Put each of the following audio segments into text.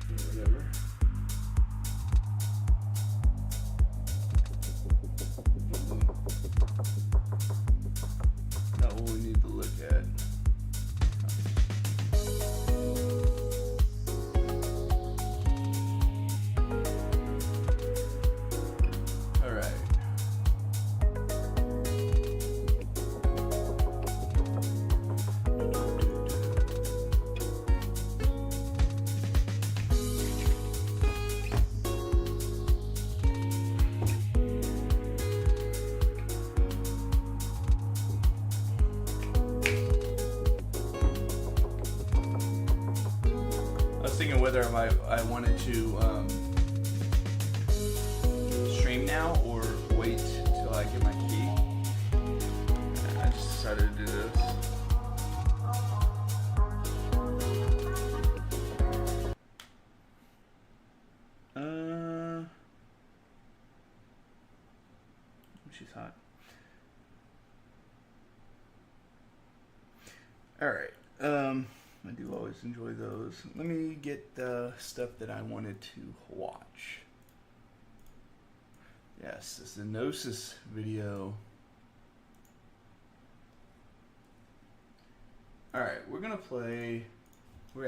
Whatever. Not what we need to look at. All right. Thinking whether I wanted to stream now or wait till I get my key. I just decided to do this. She's hot. All right. I do always enjoy those. Let me get the stuff that I wanted to watch. Yes, this is the Gnosis video. Alright, we're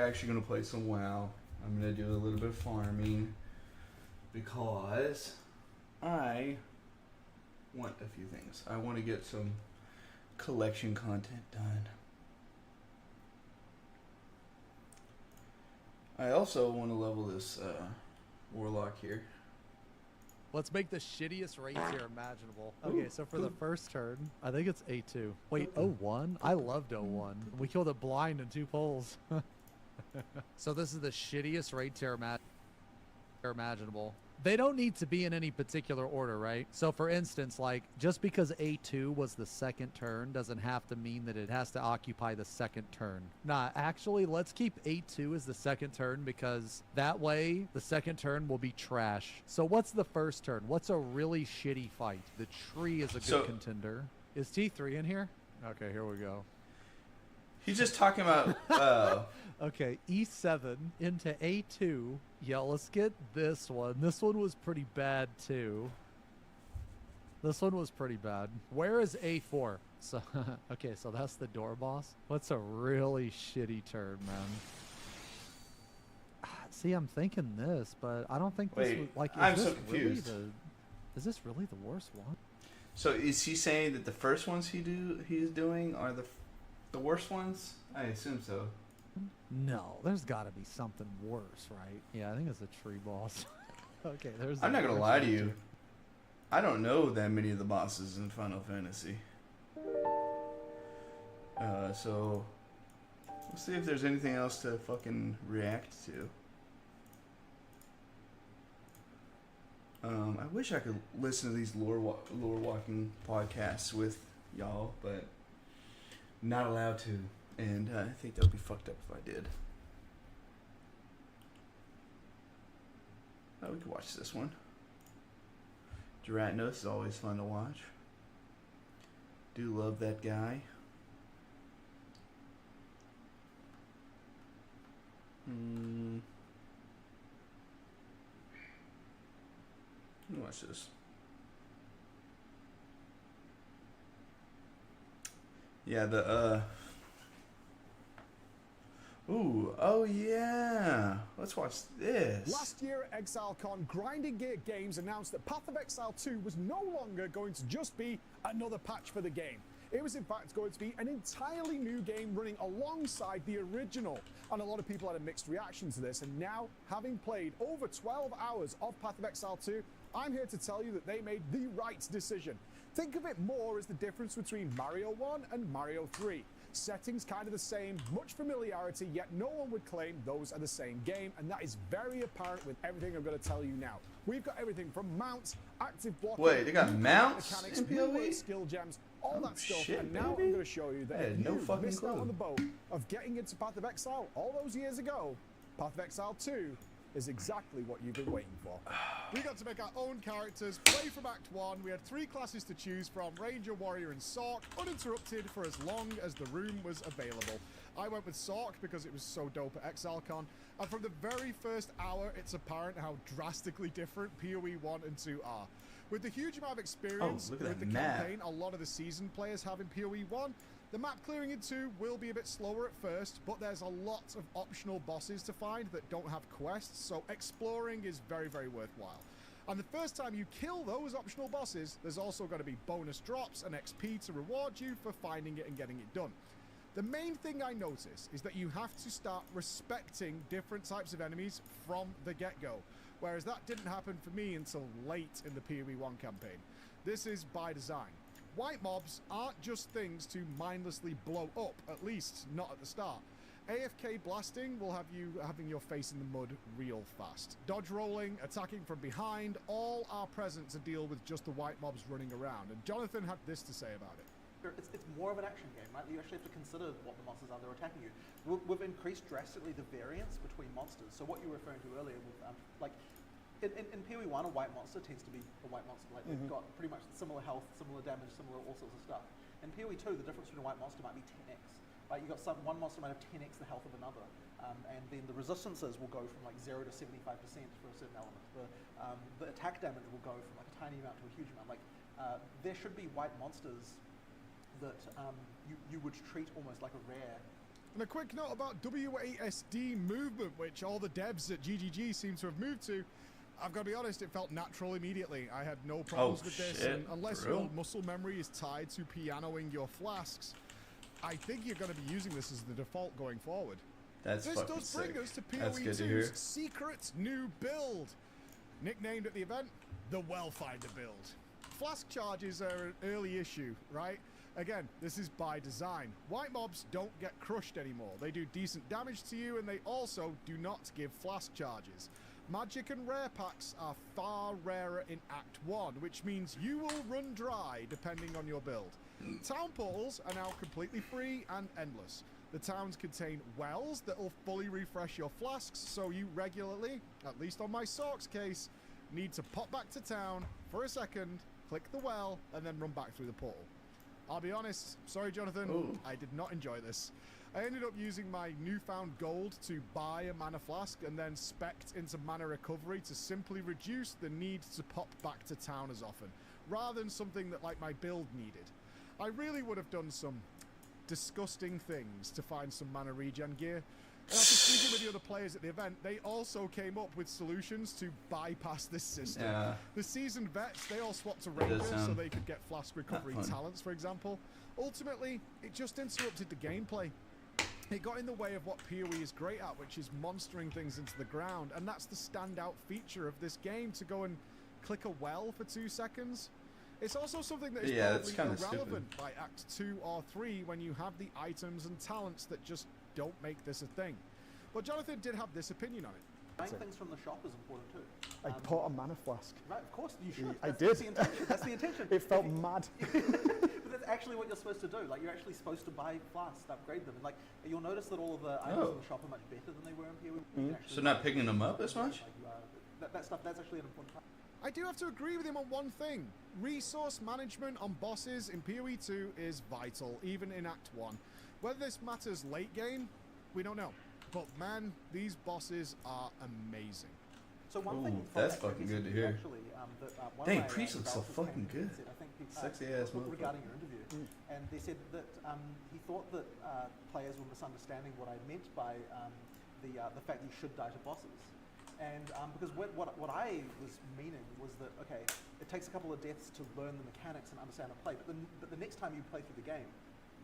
actually gonna play some WoW. I'm gonna do a little bit of farming because I want a few things. I want to get some collection content done. I also want to level this warlock here. Let's make the shittiest race here imaginable. Okay, so for the first turn, I think it's A2. Wait, 01? I loved 01. We killed it blind in 2 poles. So this is the shittiest raid tier imaginable. They don't need to be in any particular order, right? So for instance, like, just because A2 was the second turn doesn't have to mean that it has to occupy the second turn. Nah, actually, let's keep A2 as the second turn because that way the second turn will be trash. So what's the first turn? What's a really shitty fight? The tree is a good contender. Is T3 in here? Okay, here we go. He's just talking about... Okay, E7 into A2. Yeah, let's get this one. This one was pretty bad, too. This one was pretty bad. Where is A4? So, okay, so that's the door boss. What's a really shitty turn, man? See, I'm thinking this, but I don't think this was... Like, I'm so confused. Really is this really the worst one? So is he saying that the first ones he's doing are the worst ones? I assume so. No, there's got to be something worse, right? Yeah, I think it's a tree boss. Okay, there's... I'm not going to lie to you. I don't know that many of the bosses in Final Fantasy. So... Let's see if there's anything else to fucking react to. I wish I could listen to these lore walking podcasts with y'all, but not allowed to. And I think that would be fucked up if I did. Oh, we could watch this one. Geratnos is always fun to watch. Do love that guy. Let me watch this. Yeah, the Ooh, oh yeah. Let's watch this. Last year at ExileCon, Grinding Gear Games announced that Path of Exile 2 was no longer going to just be another patch for the game. It was in fact going to be an entirely new game running alongside the original. And a lot of people had a mixed reaction to this. And now, having played over 12 hours of Path of Exile 2, I'm here to tell you that they made the right decision. Think of it more as the difference between Mario 1 and Mario 3. Settings kind of the same, much familiarity, yet no one would claim those are the same game, and that is very apparent with everything I'm going to tell you now. We've got everything from mounts, active blocking, wait, they got mounts mechanics, in PoE? skill gems, all that stuff, shit, and now baby. I'm going to show you that if no you fucking missed out clue. on the boat of getting into Path of Exile all those years ago, Path of Exile 2 is exactly what you've been waiting for. We got to make our own characters, play from Act 1, we had 3 classes to choose from, Ranger, Warrior and Sork, uninterrupted for as long as the room was available. I went with Sork because it was so dope at ExileCon. And from the very first hour, it's apparent how drastically different PoE 1 and 2 are. With the huge amount of experience look at with that the map. campaign a lot of the seasoned players have in PoE 1, the map clearing in 2 will be a bit slower at first, but there's a lot of optional bosses to find that don't have quests, so exploring is very, very worthwhile. And the first time you kill those optional bosses, there's also going to be bonus drops and XP to reward you for finding it and getting it done. The main thing I notice is that you have to start respecting different types of enemies from the get-go, whereas that didn't happen for me until late in the PoE 1 campaign. This is by design. White mobs aren't just things to mindlessly blow up, at least not at the start. AFK blasting will have you having your face in the mud real fast. Dodge rolling, attacking from behind, all are present to deal with just the white mobs running around. And Jonathan had this to say about it. It's more of an action game, right? You actually have to consider what the monsters are that are attacking you. We've increased drastically the variance between monsters. So what you were referring to earlier, with, like in PoE 1, a white monster tends to be a white monster. Like they've got pretty much similar health, similar damage, similar all sorts of stuff. In PoE 2, the difference between a white monster might be 10x. Right? You got one monster might have 10x the health of another, and then the resistances will go from like 0 to 75% for a certain element. The attack damage will go from like a tiny amount to a huge amount. Like there should be white monsters that you would treat almost like a rare. And a quick note about WASD movement, which all the devs at GGG seem to have moved to. I've got to be honest, it felt natural immediately. I had no problems with this, and unless your muscle memory is tied to pianoing your flasks, I think you're going to be using this as the default going forward. This does bring us to PoE 2's secret new build. Nicknamed at the event, the Wellfinder build. Flask charges are an early issue, right? Again, this is by design. White mobs don't get crushed anymore. They do decent damage to you, and they also do not give flask charges. Magic and rare packs are far rarer in Act 1, which means you will run dry depending on your build. Town portals are now completely free and endless. The towns contain wells that will fully refresh your flasks, so you regularly, at least on my Sork's case, need to pop back to town for a second, click the well, and then run back through the portal. I'll be honest, sorry Jonathan, I did not enjoy this. I ended up using my newfound gold to buy a mana flask and then spec'd into mana recovery to simply reduce the need to pop back to town as often, rather than something that like my build needed. I really would have done some disgusting things to find some mana regen gear. And after speaking with the other players at the event, they also came up with solutions to bypass this system. Yeah. The seasoned vets, they all swapped to Rangers so they could get flask recovery talents, for example. Ultimately, it just interrupted the gameplay. It got in the way of what PoE is great at, which is monstering things into the ground, and that's the standout feature of this game, to go and click a well for 2 seconds. It's also something that is probably irrelevant by Act 2 or 3 when you have the items and talents that just don't make this a thing. But Jonathan did have this opinion on it. Buying things from the shop is important too. I bought a mana flask. Right, of course you should. I That's did. The intention. That's the intention. It felt mad. But that's actually what you're supposed to do. Like, you're actually supposed to buy flasks, upgrade them, and like you'll notice that all of the items in the shop are much better than they were in PoE. So not picking them up as much? That stuff, that's actually an important part. I do have to agree with him on one thing. Resource management on bosses in PoE 2 is vital, even in Act 1. Whether this matters late game, we don't know. But man, these bosses are amazing. So one thing that's fucking good to hear. Actually, one Dang, of my, Priest looks so fucking good. Said, I think Sexy ass motherfucker. regarding your interview, and they said that he thought that players were misunderstanding what I meant by the fact you should die to bosses. And because what I was meaning was that, okay, it takes a couple of deaths to learn the mechanics and understand and play, but the next time you play through the game,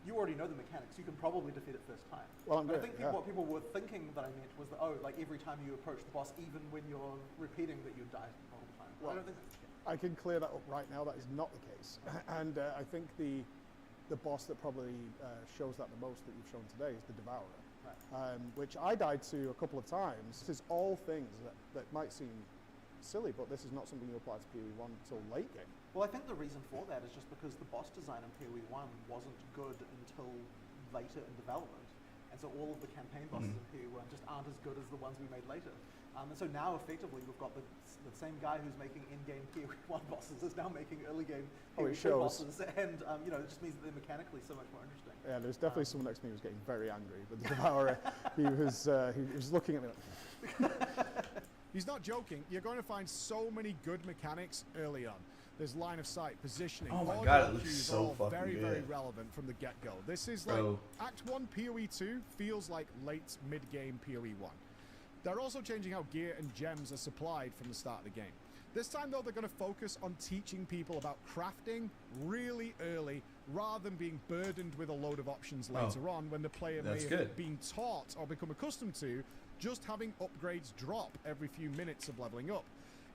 you already know the mechanics. You can probably defeat it first time. Well, but I think what people were thinking that I meant was that, like every time you approach the boss, even when you're repeating that you die multiple times. Well, I don't think that's the case. I can clear that up right now. That is not the case. And I think the boss that probably shows that the most that you've shown today is the Devourer. Right. Which I died to a couple of times. This is all things that might seem silly, but this is not something you apply to PoE 1 until late game. Well, I think the reason for that is just because the boss design in PoE 1 wasn't good until later in development. And so all of the campaign bosses in PoE 1 just aren't as good as the ones we made later. And so now effectively we've got the same guy who's making in-game PoE1 bosses is now making early-game PoE2 bosses, and it just means that they're mechanically so much more interesting. Yeah, there's definitely someone next to me who was getting very angry with the Devourer. he was looking at me like... He's not joking. You're going to find so many good mechanics early on. There's line of sight, positioning. Oh my god, it looks cues, so all fucking very, good. very relevant from the get-go. This is like Act 1 PoE2 feels like late mid-game PoE1. They're also changing how gear and gems are supplied from the start of the game. This time though, they're going to focus on teaching people about crafting really early, rather than being burdened with a load of options later on when the player may have been taught or become accustomed to just having upgrades drop every few minutes of leveling up.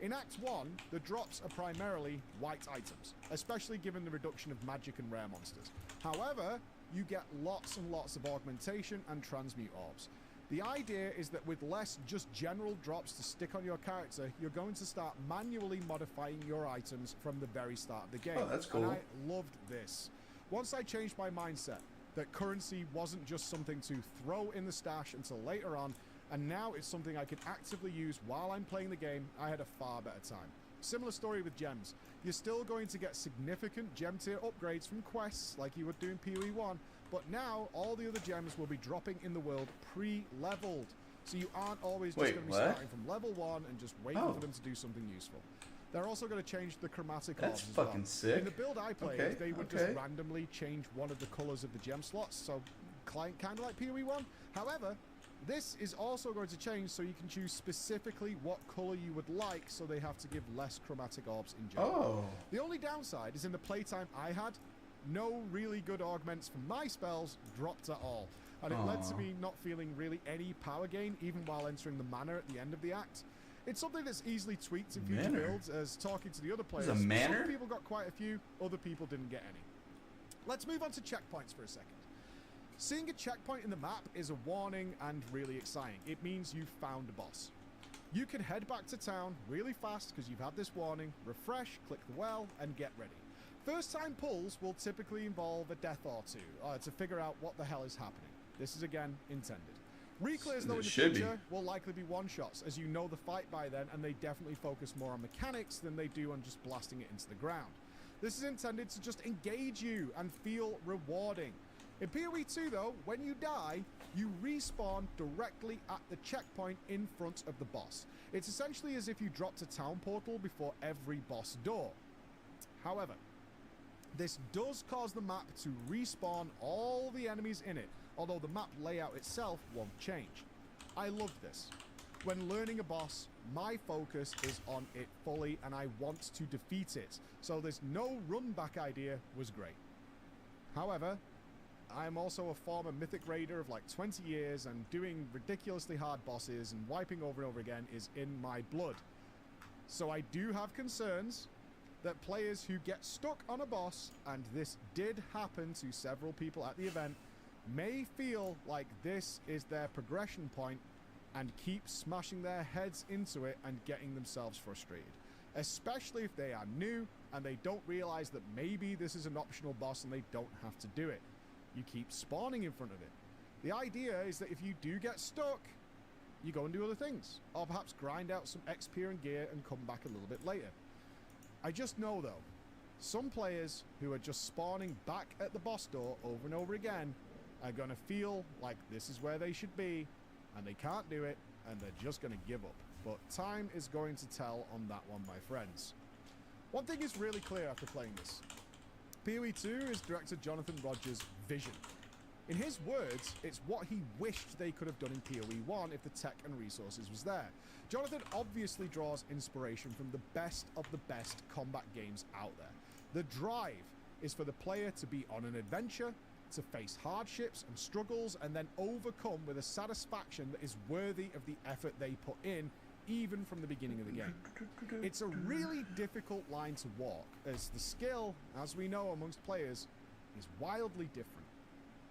In Act 1, the drops are primarily white items, especially given the reduction of magic and rare monsters. However, you get lots and lots of augmentation and transmute orbs. The idea is that with less just general drops to stick on your character, you're going to start manually modifying your items from the very start of the game. Oh, that's cool. And I loved this. Once I changed my mindset that currency wasn't just something to throw in the stash until later on, and now it's something I can actively use while I'm playing the game, I had a far better time. Similar story with gems. You're still going to get significant gem tier upgrades from quests like you would do in PoE1, but now all the other gems will be dropping in the world pre-leveled. So you aren't always just going to be starting from level 1 and just waiting for them to do something useful. They're also going to change the chromatic orbs as well. Sick. In the build I played, they would just randomly change one of the colors of the gem slots, so kind of like PoE1. However, this is also going to change so you can choose specifically what color you would like, so they have to give less chromatic orbs in general. The only downside is in the playtime I had, no really good augments from my spells dropped at all. And it led to me not feeling really any power gain even while entering the manor at the end of the act. It's something that's easily tweaked in future builds, as talking to the other players, some people got quite a few, other people didn't get any. Let's move on to checkpoints for a second. Seeing a checkpoint in the map is a warning and really exciting. It means you've found a boss. You can head back to town really fast because you've had this warning, refresh, click the well, and get ready. First time pulls will typically involve a death or two to figure out what the hell is happening. This is again intended. Reclears though in the future will likely be one-shots, as you know the fight by then, and they definitely focus more on mechanics than they do on just blasting it into the ground. This is intended to just engage you and feel rewarding. In PoE2 though, when you die, you respawn directly at the checkpoint in front of the boss. It's essentially as if you dropped a town portal before every boss door. However, this does cause the map to respawn all the enemies in it, although the map layout itself won't change. I love this. When learning a boss, my focus is on it fully and I want to defeat it, so this no run back idea was great. However, I'm also a former Mythic Raider of like 20 years, and doing ridiculously hard bosses and wiping over and over again is in my blood. So I do have concerns that players who get stuck on a boss, and this did happen to several people at the event, may feel like this is their progression point and keep smashing their heads into it and getting themselves frustrated. Especially if they are new and they don't realize that maybe this is an optional boss and they don't have to do it. You keep spawning in front of it. The idea is that if you do get stuck, you go and do other things, or perhaps grind out some XP and gear and come back a little bit later. I just know though, some players who are just spawning back at the boss door over and over again are going to feel like this is where they should be, and they can't do it, and they're just going to give up. But time is going to tell on that one, my friends. One thing is really clear after playing this. PoE2 is director Jonathan Rogers' vision. In his words, it's what he wished they could have done in PoE1 if the tech and resources was there. Jonathan obviously draws inspiration from the best of the best combat games out there. The drive is for the player to be on an adventure, to face hardships and struggles, and then overcome with a satisfaction that is worthy of the effort they put in, even from the beginning of the game. It's a really difficult line to walk, as the skill, as we know amongst players, is wildly different.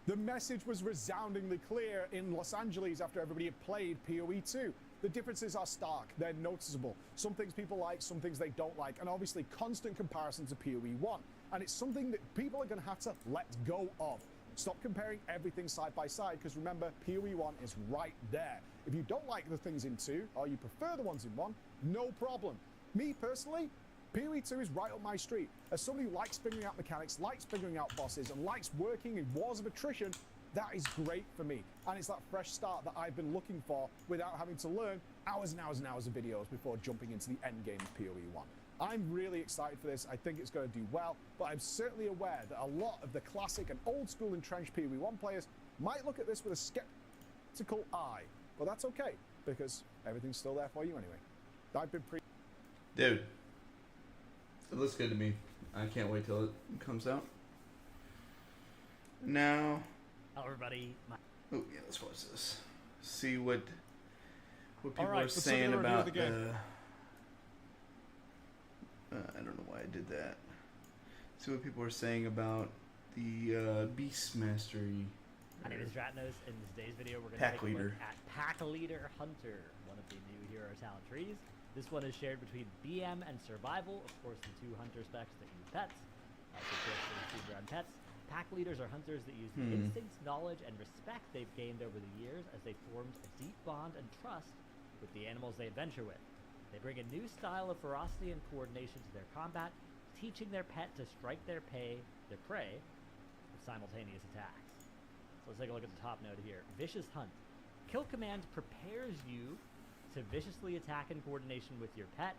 The message was resoundingly clear in Los Angeles after everybody had played PoE2. The differences are stark, they're noticeable. Some things people like, some things they don't like, and obviously constant comparison to PoE1. And it's something that people are going to have to let go of. Stop comparing everything side by side, because remember, PoE 1 is right there. If you don't like the things in 2, or you prefer the ones in 1, no problem. Me personally, PoE 2 is right up my street. As somebody who likes figuring out mechanics, likes figuring out bosses, and likes working in wars of attrition, that is great for me. And it's that fresh start that I've been looking for without having to learn hours and hours and hours of videos before jumping into the end game of PoE 1. I'm really excited for this. I think it's going to do well, but I'm certainly aware that a lot of the classic and old school entrenched PoE 1 players might look at this with a skeptical eye. But that's okay, because everything's still there for you anyway. I've been Dude, it looks good to me. I can't wait till it comes out. Now, Hello, everybody. oh yeah, let's watch this. See what people All right, are let's saying look at a review of about the game. I don't know why I did that. See what people are saying about the Beast Mastery. My name is Dratnos. In today's video, we're going to Pack take a Leader. look at Pack Leader Hunter, one of the new hero talent trees. This one is shared between BM and Survival, of course, the two hunter specs that use pets. So of course, there's two around pets. Pack leaders are hunters that use the instincts, knowledge, and respect they've gained over the years as they formed a deep bond and trust with the animals they adventure with. They bring a new style of ferocity and coordination to their combat, teaching their pet to strike their prey with simultaneous attacks. So let's take a look at the top note here. Vicious Hunt. Kill command prepares you to viciously attack in coordination with your pet,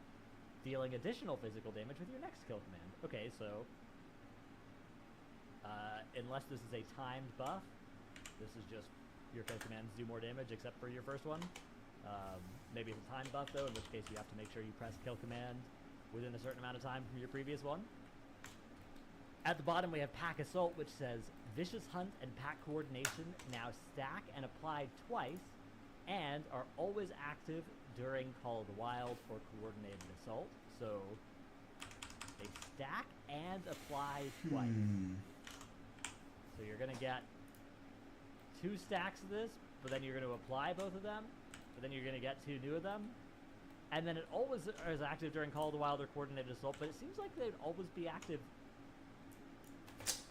dealing additional physical damage with your next kill command. Okay, so unless this is a timed buff, this is just your kill commands do more damage except for your first one. Maybe it's a time buff though, in which case you have to make sure you press kill command within a certain amount of time from your previous one. At the bottom we have Pack Assault, which says Vicious Hunt and Pack Coordination now stack and apply twice and are always active during Call of the Wild or Coordinated Assault. So they stack and apply twice. So you're going to get 2 stacks of this, but then you're going to apply both of them, but then you're going to get 2 new of them. And then it always is active during Call of the Wild or Coordinated Assault, but it seems like they'd always be active.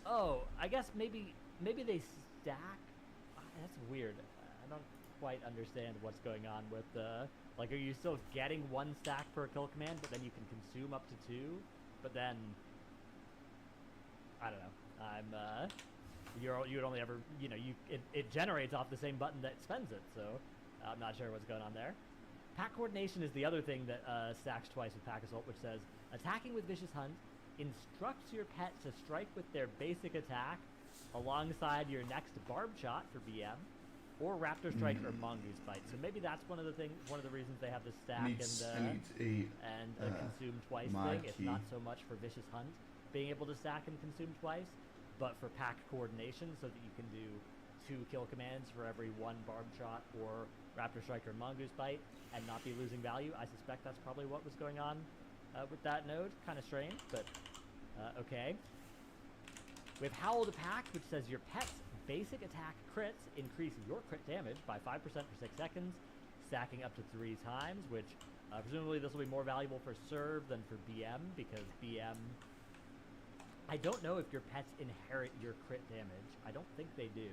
Oh, I guess maybe they stack. That's weird. I don't quite understand what's going on with like, are you still getting 1 stack per kill command, but then you can consume up to 2? But then, I don't know. You would only ever, it generates off the same button that spends it, so I'm not sure what's going on there. Pack Coordination is the other thing that stacks twice with Pack Assault, which says, attacking with Vicious Hunt instructs your pet to strike with their basic attack alongside your next Barb Shot for BM, or Raptor Strike or Mongoose Bite. So maybe that's one of the reasons they have the stack and consume twice thing. It's not so much for Vicious Hunt being able to stack and consume twice, but for pack coordination, so that you can do 2 kill commands for every 1 Barb Shot or Raptor Strike or Mongoose Bite and not be losing value. I suspect that's probably what was going on with that node. Kind of strange, but okay. We have Howl to Pack, which says your pet's basic attack crits increase your crit damage by 5% for 6 seconds, stacking up to 3 times, which presumably this will be more valuable for Serve than for BM, because BM... I don't know if your pets inherit your crit damage. I don't think they do.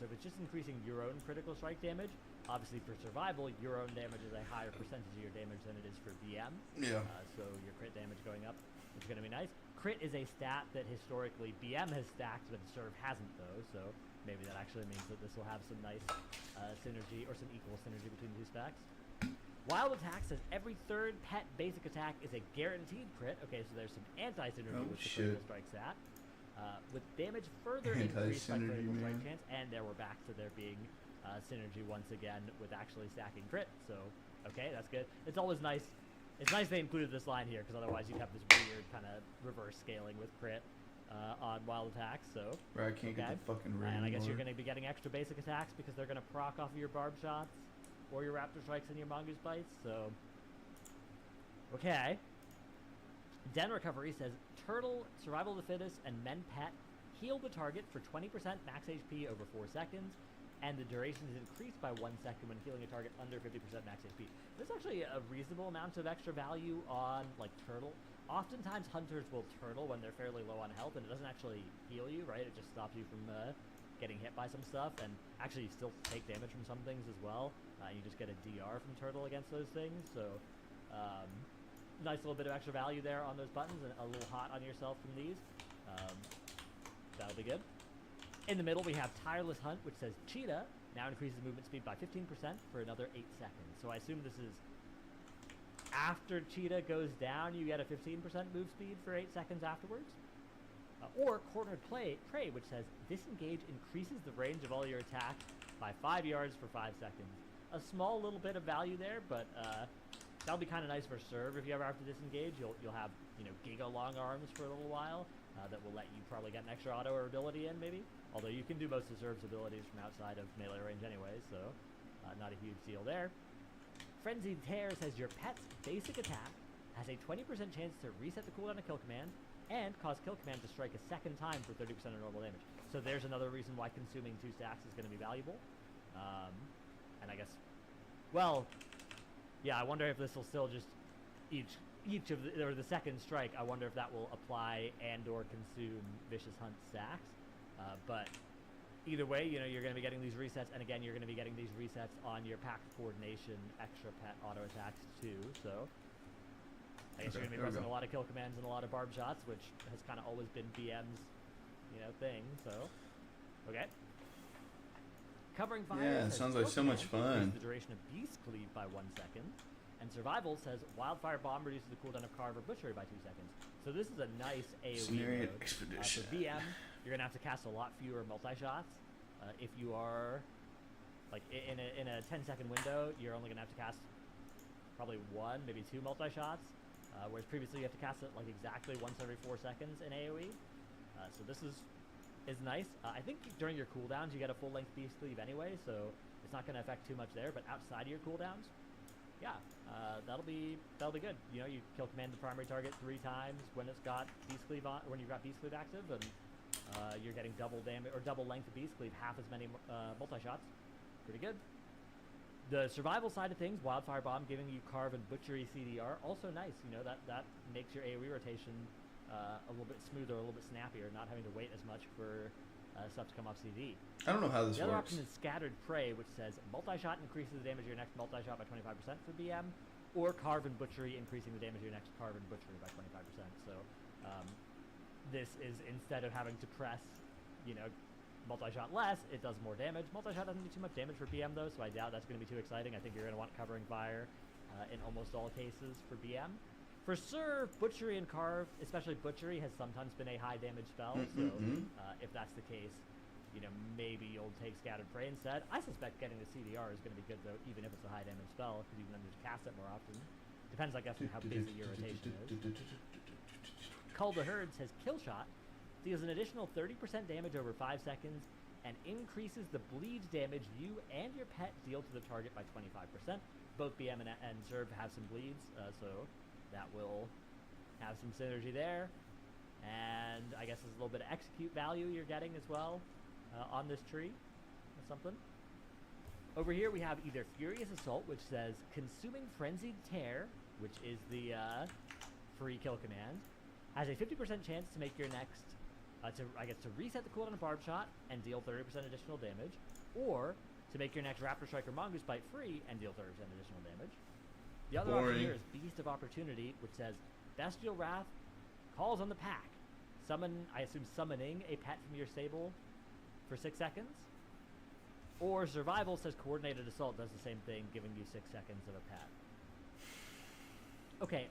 So if it's just increasing your own critical strike damage, obviously for Survival, your own damage is a higher percentage of your damage than it is for BM. Yeah. So your crit damage going up is going to be nice. Crit is a stat that historically BM has stacked, but Serve hasn't though, so maybe that actually means that this will have some nice synergy, or some equal synergy between the 2 specs. Wild Attack says every 3rd pet basic attack is a guaranteed crit. Okay, so there's some anti-synergy with the critical strike stat. With damage further increased by critical strike chance, and there we're back to there being synergy once again with actually stacking crit. So, okay, that's good. It's always nice. It's nice they included this line here, because otherwise you'd have this weird kind of reverse scaling with crit on Wild Attacks. So, I can't get the fucking ring. And I guess you're going to be getting extra basic attacks because they're going to proc off of your Barb Shots or your Raptor Strikes and your Mongoose Bites. So, okay. Den Recovery says Turtle, Survival of the Fittest, and Men Pet heal the target for 20% max HP over 4 seconds, and the duration is increased by 1 second when healing a target under 50% max HP. There's actually a reasonable amount of extra value on, like, Turtle. Oftentimes hunters will turtle when they're fairly low on health, and it doesn't actually heal you, right? It just stops you from getting hit by some stuff, and actually you still take damage from some things as well. You just get a DR from Turtle against those things, so nice little bit of extra value there on those buttons, and a little hot on yourself from these. That'll be good. In the middle, we have Tireless Hunt, which says Cheetah now increases movement speed by 15% for another 8 seconds. So I assume this is after Cheetah goes down, you get a 15% move speed for 8 seconds afterwards. Or Cornered Prey, which says Disengage increases the range of all your attacks by 5 yards for 5 seconds. A small little bit of value there, but that'll be kind of nice for serve if you ever have to disengage. You'll have, you know, giga long arms for a little while that will let you probably get an extra auto or ability in, maybe. Although you can do most of serve's abilities from outside of melee range anyway, so not a huge deal there. Frenzied Tear says your pet's basic attack has a 20% chance to reset the cooldown of kill command and cause kill command to strike a second time for 30% of normal damage. So there's another reason why consuming 2 stacks is going to be valuable. And I guess, well, yeah, I wonder if this will still just each of the, or the second strike, I wonder if that will apply and or consume Vicious Hunt stacks. But either way, you know, you're going to be getting these resets, and again, you're going to be getting these resets on your pack coordination extra pet auto attacks too. So I guess you're going to be pressing a lot of kill commands and a lot of barb shots, which has kind of always been BM's, you know, thing. So okay. Covering fire. Yeah, it sounds like so much fun. The duration of Beast Cleave by 1 second. And Survival says Wildfire Bomb reduces the cooldown of Carve or Butchery by 2 seconds. So this is a nice AoE mode. Expedition. For BM, you're going to have to cast a lot fewer multi-shots. If you are, like, in a 10-second window, you're only going to have to cast probably 1, maybe 2 multi-shots. Whereas previously you have to cast it, like, exactly once every 4 seconds in AoE. So this is nice. I think during your cooldowns, you get a full-length Beast Cleave anyway, so it's not going to affect too much there. But outside of your cooldowns, yeah, that'll be good. You know, you kill command the primary target 3 times when it's got Beast Cleave on, when you've got Beast Cleave active, and you're getting double damage or double length of Beast Cleave, half as many multi shots. Pretty good. The survival side of things, Wildfire Bomb giving you Carve and Butchery CDR, also nice. You know, that makes your AoE rotation a little bit smoother, a little bit snappier, not having to wait as much for stuff to come off CD. I don't know how this The other works. option is Scattered Prey, which says multi-shot increases the damage of your next multi-shot by 25% for BM, or Carve and Butchery increasing the damage of your next Carve and Butchery by 25%. So this is, instead of having to press, you know, multi-shot less, it does more damage. Multi-shot doesn't do too much damage for BM though, so I doubt that's going to be too exciting. I think you're going to want Covering Fire in almost all cases for BM. For Serve, Butchery and Carve, especially Butchery, has sometimes been a high damage spell, so if that's the case, you know, maybe you'll take Scattered Prey instead. I suspect getting the CDR is going to be good though, even if it's a high damage spell, because you can then just cast it more often. Depends, I guess, on how busy your rotation is. Cull the Herd says Kill Shot deals an additional 30% damage over 5 seconds and increases the bleed damage you and your pet deal to the target by 25%. Both BM and Serve have some bleeds, so that will have some synergy there. And I guess there's a little bit of execute value you're getting as well on this tree or something. Over here we have either Furious Assault, which says Consuming Frenzied Tear, which is the free kill command, has a 50% chance to make your next, to reset the cooldown of Barb Shot and deal 30% additional damage, or to make your next Raptor Strike or Mongoose Bite free and deal 30% additional damage. The other option here is Beast of Opportunity, which says Bestial Wrath calls on the pack. I assume summoning a pet from your stable for 6 seconds. Or Survival says Coordinated Assault does the same thing, giving you 6 seconds of a pet. Okay,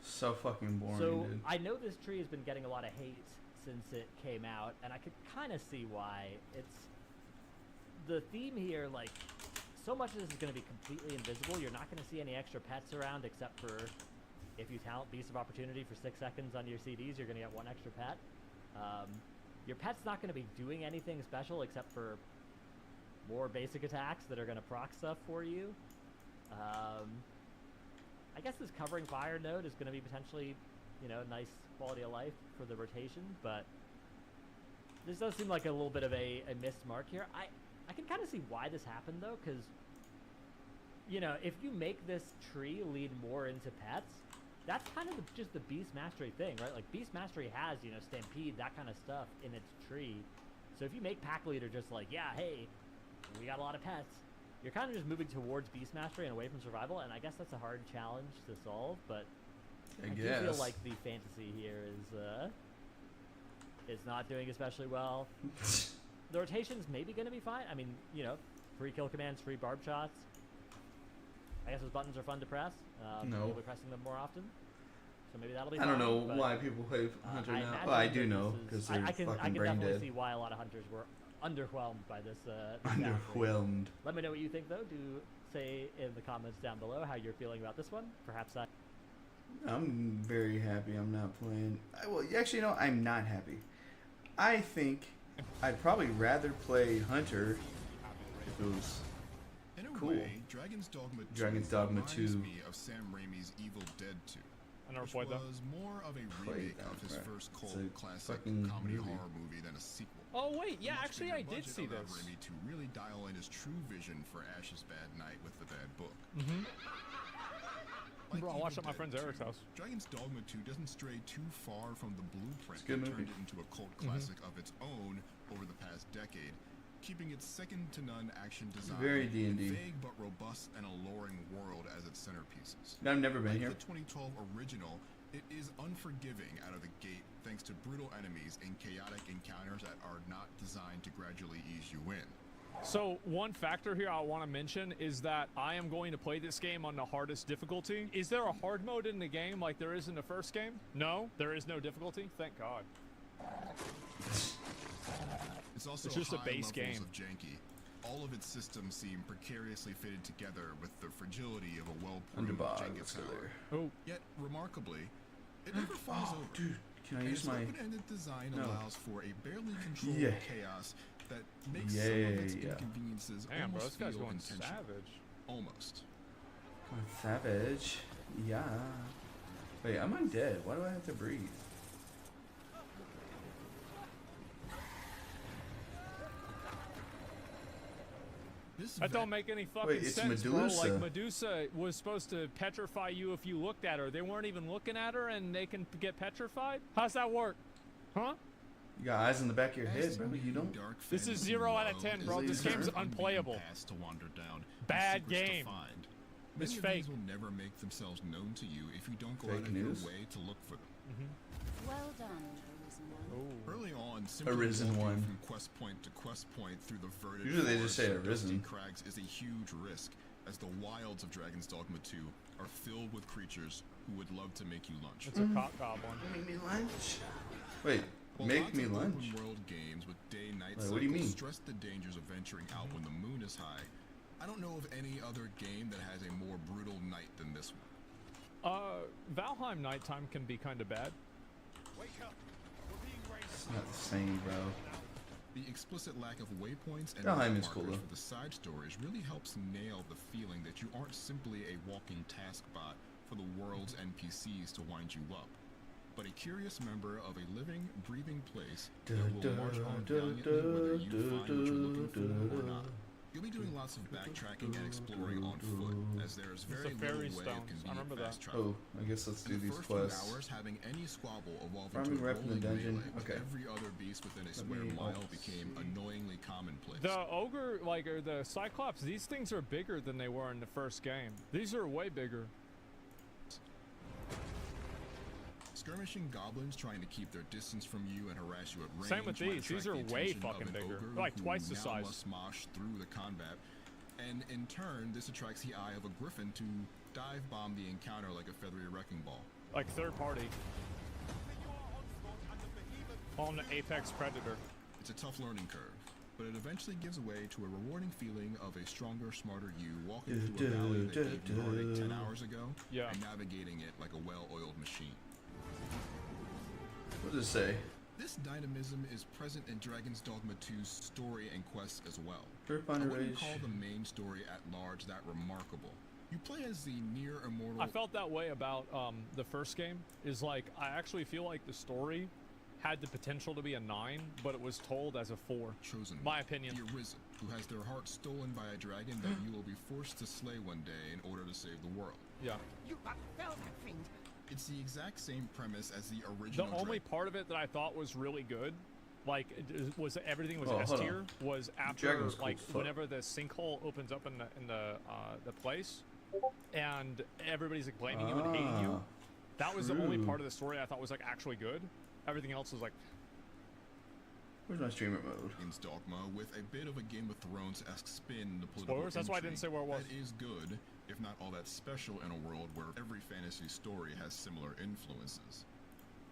so fucking boring, so dude. I know this tree has been getting a lot of hate since it came out, and I could kind of see why. It's the theme here, like, so much of this is going to be completely invisible. You're not going to see any extra pets around, except for if you talent Beast of Opportunity for 6 seconds on your CDs, you're going to get 1 extra pet. Your pet's not going to be doing anything special except for more basic attacks that are going to proc stuff for you. I guess this Covering Fire node is going to be potentially, you know, nice quality of life for the rotation, but this does seem like a little bit of a missed mark here. I can kind of see why this happened though, because, you know, if you make this tree lead more into pets, that's kind of just the Beast Mastery thing, right? Like, Beast Mastery has, you know, Stampede, that kind of stuff in its tree. So if you make pack leader just like, yeah, hey, we got a lot of pets, you're kind of just moving towards beast mastery and away from survival, and I guess that's a hard challenge to solve, but I do feel like the fantasy here is not doing especially well. The rotation's maybe going to be fine. I mean, you know, free kill commands, free barb shots. I guess those buttons are fun to press. No. You'll be pressing them more often. So maybe that'll be I fine. don't know but, why people play Hunter now. imagine Well, I that do know this because they're I can fucking brain definitely dead. see why a lot of hunters were underwhelmed by this. Downgrade. Underwhelmed. Let me know what you think, though. Do say in the comments down below how you're feeling about this one. Perhaps I'm very happy I'm not playing. Well, actually, no, I'm not happy. I think I'd probably rather play Hunter if it was In a cool. way, Dragon's Dogma 2 Dragon's Dogma reminds 2. me of Sam Raimi's Evil Dead 2. I never Which played that. was more of a Played remake that, of his right. first It's cult a classic fucking comedy movie. horror movie than a sequel. Oh wait, yeah, Much actually bigger I did budget see allowed this. Raimi to really dial in his true vision for Ash's Bad Night with the Bad Book. Mm-hmm. Like Bro, I Evil watched it at my Dead friend's 2, Eric's house. Dragon's Dogma 2 doesn't stray too far from the blueprint It's a good that movie. turned it into a cult classic of its own over the past decade, keeping its second-to-none action design, Very D&D. vague but robust and alluring world as its centerpieces. I've never been Like here. the 2012 original, it is unforgiving out of the gate thanks to brutal enemies and chaotic encounters that are not designed to gradually ease you in. So one factor here I want to mention is that I am going to play this game on the hardest difficulty. Is there a hard mode in the game like there is in the first game? No, there is no difficulty. Thank God. It's also It's just a high base levels game. of janky. All of its systems seem precariously fitted together with the fragility of a well-pruned Underbog, Jenga let's go tower. there. Oh, Yet, remarkably, it never falls Oh, over. dude, can I And use its my? open-ended design No. allows for a barely controlled Yeah. chaos that makes some of its Yeah. inconveniences damn, bro, this almost guy's feel going intentional. savage. Almost. Savage. Yeah. Wait, I'm undead. Why do I have to breathe? This That don't vet- make any fucking Wait, it's sense, Medusa. bro. Like Medusa was supposed to petrify you if you looked at her. They weren't even looking at her, and they can get petrified. How's that work? Huh? You got eyes in the back of your as head, the bro. new You don't. dark This is fantasy 0 out of world 10, is bro. a This dark game's unbeaten unplayable. path to wander down, and Bad secrets to game. find. It's Many of fake. these will never make themselves known to you if you don't go Fake out of news. your way to look for them. Well done, Arisen One. Oh. Early on, simply Arisen walking one. from quest point to quest point through the verdant Usually they just forests say of dusty Arisen. crags is a huge risk, as the wilds of Dragon's Dogma 2 are filled with creatures who would love to make you lunch. It's a cock goblin. Make me lunch. Wait, While make lots me of lunch. Open world games with day-night Wait, what do you cycles mean? stress the dangers of venturing out when the moon is high. I don't know of any other game that has a more brutal night than this one. Valheim nighttime can be kind of bad. It's not the same, bro. The explicit lack of waypoints and Valheim map is cool, markers though. for the side stories really helps nail the feeling that you aren't simply a walking task bot for the world's NPCs to wind you up, but a curious member of a living, breathing place that will march on valiantly whether you find what you're looking for or not. You'll be doing lots of backtracking and exploring on foot, as there's very the fairy little way stones. of I convenient remember that. fast travel. Oh, I guess let's do In the these first quests. few hours, having any squabble evolve Farming into a rep in the rolling dungeon. melee with Okay. every other beast within a Let square me- mile oh, became see. annoyingly commonplace. The ogre, like, or the cyclops, these things are bigger than they were in the first game. These are way bigger. Skirmishing goblins trying to keep their distance from you and harass you at range. Same with might these. These attract are the way attention of fucking an bigger. ogre They're like who twice the now size. must mosh through the combat, and in turn, this attracts the eye of a griffin to dive bomb the encounter like a feathery wrecking ball. Like third party. On the apex predator. It's a tough learning curve, but it eventually gives way to a rewarding feeling of a stronger, smarter you walking through a valley that gave you heartache 10 hours ago Yeah. and navigating it like a well-oiled machine. What does it say? This dynamism is present in Dragon's Dogma 2's story and quests as well. Turf I on wouldn't rage. call the main story at large that remarkable. You play as the near immortal. I felt that way about the first game. Is like, I actually feel like the story had the potential to be a 9, but it was told as a 4. chosen My one, opinion. the Arisen, who has their heart stolen by a dragon that you will be forced to slay one day in order to save the world. Yeah. You velvet fiend. It's the exact same premise as the The original. only Dragon. part of it that I thought was really good Like, was everything was Oh, S hold tier? on. Was after Dragon's cool like as fuck. whenever the sinkhole opens up in the place, and everybody's like blaming you and hating you. That was the only true. part of the story I thought was like actually good. Everything else was like, Where's my streamer mode? In Dogma with a bit of a Game of Thrones-esque spin in the political spoilers. That's why I didn't say where it was. That is good, if not all that special in a world where every fantasy story has similar influences.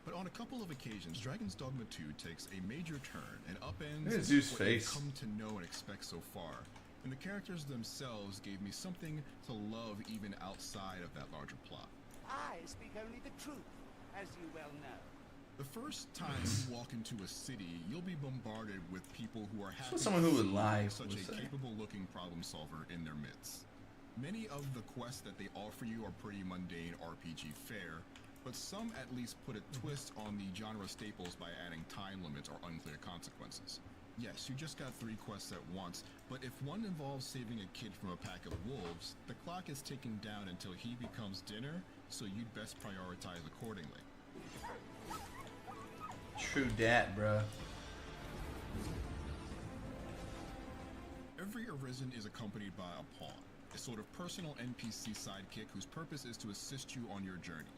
But on a couple of occasions, Dragon's Dogma 2 takes a major turn and upends Look at Zeus' what face. you've come to know and expect so far. And the characters themselves gave me something to love even outside of that larger plot. I speak only the truth, as you well know. The first time you walk into a city, you'll be bombarded with people who are happy what someone who would to see lie such would a say. capable-looking problem solver in their midst. Many of the quests that they offer you are pretty mundane RPG fare, but some at least put a twist on the genre staples by adding time limits or unclear consequences. Yes, you just got 3 quests at once, but if one involves saving a kid from a pack of wolves, the clock is ticking down until he becomes dinner, so you'd best prioritize accordingly. True dat, bruh. Every Arisen is accompanied by a pawn, a sort of personal NPC sidekick whose purpose is to assist you on your journey.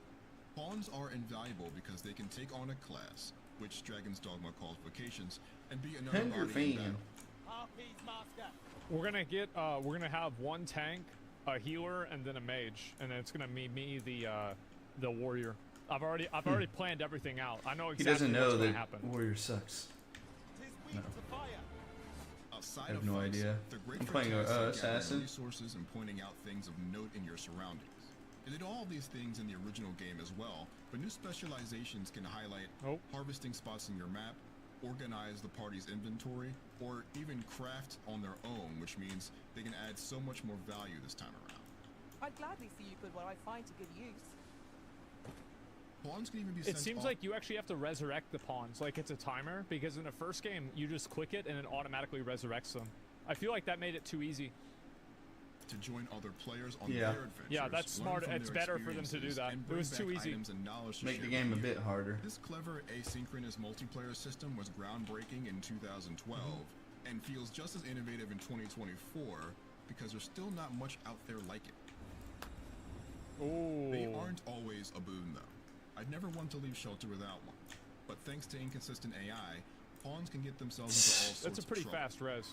Pawns are invaluable because they can take on a class, which Dragon's Dogma calls vocations, and be another Hunger body in Fiend. battle. RP's master. we're gonna have one tank, a healer, and then a mage, and then it's gonna be me, the warrior. I've already planned everything out. I know He exactly doesn't what's know gonna that happen. Warrior sucks. Tis weak No. to fire. Outside I have of no fights, idea. they're great I'm for playing tasks like gathering assassin. resources and pointing out things of note in your surroundings. They did all of these things in the original game as well, but new specializations can highlight Oh. harvesting spots in your map, organize the party's inventory, or even craft on their own, which means they can add so much more value this time around. I'd gladly see you put what I find to good use. Pawns can even be sent It seems off like you actually have to resurrect the pawns, like it's a timer, because in the first game you just click it and it automatically resurrects them. I feel like that made it too easy. to join other players on Yeah. their adventures. Yeah, that's learn smart. from It's their better for them to do experiences, that. and It bring was too back easy. items and knowledge to Make share the game a with you. bit harder. This clever asynchronous multiplayer system was groundbreaking in 2012 and feels just as innovative in 2024 because there's still not much out there like it. Oh. They aren't always a boon though. I'd never want to leave Shelter without one, but thanks to inconsistent AI, pawns can get themselves into all sorts That's a pretty of trouble. fast res.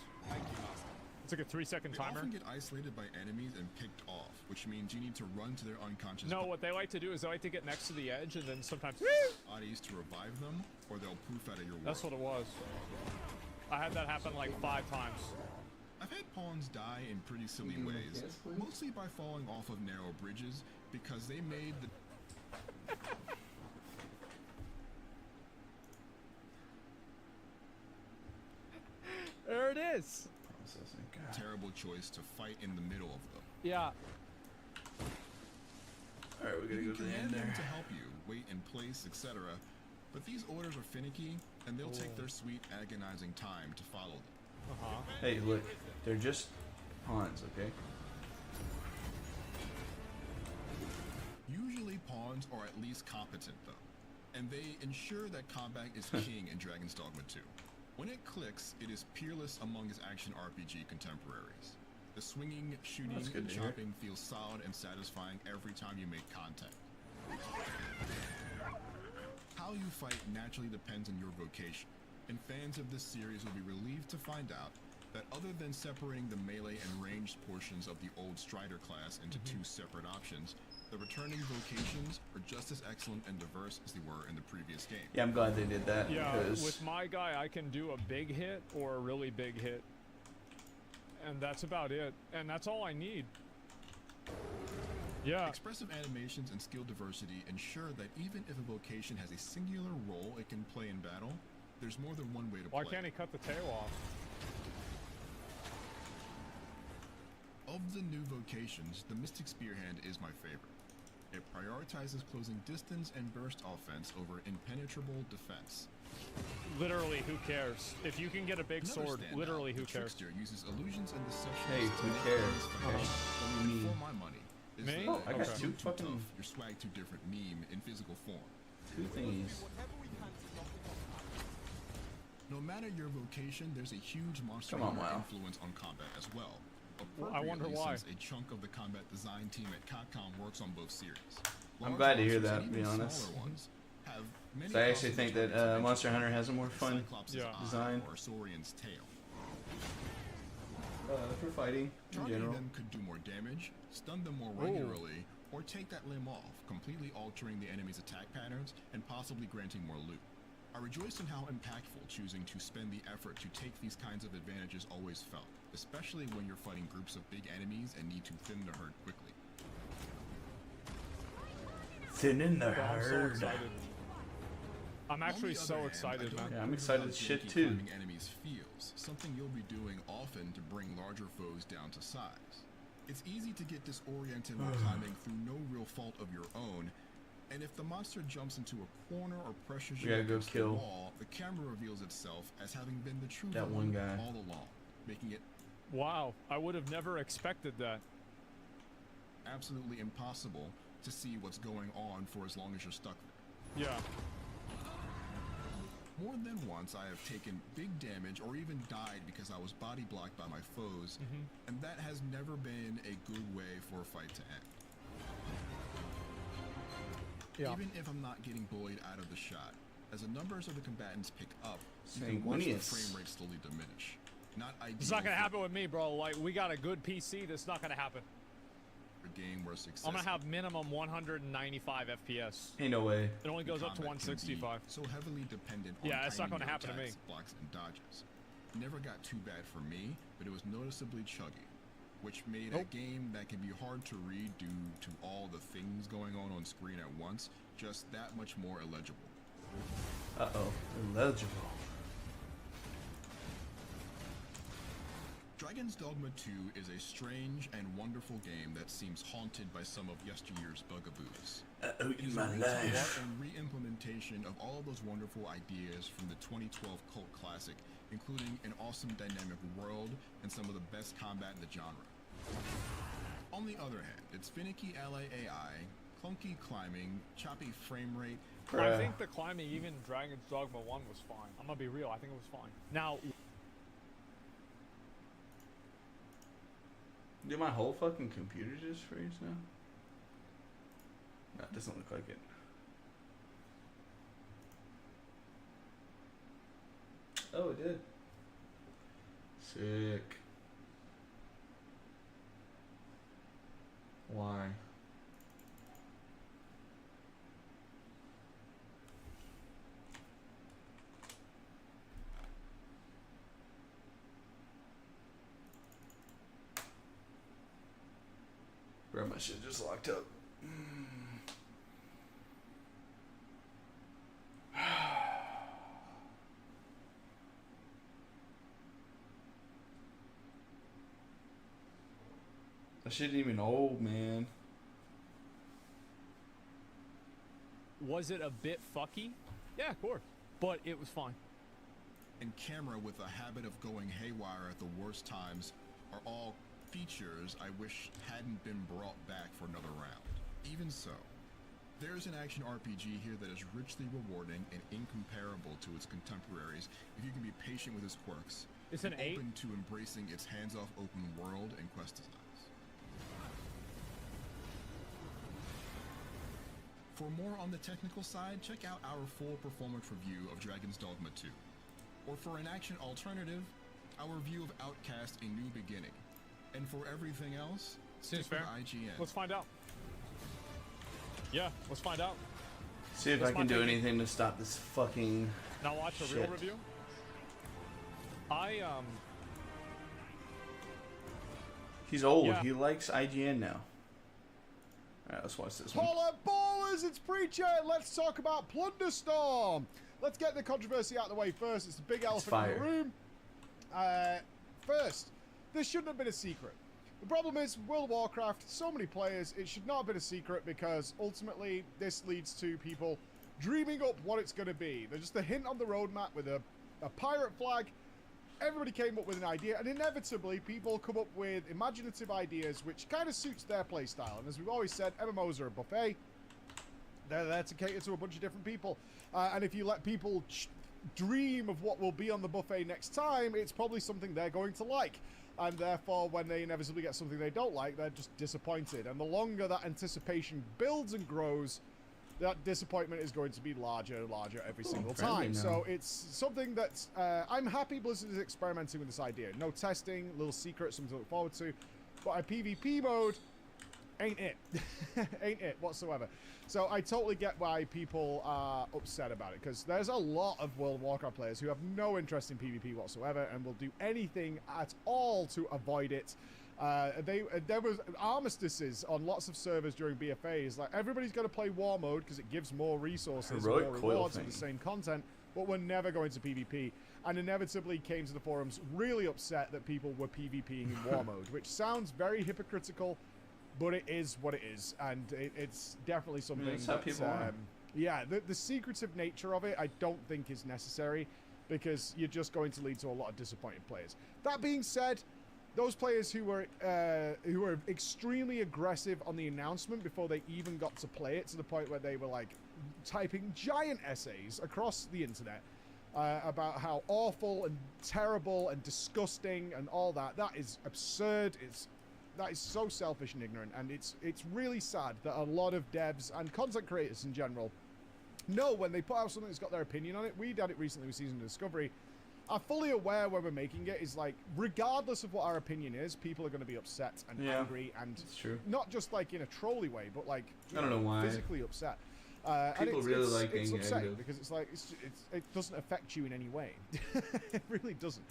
It's like a 3-second They timer. often get isolated by enemies and picked off, which means you need to run to their unconscious No, what they like to do is they like to get next to the edge and then sometimes. bodies to revive them, or they'll poof out of your world. That's what it was. I had that happen like 5 times. I've had pawns die in pretty silly Can you do ways, this, please? mostly by falling off of narrow bridges because they made the There it is. Processing. God. terrible choice to fight in the middle of them. Yeah. All right, we gotta You go to can the end command them there. to help you, wait in place, etc. But these orders are finicky, and they'll take their sweet, agonizing time to follow them. Uh-huh. Hey, look, they're just pawns, okay? Usually pawns are at least competent though, and they ensure that combat is king in Dragon's Dogma 2. When it clicks, it is peerless among its action RPG contemporaries. The swinging, shooting, That's good and to hear. chopping feels solid and satisfying every time you make contact. How you fight naturally depends on your vocation, and fans of this series will be relieved to find out that other than separating the melee and ranged portions of the old Strider class into two separate options, the returning vocations are just as excellent and diverse as they were in the previous game. Yeah, I'm glad they did that Yeah, because with my guy, I can do a big hit or a really big hit. And that's about it. And that's all I need. Yeah. Expressive animations and skill diversity ensure that even if a vocation has a singular role it can play in battle, there's more than one way to Why play. can't he cut the tail off? Of the new vocations, the Mystic Spearhand is my favorite. It prioritizes closing distance and burst offense over impenetrable defense. Literally, who cares? If you can get a big Another sword, standout, literally, the who cares? Trickster uses illusions and deceptions Hey, to who make cares? enemies vanish. What do you And mean? for my money, is Me? the Oh, I got Swag two Too fucking- Tough, your swag too different meme in physical form. 2 thingies. No matter your vocation, there's a huge Monster Come on, Hunter WoW. influence on combat as well. Well, I wonder Appropriately, why. since a chunk of the combat design team at Capcom works on both series. I'm Large glad to hear monsters that, and to be even honest. smaller ones have many So I actually possible think that targets of Monster interest, Hunter has a more like fun Cyclops' Yeah. eye design. or a Saurian's tail. For fighting in Targeting general. them could do more damage, stun them more regularly, or take that limb off, completely altering the enemy's attack patterns and possibly granting more loot. I rejoice in how impactful choosing to spend the effort to take these kinds of advantages always felt, especially when you're fighting groups of big enemies and need to thin the herd quickly. Thinning the Bro, I'm so herd. excited. I'm On actually the so other hand, excited, I don't man. Yeah, I'm worry excited about as shit, janky too. climbing enemies feels, something you'll be doing often to bring larger foes down to size. It's easy to get disoriented while climbing through no real fault of your own, and if the monster jumps into a corner or pressures We you gotta go against the kill wall, the camera reveals itself as having been the true that one villain guy. all along, making it Wow, I would have never expected that. absolutely impossible to see what's going on for as long as you're stuck there. Yeah. More than once, I have taken big damage or even died because I was body blocked by my foes, and that has never been a good way for a fight to end. Yeah. Even if I'm not getting bullied out of the shot, as the numbers of the combatants pick up, you can watch the Sanguinius. frame rate slowly diminish. Not ideal It's not gonna for happen with me, bro. Like, we got a good PC. That's not gonna happen. a game where success I'm gonna have minimum 195 FPS. Ain't no way. It only in goes up to combat can be 165. so heavily dependent on Yeah, it's not timing gonna your happen to me. attacks, blocks, and dodges. Never got too bad for me, but it was noticeably chuggy, which made a game that can be hard to read due to all the things going on screen at once just that much more illegible. Uh-oh. Illegible. Dragon's Dogma 2 is a strange and wonderful game that seems haunted by some of yesteryear's bugaboos. Uh-oh, It is a retake and re-implementation of all of those wonderful ideas from the 2012 cult classic, including an awesome dynamic world and some of the best combat in the genre. On the other hand, it's finicky AI, clunky climbing, choppy frame rate. I think the climbing, even in Dragon's Dogma 1, was fine. I'm gonna be real. I think it was fine. Now, Did my whole fucking computer just freeze now? No, it doesn't look like it. Oh, it did. Sick. Why? Bro, my shit just locked up. That shit ain't even old, man. was it a bit fucky? Yeah, of course. But it was fine. And camera with a habit of going haywire at the worst times are all features I wish hadn't been brought back for another round. Even so, there's an action RPG here that is richly rewarding and incomparable to its contemporaries if you can be patient with its quirks. It's an and 8. open to embracing its hands-off open world and quest designs. For more on the technical side, check out our full performance review of Dragon's Dogma 2. Or for an action alternative, our review of Outcast: A New Beginning. And for everything else, Seems stick fair. with IGN. Let's find out. Yeah, let's find out. See if That's I can my do thinking. anything to stop this fucking. Now watch a real Shit. review. He's old. Yeah. He likes IGN now. Alright, let's watch this one. Holla ballers, it's Preacher. Let's talk about Plunderstorm. Let's get the controversy out of the way first. It's the big elephant in the fire. room. First, this shouldn't have been a secret. The problem is, World of Warcraft, so many players, it should not have been a secret because ultimately this leads to people dreaming up what it's going to be. There's just a hint on the roadmap with a pirate flag. Everybody came up with an idea, and inevitably people come up with imaginative ideas which kind of suits their playstyle. And as we've always said, MMOs are a buffet. They're there to cater to a bunch of different people. And if you let people dream of what will be on the buffet next time, it's probably something they're going to like. And therefore, when they inevitably get something they don't like, they're just disappointed. And the longer that anticipation builds and grows, that disappointment is going to be larger and larger every single time. So it's something that I'm happy Blizzard is experimenting with this idea. No testing, little secret, something to look forward to. But a PvP mode ain't it. Ain't it whatsoever. So I totally get why people are upset about it, because there's a lot of World of Warcraft players who have no interest in PvP whatsoever and will do anything at all to avoid it. There was armistices on lots of servers during BFAs. Like, everybody's going to play War mode because it gives more resources, more rewards, and the same content, but we're never going to PvP. And inevitably came to the forums really upset that people were PvPing in War mode, which sounds very hypocritical, but it is what it is, and it's definitely something yeah, the secretive nature of it I don't think is necessary, because you're just going to lead to a lot of disappointed players. That being said, those players who were extremely aggressive on the announcement before they even got to play it, to the point where they were like typing giant essays across the internet about how awful and terrible and disgusting and all that is absurd. That is so selfish and ignorant, and it's really sad that a lot of devs and content creators in general know when they put out something that's got their opinion on it. We did it recently with Season of Discovery. Are fully aware when we're making it is like, regardless of what our opinion is, people are going to be upset and angry, and it's true. Not just like in a trolly way, but like I don't know why physically upset. People really like being upsetting because it's like it doesn't affect you in any way. It really doesn't.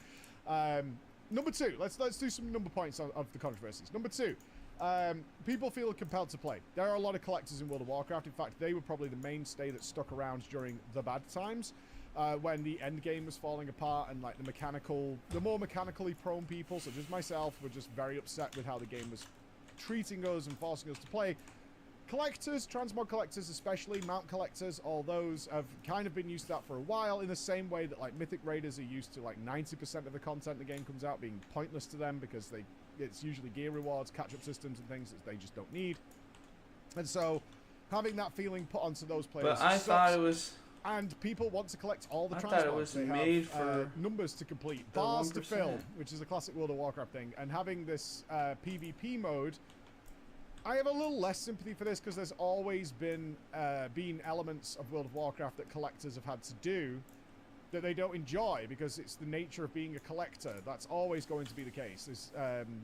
Number two, let's do some number points of the controversies. Number two, people feel compelled to play. There are a lot of collectors in World of Warcraft. In fact, they were probably the mainstay that stuck around during the bad times, when the end game was falling apart, and like the more mechanically prone people, such as myself, were just very upset with how the game was treating us and forcing us to play. Collectors, transmog collectors especially, mount collectors, all those have kind of been used to that for a while, in the same way that like Mythic Raiders are used to like 90% of the content the game comes out being pointless to them, because it's usually gear rewards, catch-up systems and things that they just don't need. And so having that feeling put onto those players, but I thought it was, and people want to collect all the transmogs. I thought it was made for numbers to complete, bars to fill, which is a classic World of Warcraft thing, and having this PvP mode, I have a little less sympathy for this, because there's always been elements of World of Warcraft that collectors have had to do that they don't enjoy, because it's the nature of being a collector. That's always going to be the case.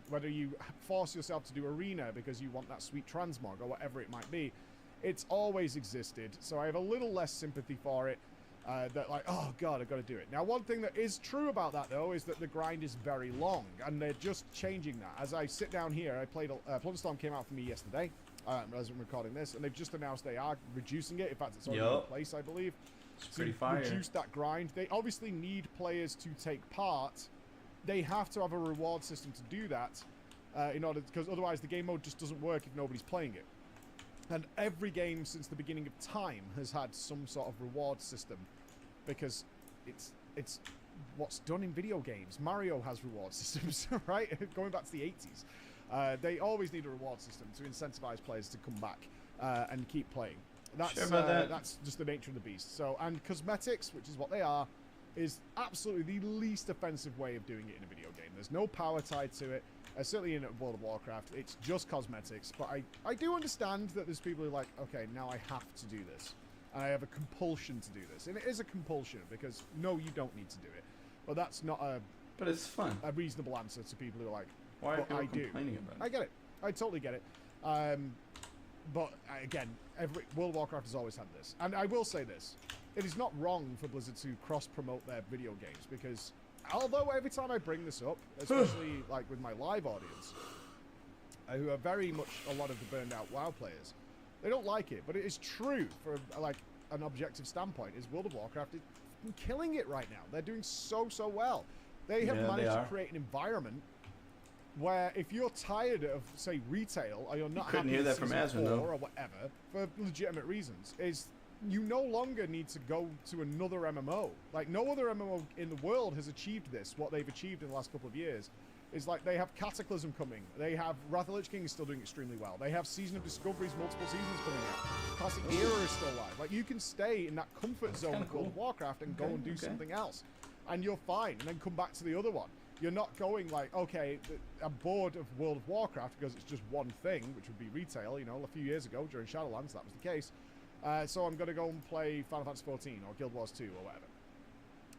Whether you force yourself to do arena because you want that sweet transmog or whatever it might be, it's always existed. So I have a little less sympathy for it. That like, oh god, I've got to do it. Now, one thing that is true about that, though, is that the grind is very long, and they're just changing that. As I sit down here, I played Plunderstorm came out for me yesterday, as I'm recording this, and they've just announced they are reducing it. In fact, it's already in place, I believe. It's pretty fire. Reduce that grind. They obviously need players to take part. They have to have a reward system to do that, because otherwise the game mode just doesn't work if nobody's playing it. And every game since the beginning of time has had some sort of reward system, because it's what's done in video games. Mario has reward systems, right? Going back to the 80s. They always need a reward system to incentivize players to come back and keep playing. That's just the nature of the beast. So, and cosmetics, which is what they are, is absolutely the least offensive way of doing it in a video game. There's no power tied to it. Certainly in World of Warcraft, it's just cosmetics. But I do understand that there's people who are like, okay, now I have to do this. And I have a compulsion to do this. And it is a compulsion, because no, you don't need to do it. But that's not but it's fun. A reasonable answer to people who are like, why are people I complaining about it? I get it. I totally get it. But again, World of Warcraft has always had this. And I will say this. It is not wrong for Blizzard to cross-promote their video games, because although every time I bring this up, especially like with my live audience, who are very much a lot of the burned out WoW players, they don't like it. But it is true for like an objective standpoint, is World of Warcraft is killing it right now. They're doing so well. They have managed to create an environment where if you're tired of, say, retail, or you're not happy with Season 4 or whatever, for legitimate reasons, is you no longer need to go to another MMO. Like, no other MMO in the world has achieved this, what they've achieved in the last couple of years. is like they have Cataclysm coming. They have Wrath of the Lich King is still doing extremely well. They have Season of Discoveries, multiple seasons coming out. Classic Era is still live. Like, you can stay in that comfort zone of World of Warcraft and go and do something else. And you're fine. And then come back to the other one. You're not going like, okay, I'm bored of World of Warcraft because it's just one thing, which would be retail. You know, a few years ago during Shadowlands, that was the case. So I'm going to go and play Final Fantasy 14 or Guild Wars 2 or whatever.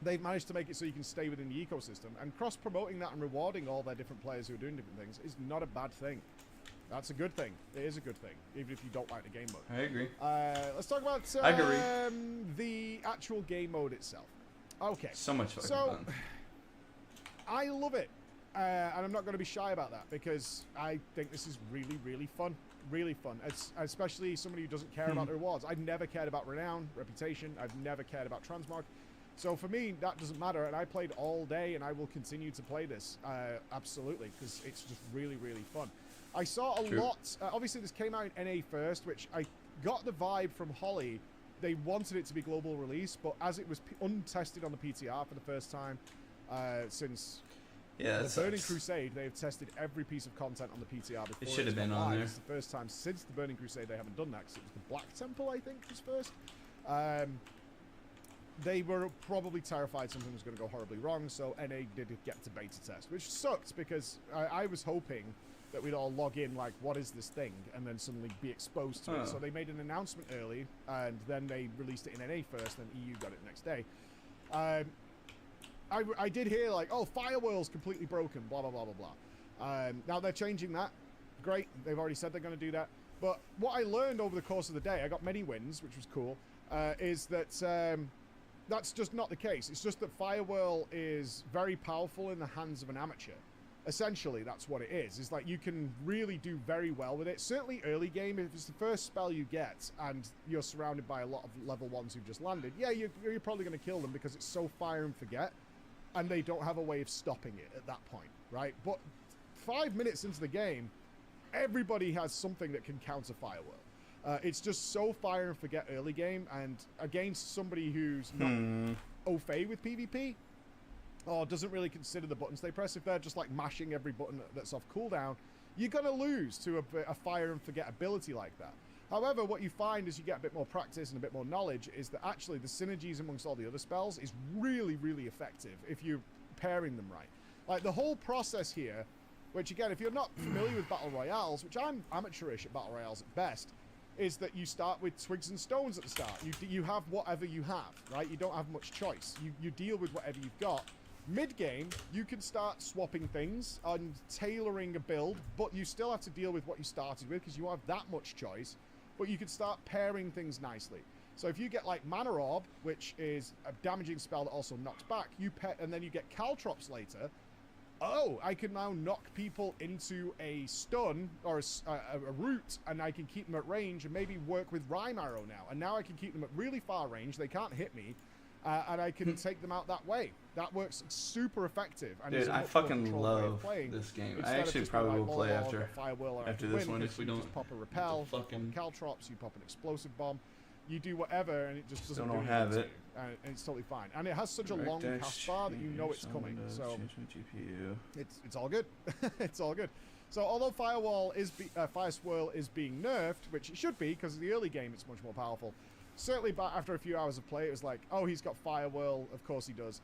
They've managed to make it so you can stay within the ecosystem, and cross-promoting that and rewarding all their different players who are doing different things is not a bad thing. That's a good thing. It is a good thing, even if you don't like the game mode. I agree. Let's talk about I agree. The actual game mode itself. Okay. So much fucking fun. I love it, and I'm not going to be shy about that because I think this is really, really fun. Really fun, especially somebody who doesn't care about the rewards. I've never cared about renown, reputation. I've never cared about transmog. So for me, that doesn't matter, and I played all day, and I will continue to play this, absolutely, because it's just really, really fun. I saw a lot, obviously this came out in NA first, which I got the vibe from Holly. They wanted it to be global release, but as it was untested on the PTR for the first time since the Burning Crusade, they've tested every piece of content on the PTR before. It should have been on there. It's the first time since the Burning Crusade they haven't done that, because it was the Black Temple, I think, was first. They were probably terrified something was going to go horribly wrong, so NA did get to beta test, which sucked because I was hoping that we'd all log in like, what is this thing, and then suddenly be exposed to it. So they made an announcement early, and then they released it in NA first, then EU got it the next day. I did hear like, oh, Firewall's completely broken, blah, blah, blah, blah, blah. Now they're changing that. Great, they've already said they're going to do that. But what I learned over the course of the day, I got many wins, which was cool, is that that's just not the case. It's just that Firewall is very powerful in the hands of an amateur. Essentially, that's what it is. It's like you can really do very well with it. Certainly early game, if it's the first spell you get and you're surrounded by a lot of level 1s who've just landed, yeah, you're probably going to kill them because it's so fire and forget, and they don't have a way of stopping it at that point, right? But 5 minutes into the game, everybody has something that can counter Firewall. It's just so fire and forget early game, and against somebody who's not au fait with PvP, or doesn't really consider the buttons they press, if they're just like mashing every button that's off cooldown, you're going to lose to a fire and forget ability like that. However, what you find as you get a bit more practice and a bit more knowledge is that actually the synergies amongst all the other spells is really, really effective if you're pairing them right. Like the whole process here, which again, if you're not familiar with Battle Royales, which I'm amateurish at Battle Royales at best, is that you start with twigs and stones at the start. You have whatever you have, right? You don't have much choice. You deal with whatever you've got. Mid-game, you can start swapping things and tailoring a build, but you still have to deal with what you started with because you have that much choice, but you can start pairing things nicely. So if you get like Mana Orb, which is a damaging spell that also knocks back, and then you get Caltrops later, oh, I can now knock people into a stun or a root, and I can keep them at range and maybe work with Rhyme Arrow now. And now I can keep them at really far range. They can't hit me, and I can take them out that way. That works super effective. And dude, I fucking love this game. I actually probably will play after this one if we don't. Just pop a repel, fucking Caltrops, you pop an explosive bomb. You do whatever, and it just doesn't don't have it. And it's totally fine. And it has such a long cast bar that you know it's coming. So it's all good. It's all good. So although Firewall is Fire Swirl is being nerfed, which it should be because in the early game it's much more powerful. Certainly, after a few hours of play, it was like, oh, he's got Fire Whirl. Of course he does.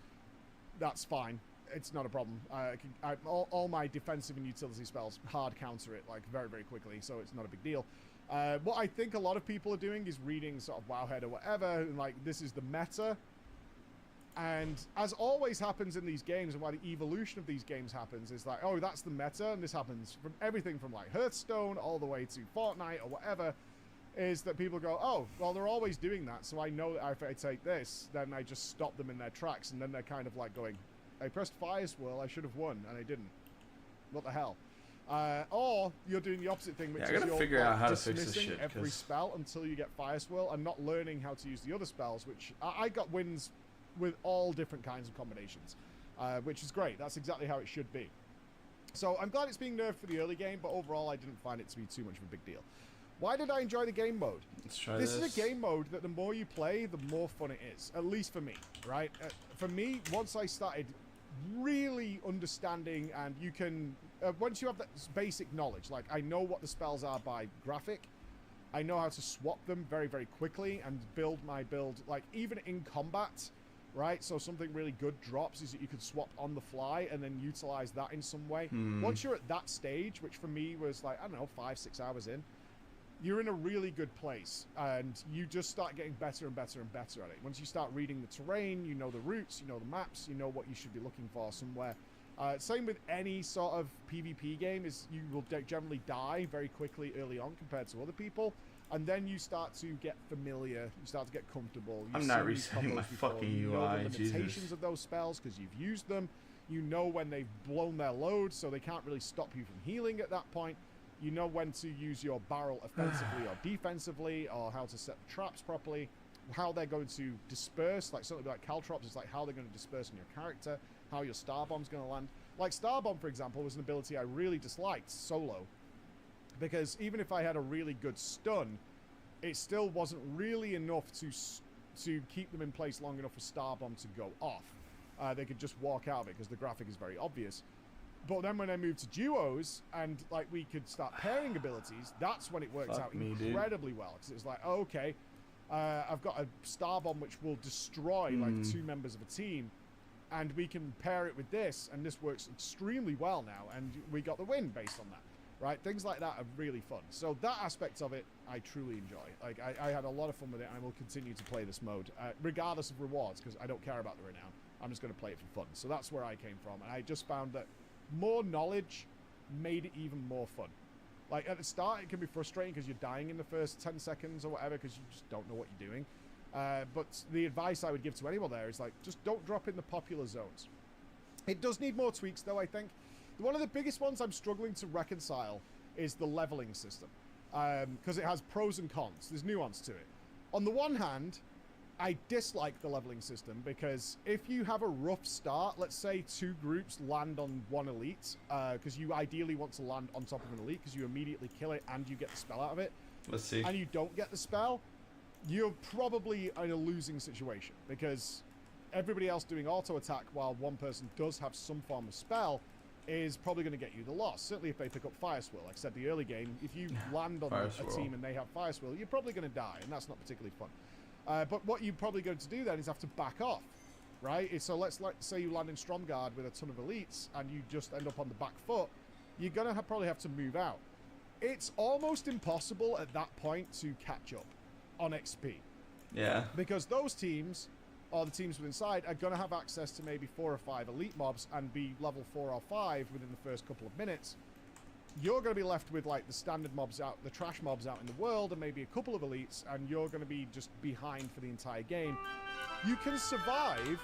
That's fine. It's not a problem. All my defensive and utility spells hard counter it like very, very quickly, so it's not a big deal. What I think a lot of people are doing is reading sort of Wowhead or whatever, and like this is the meta. And as always happens in these games, and why the evolution of these games happens, is like, oh, that's the meta, and this happens from everything from like Hearthstone all the way to Fortnite or whatever, is that people go, oh, well, they're always doing that, so I know that if I take this, then I just stop them in their tracks, and then they're kind of like going, I pressed Fire Swirl, I should have won, and I didn't. What the hell? Or you're doing the opposite thing, which is you're figure out how to fix this shit, every spell until you get Fire Swirl and not learning how to use the other spells, which I got wins with all different kinds of combinations, which is great. That's exactly how it should be. So I'm glad it's being nerfed for the early game, but overall I didn't find it to be too much of a big deal. Why did I enjoy the game mode? Let's try this. This is a game mode that the more you play, the more fun it is. At least for me, right? For me, once I started really understanding, and you can once you have that basic knowledge, like I know what the spells are by graphic, I know how to swap them very, very quickly and build my build, like even in combat, right? So something really good drops is that you can swap on the fly and then utilize that in some way. Once you're at that stage, which for me was like, I don't know, 5-6 hours in, you're in a really good place, and you just start getting better and better and better at it. Once you start reading the terrain, you know the routes, you know the maps, you know what you should be looking for somewhere. Same with any sort of PvP game, is you will generally die very quickly early on compared to other people, and then you start to get familiar, you start to get comfortable. I'm not resetting my fucking UI, you know the limitations Jesus. of those spells because you've used them. You know when they've blown their load, so they can't really stop you from healing at that point. You know when to use your barrel offensively or defensively, or how to set the traps properly, how they're going to disperse, like something like Caltrops is like how they're going to disperse on your character, how your Star Bomb's going to land. Like Star Bomb, for example, was an ability I really disliked solo, because even if I had a really good stun, it still wasn't really enough to keep them in place long enough for Star Bomb to go off. They could just walk out of it because the graphic is very obvious. But then when I moved to duos and like we could start pairing abilities, that's when it works out incredibly well. Because it's like, oh, okay, I've got a Star Bomb which will destroy like 2 members of a team, and we can pair it with this, and this works extremely well now, and we got the win based on that, right? Things like that are really fun. So that aspect of it, I truly enjoy. Like I had a lot of fun with it, and I will continue to play this mode, regardless of rewards, because I don't care about the renown. I'm just going to play it for fun. So that's where I came from, and I just found that more knowledge made it even more fun. Like at the start it can be frustrating because you're dying in the first 10 seconds or whatever because you just don't know what you're doing, but the advice I would give to anyone there is like, just don't drop in the popular zones. It does need more tweaks though. I think one of the biggest ones I'm struggling to reconcile is the leveling system, because it has pros and cons. There's nuance to it. On the one hand, I dislike the leveling system because if you have a rough start, let's say 2 groups land on 1 elite, because you ideally want to land on top of an elite because you immediately kill it and you get the spell out of it. Let's see. And you don't get the spell, you're probably in a losing situation because everybody else doing auto attack while one person does have some form of spell is probably going to get you the loss. Certainly if they pick up Fire Swirl. Like I said, the early game, if you land on a team and they have Fire Swirl, you're probably going to die, and that's not particularly fun. But what you're probably going to do then is have to back off, right? So let's say you land in Stromgarde with a ton of elites and you just end up on the back foot, you're going to probably have to move out. It's almost impossible at that point to catch up on XP. Yeah. Because those teams, or the teams within side, are going to have access to maybe 4 or 5 elite mobs and be level 4 or 5 within the first couple of minutes. You're going to be left with like the standard mobs out, the trash mobs out in the world, and maybe a couple of elites, and you're going to be just behind for the entire game. You can survive,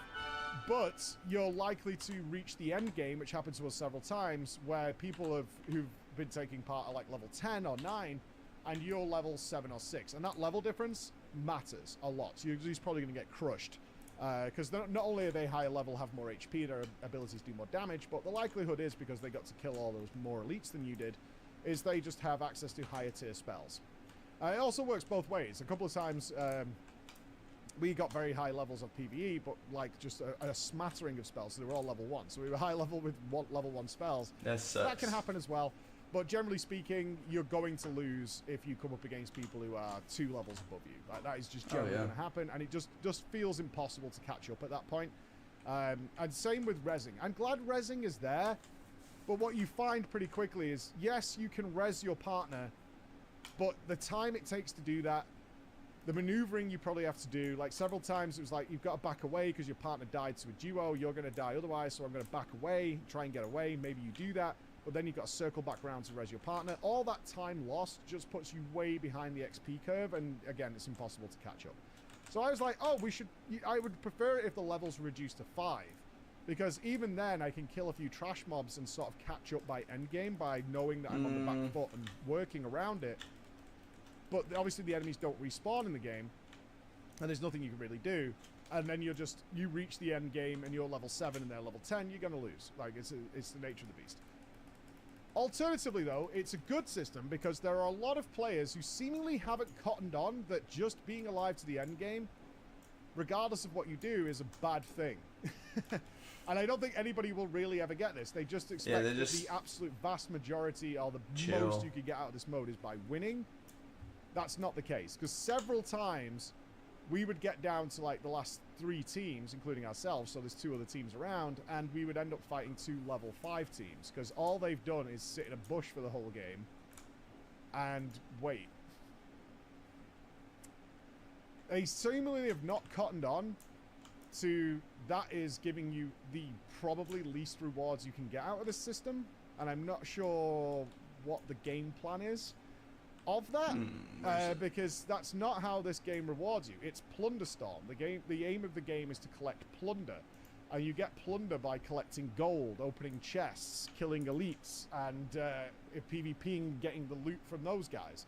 but you're likely to reach the end game, which happened to us several times, where people who've been taking part are like level 10 or 9, and you're level 7 or 6, and that level difference matters a lot. So you're probably going to get crushed. Because not only are they higher level, have more HP, their abilities do more damage, but the likelihood is, because they got to kill all those more elites than you did, is they just have access to higher tier spells. It also works both ways. A couple of times we got very high levels of PvE, but like just a smattering of spells, so they were all level 1. So we were high level with level 1 spells. That can happen as well. But generally speaking, you're going to lose if you come up against people who are 2 levels above you. Like, that is just generally going to happen, and it just feels impossible to catch up at that point. And same with rezzing. I'm glad rezzing is there, but what you find pretty quickly is, yes, you can res your partner, but the time it takes to do that, the maneuvering you probably have to do, like several times it was like, you've got to back away because your partner died to a duo, you're going to die otherwise, so I'm going to back away, try and get away, maybe you do that. But then you've got to circle back around to res your partner. All that time lost just puts you way behind the XP curve, and again, it's impossible to catch up. So I was like, oh, I would prefer it if the levels were reduced to 5, because even then I can kill a few trash mobs and sort of catch up by endgame by knowing that I'm on the back foot and working around it. But obviously the enemies don't respawn in the game, and there's nothing you can really do. And then you reach the end game and you're level 7 and they're level 10, you're going to lose. Like, it's the nature of the beast. Alternatively, though, it's a good system because there are a lot of players who seemingly haven't cottoned on that just being alive to the end game regardless of what you do, is a bad thing. And I don't think anybody will really ever get this. They just expect that the absolute vast majority, or the most you could get out of this mode, is by winning. That's not the case, because several times we would get down to like the last 3 teams, including ourselves, so there's 2 other teams around, and we would end up fighting 2 level 5 teams, because all they've done is sit in a bush for the whole game and wait. They seemingly have not cottoned on to that is giving you the probably least rewards you can get out of this system, and I'm not sure what the game plan is of that, because that's not how this game rewards you. It's Plunder Storm. The aim of the game is to collect plunder, and you get plunder by collecting gold, opening chests, killing elites, and PvPing, getting the loot from those guys.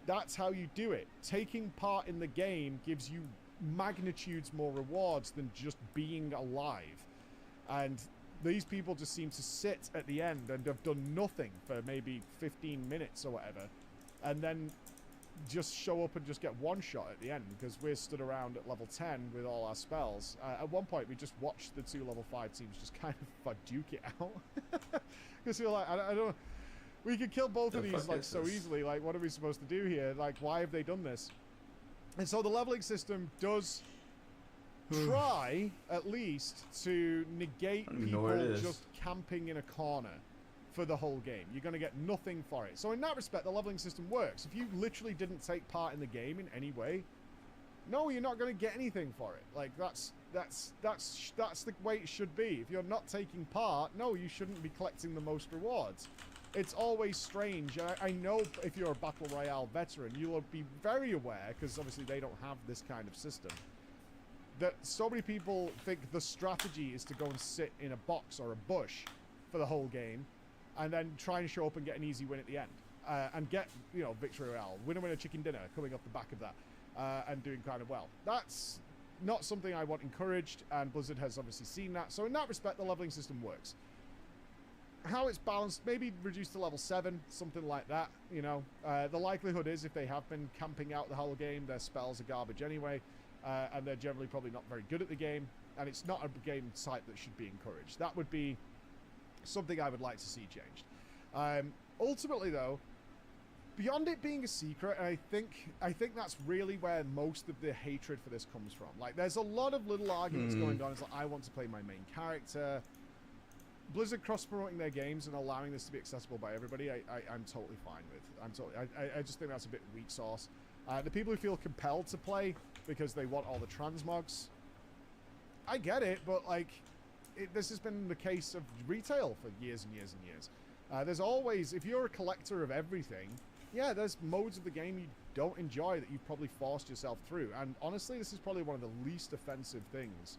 That's how you do it. Taking part in the game gives you magnitudes more rewards than just being alive, and these people just seem to sit at the end and have done nothing for maybe 15 minutes or whatever, and then just show up and just get one shot at the end, because we're stood around at level 10 with all our spells. At one point we just watched the 2 level 5 teams just kind of duke it out, because we were like, I don't, we could kill both of these like so easily, like what are we supposed to do here, like why have they done this? And so the leveling system does try, at least, to negate people just camping in a corner for the whole game. You're going to get nothing for it. So in that respect, the leveling system works. If you literally didn't take part in the game in any way, no, you're not going to get anything for it. Like, that's the way it should be. If you're not taking part, no, you shouldn't be collecting the most rewards. It's always strange. I know if you're a Battle Royale veteran, you'll be very aware, because obviously they don't have this kind of system, that so many people think the strategy is to go and sit in a box or a bush for the whole game, and then try and show up and get an easy win at the end. And get, you know, Victory Royale, winner chicken dinner, coming off the back of that, and doing kind of well. That's not something I want encouraged, and Blizzard has obviously seen that. So in that respect, the leveling system works. How it's balanced, maybe reduced to level 7, something like that, you know. The likelihood is, if they have been camping out the whole game, their spells are garbage anyway, and they're generally probably not very good at the game, and it's not a game type that should be encouraged. That would be something I would like to see changed. Ultimately, though, beyond it being a secret, and I think that's really where most of the hatred for this comes from. Like, there's a lot of little arguments going on. It's like, I want to play my main character. Blizzard cross-promoting their games and allowing this to be accessible by everybody, I'm totally fine with. I just think that's a bit weak sauce. The people who feel compelled to play because they want all the transmogs, I get it, but like, this has been the case of retail for years and years and years. There's always, if you're a collector of everything, yeah, there's modes of the game you don't enjoy that you've probably forced yourself through. And honestly, this is probably one of the least offensive things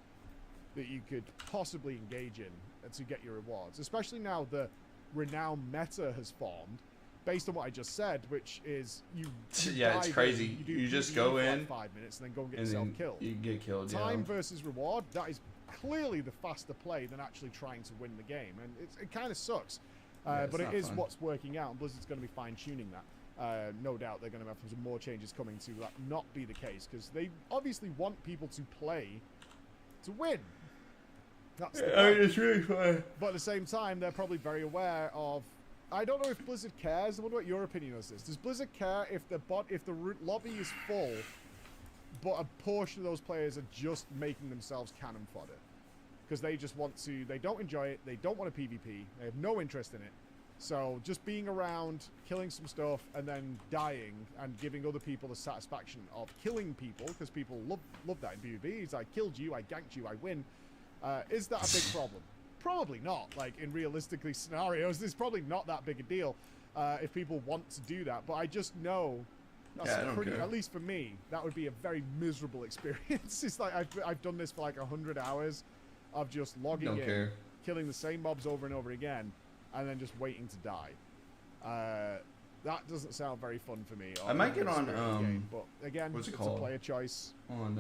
that you could possibly engage in to get your rewards, especially now the renowned meta has formed based on what I just said, which is you yeah, it's crazy. You just go in like 5 minutes and then go and get yourself killed. You get killed. Time versus reward, that is clearly the faster play than actually trying to win the game, and it kind of sucks. But it is what's working out, and Blizzard's going to be fine-tuning that. No doubt they're going to have some more changes coming to that not be the case, because they obviously want people to play to win. That's the point. It's really fun. But at the same time, they're probably very aware of. I don't know if Blizzard cares. I wonder what your opinion is. Does Blizzard care if the lobby is full, but a portion of those players are just making themselves cannon fodder? Because they just want to, they don't enjoy it, they don't want to PvP, they have no interest in it. So just being around, killing some stuff, and then dying, and giving other people the satisfaction of killing people, because people love that in PvP. It's like, I killed you, I ganked you, I win. Is that a big problem? Probably not. Like, in realistically scenarios, there's probably not that big a deal if people want to do that. But I just know, that's at least for me, that would be a very miserable experience. It's like, I've done this for like 100 hours of just logging in, killing the same mobs over and over again, and then just waiting to die. That doesn't sound very fun for me. I might get on game, but again, what's it it's called? a player choice. On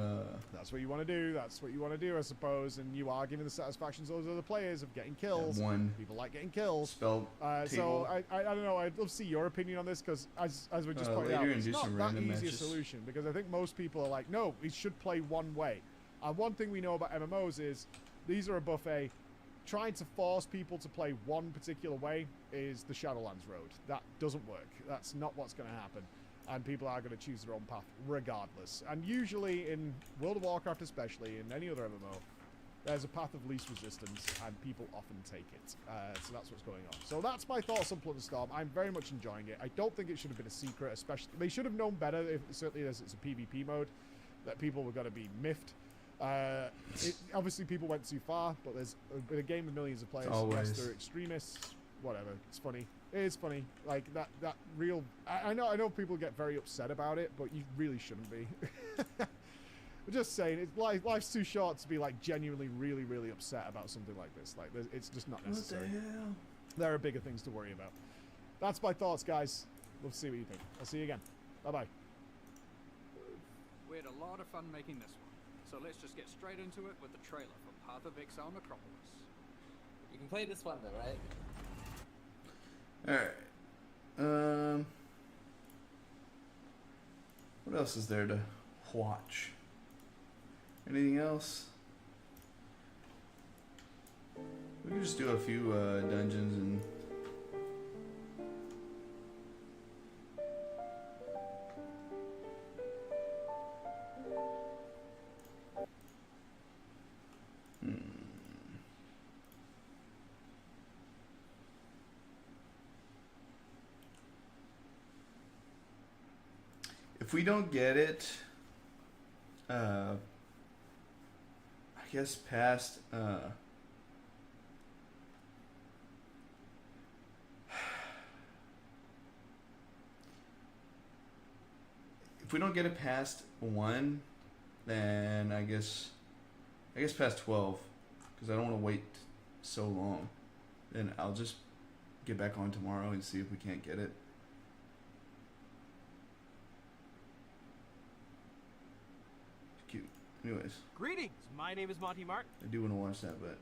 that's what you want to do. That's what you want to do, I suppose. And you are giving the satisfactions to those other players of getting kills. People like getting kills. Spell so I don't know. I'd love to see your opinion on this, because as we just pointed out, it's not that easy a solution. Because I think most people are like, no, we should play one way. And one thing we know about MMOs is these are a buffet. Trying to force people to play one particular way is the Shadowlands road. That doesn't work. That's not what's going to happen. And people are going to choose their own path regardless. And usually in World of Warcraft especially, in any other MMO, there's a path of least resistance, and people often take it. So that's what's going on. So that's my thoughts on Plunderstorm. I'm very much enjoying it. I don't think it should have been a secret, especially... They should have known better, certainly as it's a PvP mode, that people were going to be miffed. Obviously, people went too far, but there's a game with millions of players. Yes, they're extremists. Whatever. It's funny. It is funny. Like, that real... I know people get very upset about it, but you really shouldn't be. I'm just saying, life's too short to be like genuinely really, really upset about something like this. Like, it's just not necessary. What the hell? There are bigger things to worry about. That's my thoughts, guys. Love to see what you think. I'll see you again. Bye-bye. We had a lot of fun making this one, so let's just get straight into it with the trailer for Path of Exile Necropolis. You can play this one though, right? Alright. What else is there to watch? Anything else? We can just do a few dungeons and... If we don't get it, I guess past, if we don't get it past 1, then I guess past 12, because I don't want to wait so long. Then I'll just get back on tomorrow and see if we can't get it. Cute. Anyways. Greetings. My name is Monty Martin. I do want to watch that, but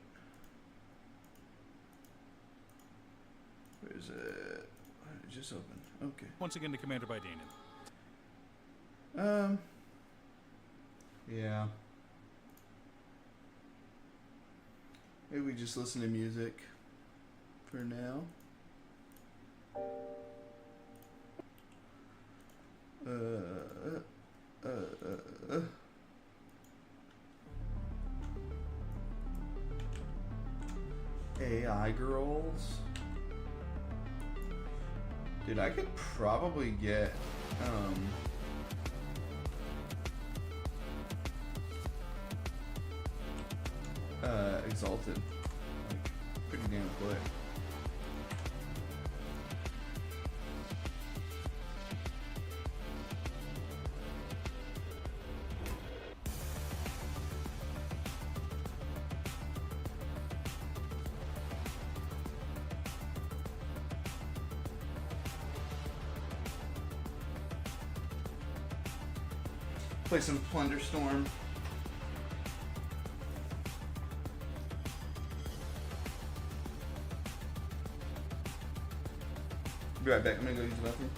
where is it? It just opened. Okay. Once again to Commander by Danon. Yeah. Maybe we just listen to music for now. AI girls. Dude, I could probably get Exalted like pretty damn quick. Play some Plunderstorm. Be right back. I'm gonna go use the bathroom.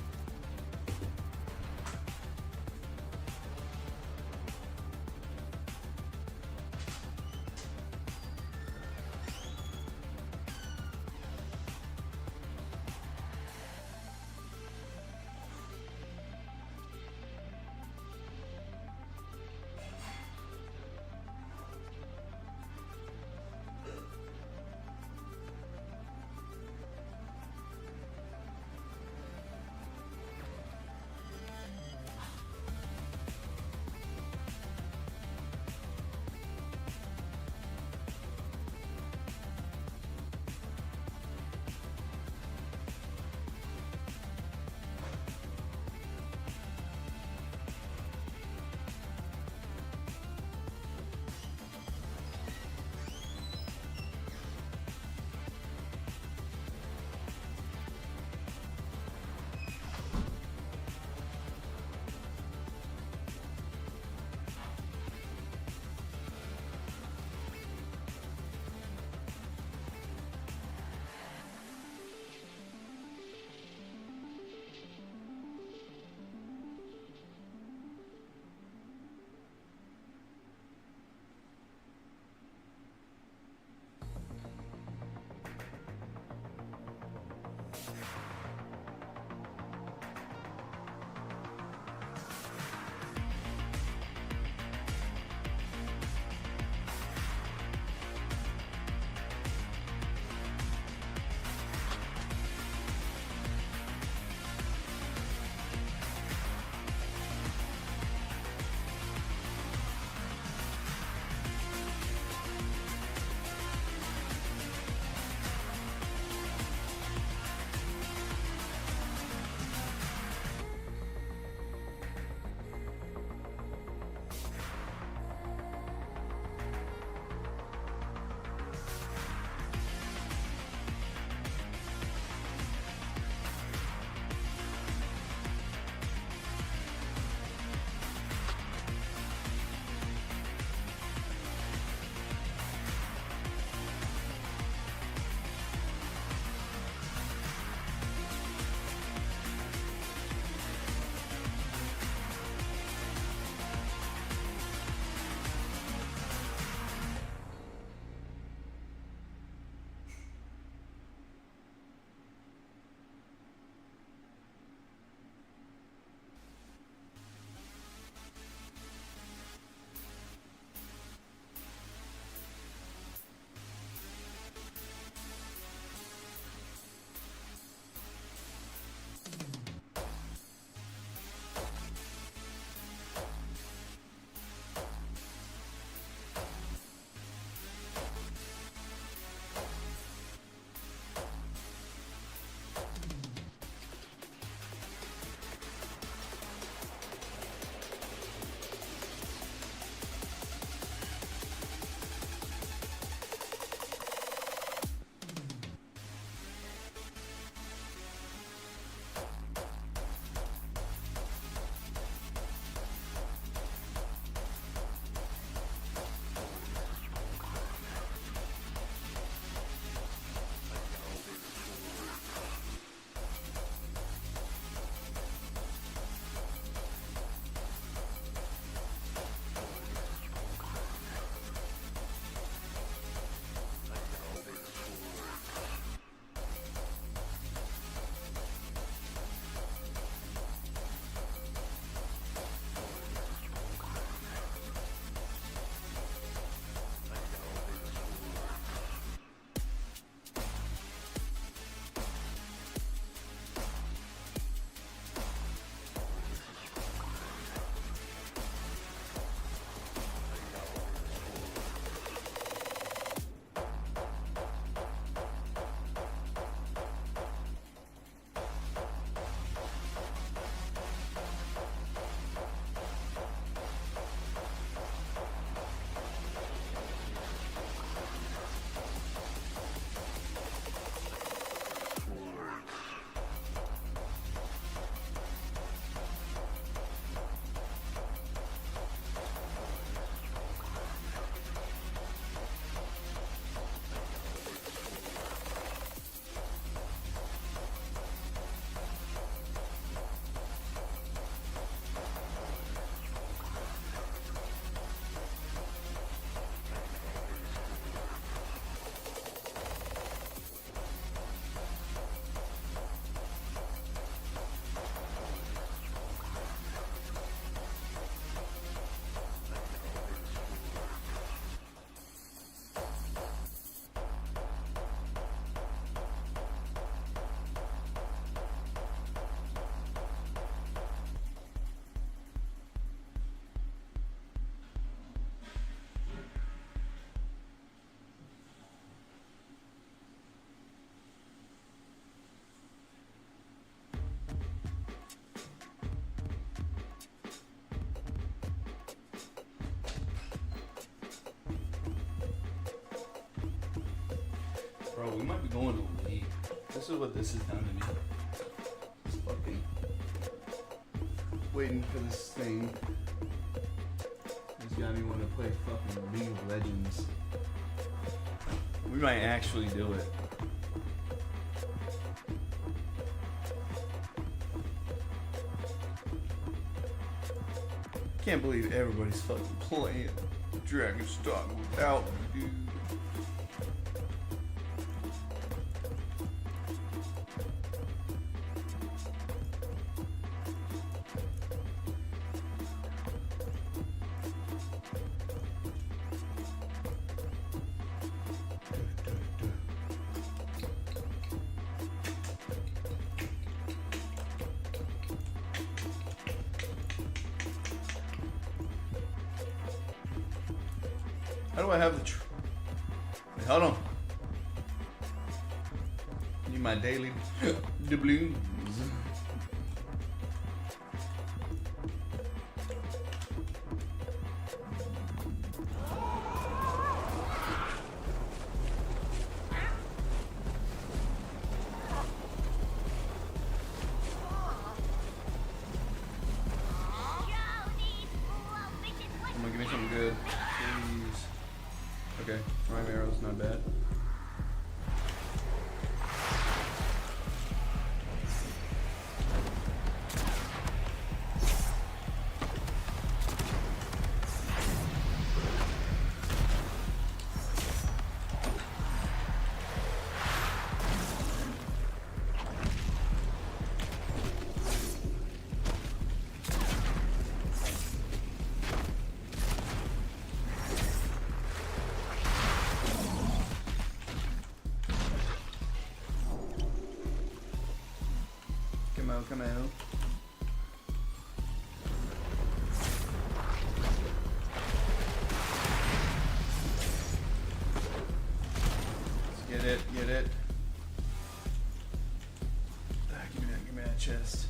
Bro, we might be going to league. This is what this has done to me. Just fucking waiting for this thing. It's got me want to play fucking League of Legends. We might actually do it. Can't believe everybody's fucking playing Dragonstock without me, dude. How do I have the wait, hold on. Need my daily doubloons. Come on, give me something good. Please. Okay, prime arrow's not bad. Come out. Let's get it. Give me that chest.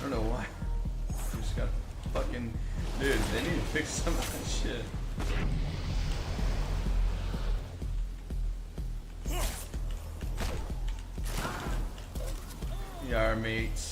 I don't know why. Just got fucking... Dude, they need to fix some of that shit. Yar mates.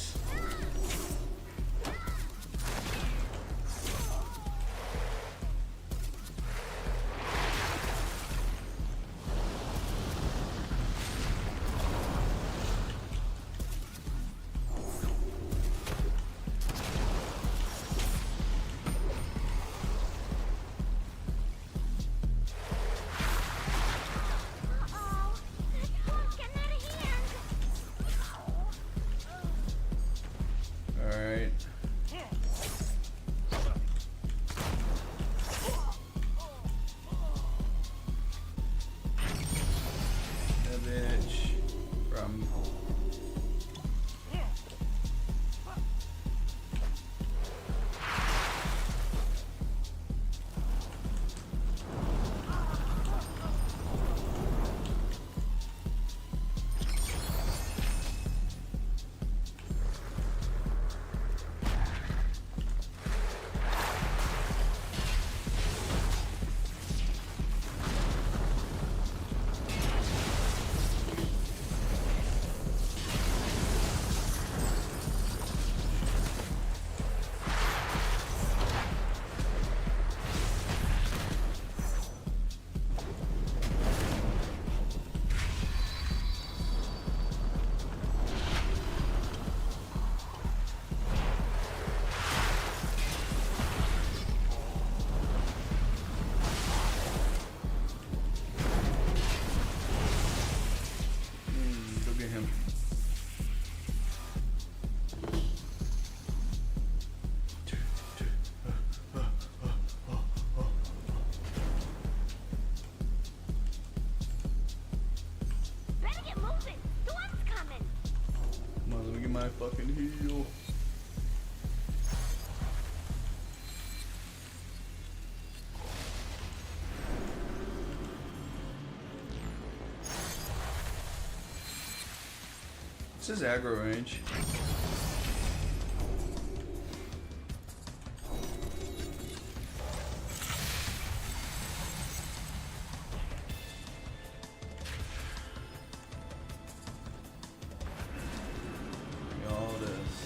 Alright. That bitch from... at my fucking heal. This is aggro range. All this.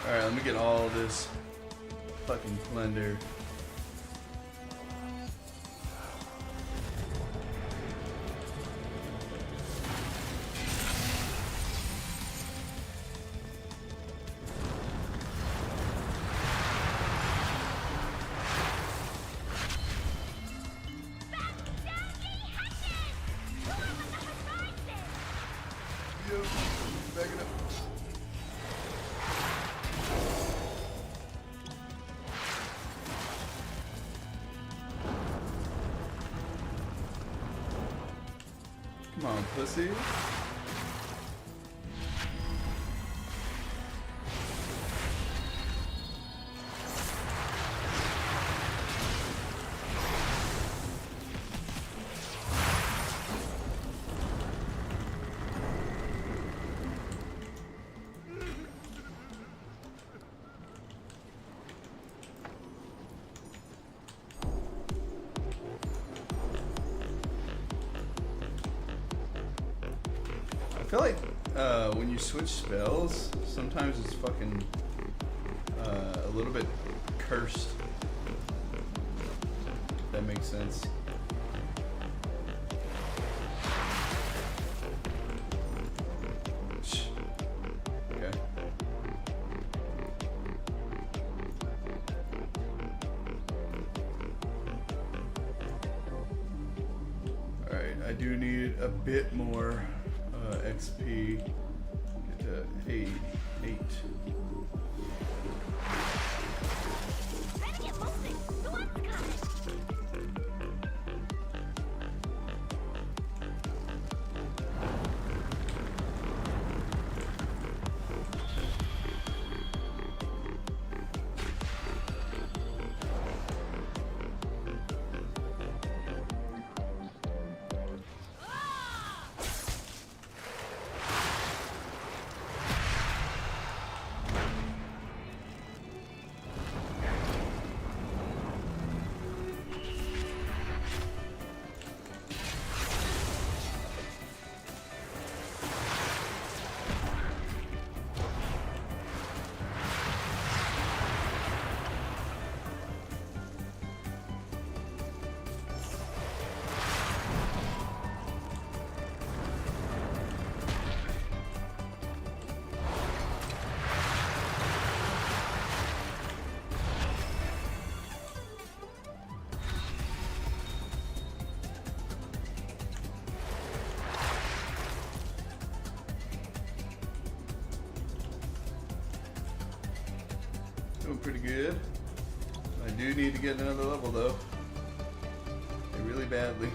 Alright, let me get all this fucking plunder. Yo, back it up. Come on, pussy. I feel like when you switch spells, sometimes it's fucking a little bit cursed. If that makes sense. Okay. Alright, I do need a bit more XP. Get to 8. Doing pretty good. I do need to get another level though. Really badly.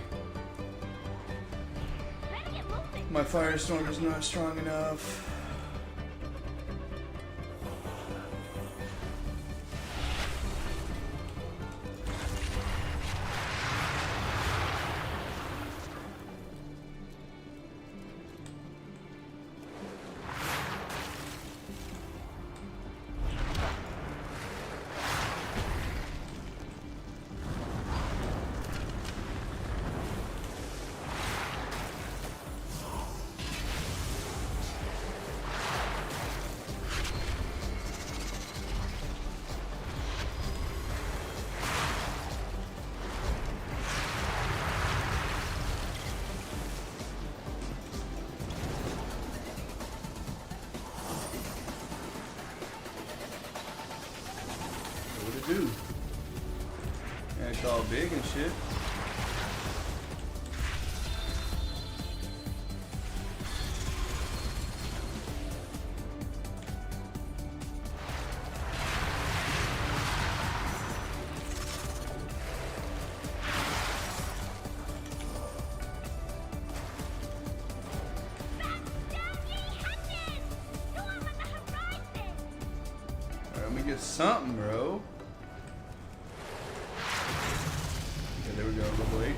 My firestorm is not strong enough. shit. Alright, let me get something, bro. Okay, there we go, level 8.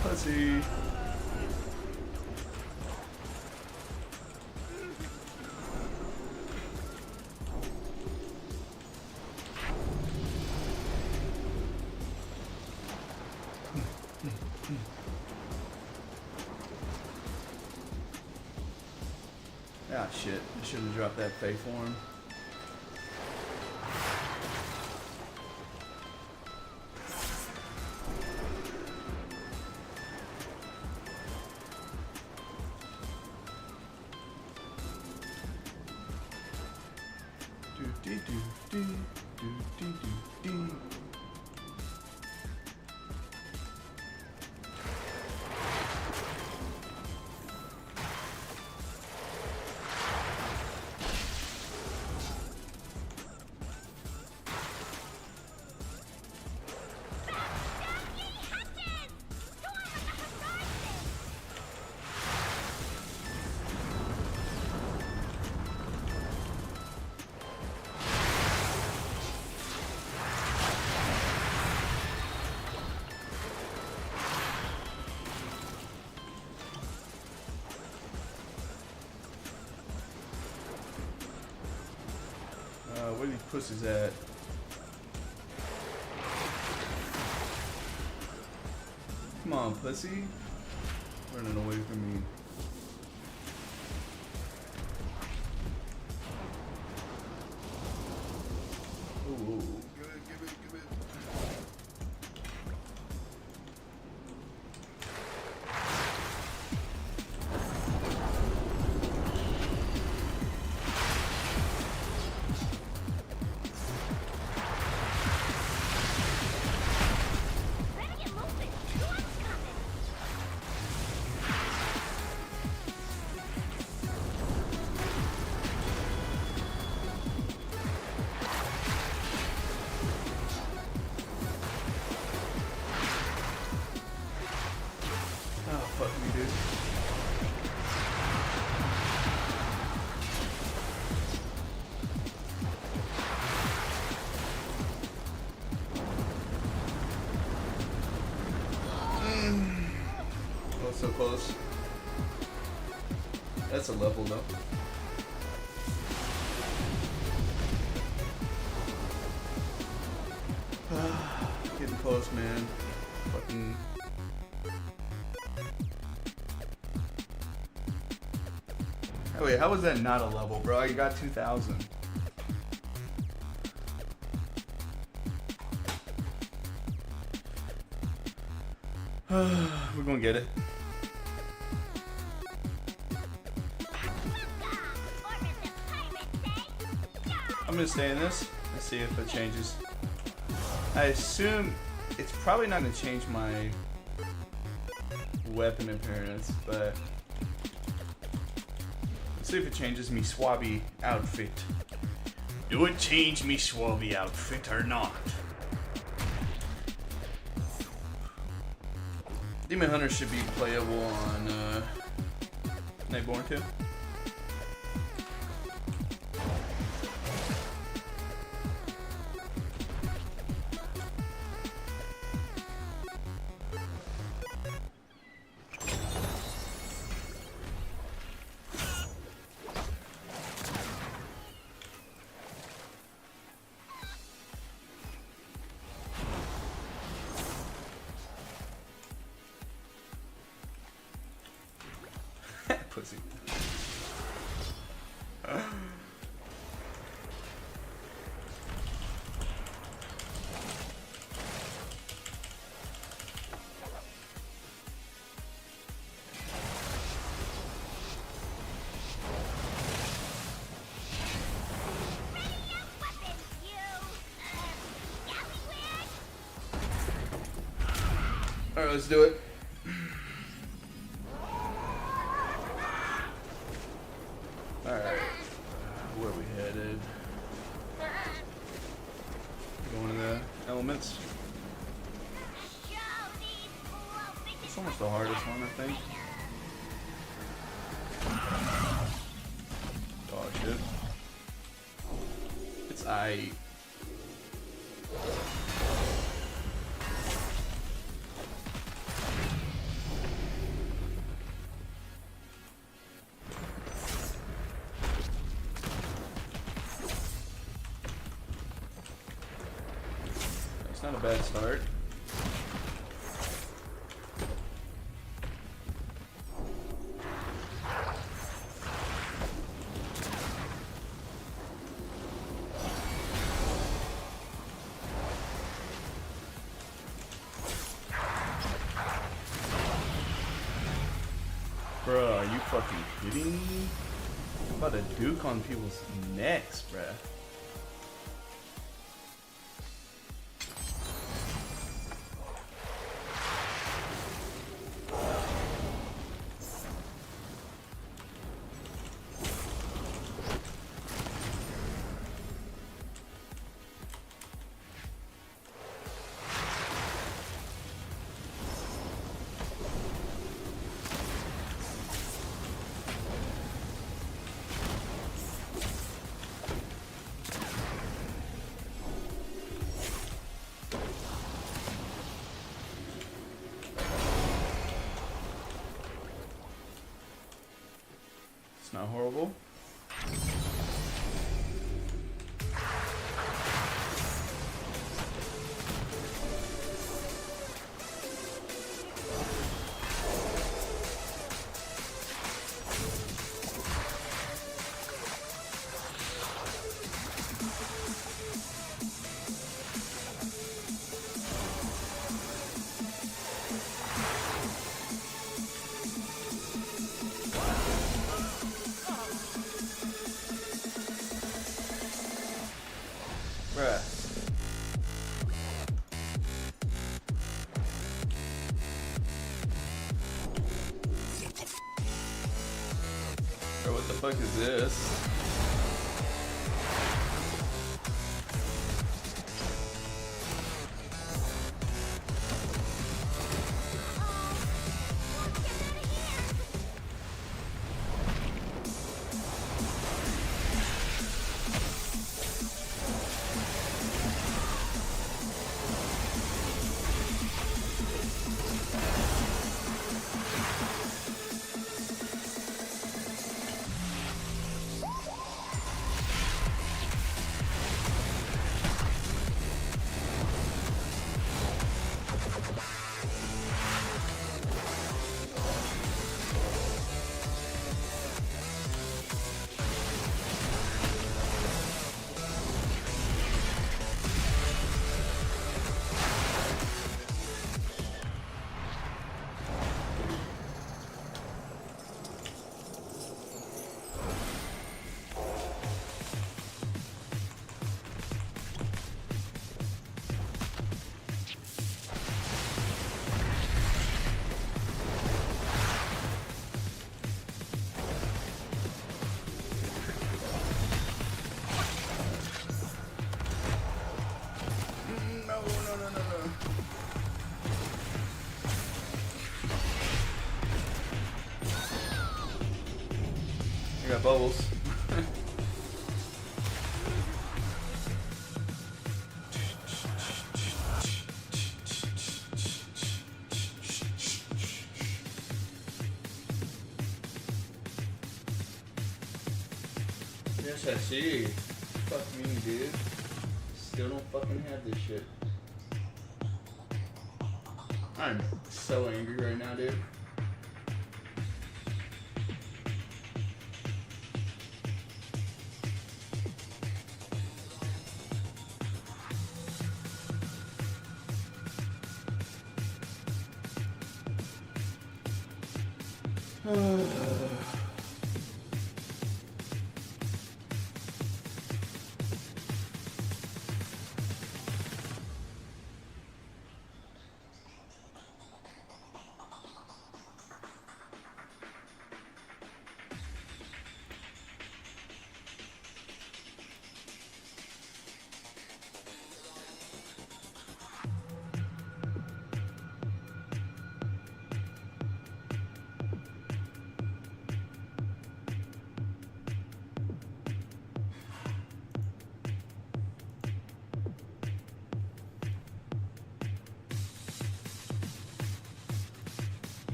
Pussy. Ah, shit. I should have dropped that fake form. Where are these pussies at? Come on, pussy. Running away from me. Ooh, give it. Fuck me, dude. Oh, so close. That's a level though. Getting close, man. Fucking. Oh wait, how was that not a level, bro? I got 2,000. We're gonna get it. I'm gonna stay in this and see if it changes. I assume it's probably not gonna change my weapon appearance, but Let's see if it changes me swabby outfit. Do it change me swabby outfit or not? Demon Hunter should be playable on Nightborn too. Pussy. Alright, let's do it. Alright. Where are we headed? Going to the elements. It's almost the hardest one, I think. Oh shit. It's aight. It's not a bad start. Bruh, are you fucking kidding me? I'm about to duke on people's necks, bruh. It's not horrible. Bruh. Bro, what the fuck is this? bubbles. Yes, I see. Fuck me, dude. Still don't fucking have this shit. I'm so angry right now, dude.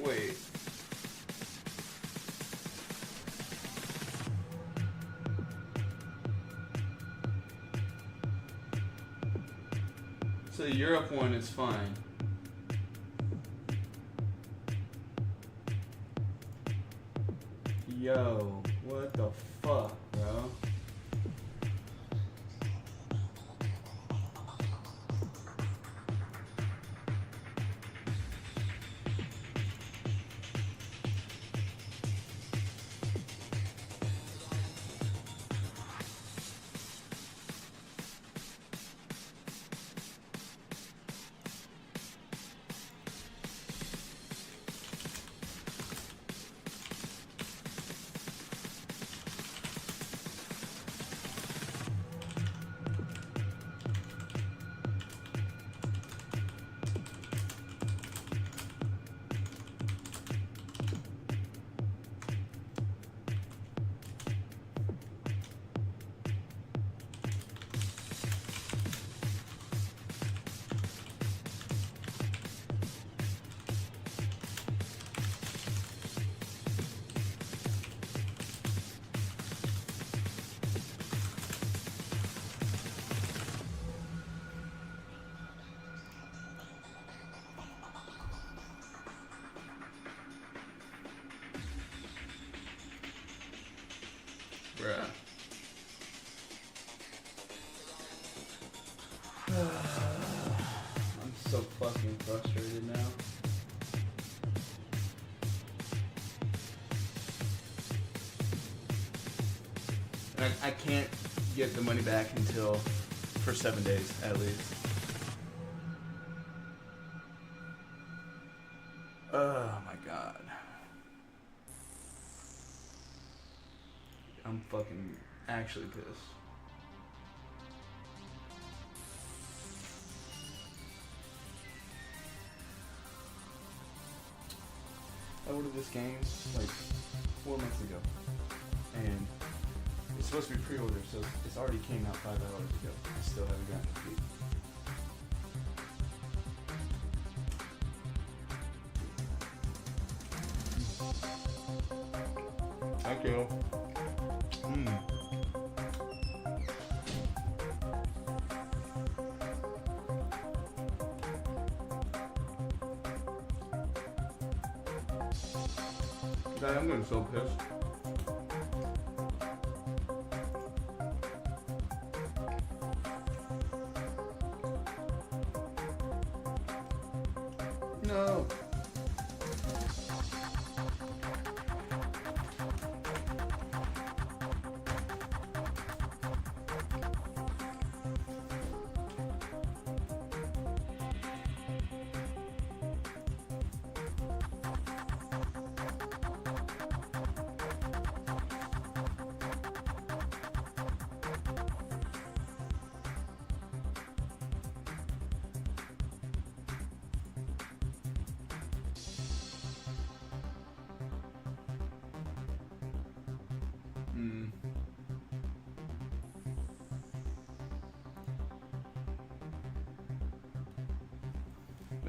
Wait. So the Europe one is fine. Yo, what the fuck, bro? Bruh. I'm so fucking frustrated now. And I can't get the money back until for 7 days at least. Oh my god. I'm fucking actually pissed. I ordered this game like 4 months ago, and it's supposed to be pre-ordered, so it's already came out 5 hours ago. I still haven't gotten the key. Thank you. God, I'm getting so pissed. No.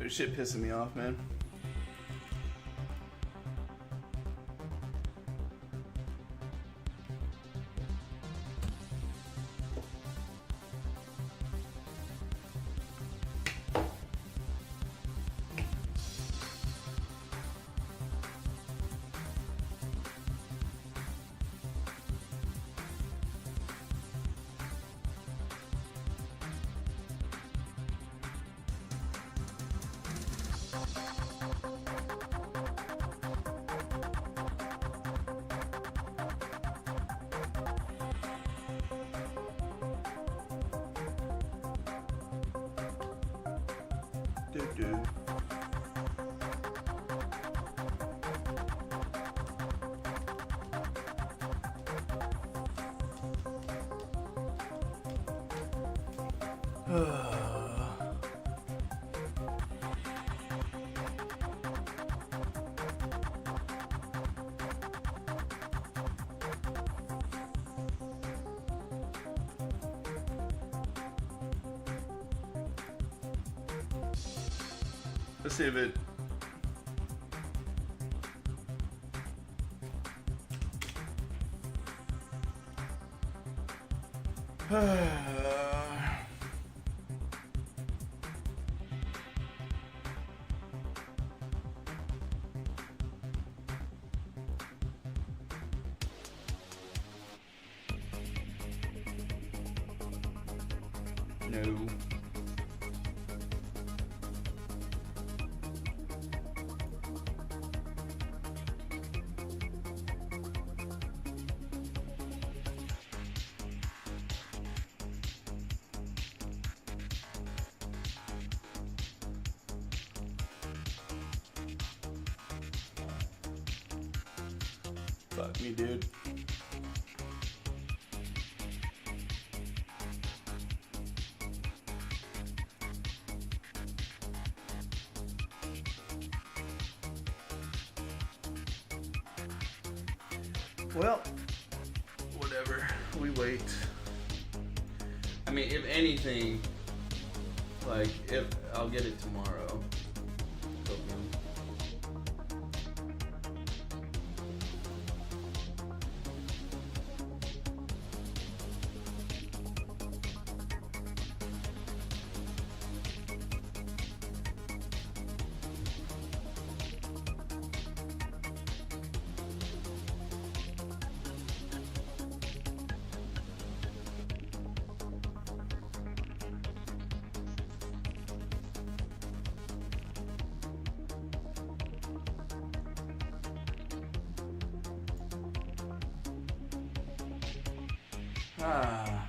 This shit pissing me off, man. Do. Let's see if it. No. Fuck me, dude. Well, whatever. We wait. I mean, if anything, like, if I'll get it tomorrow. Ah.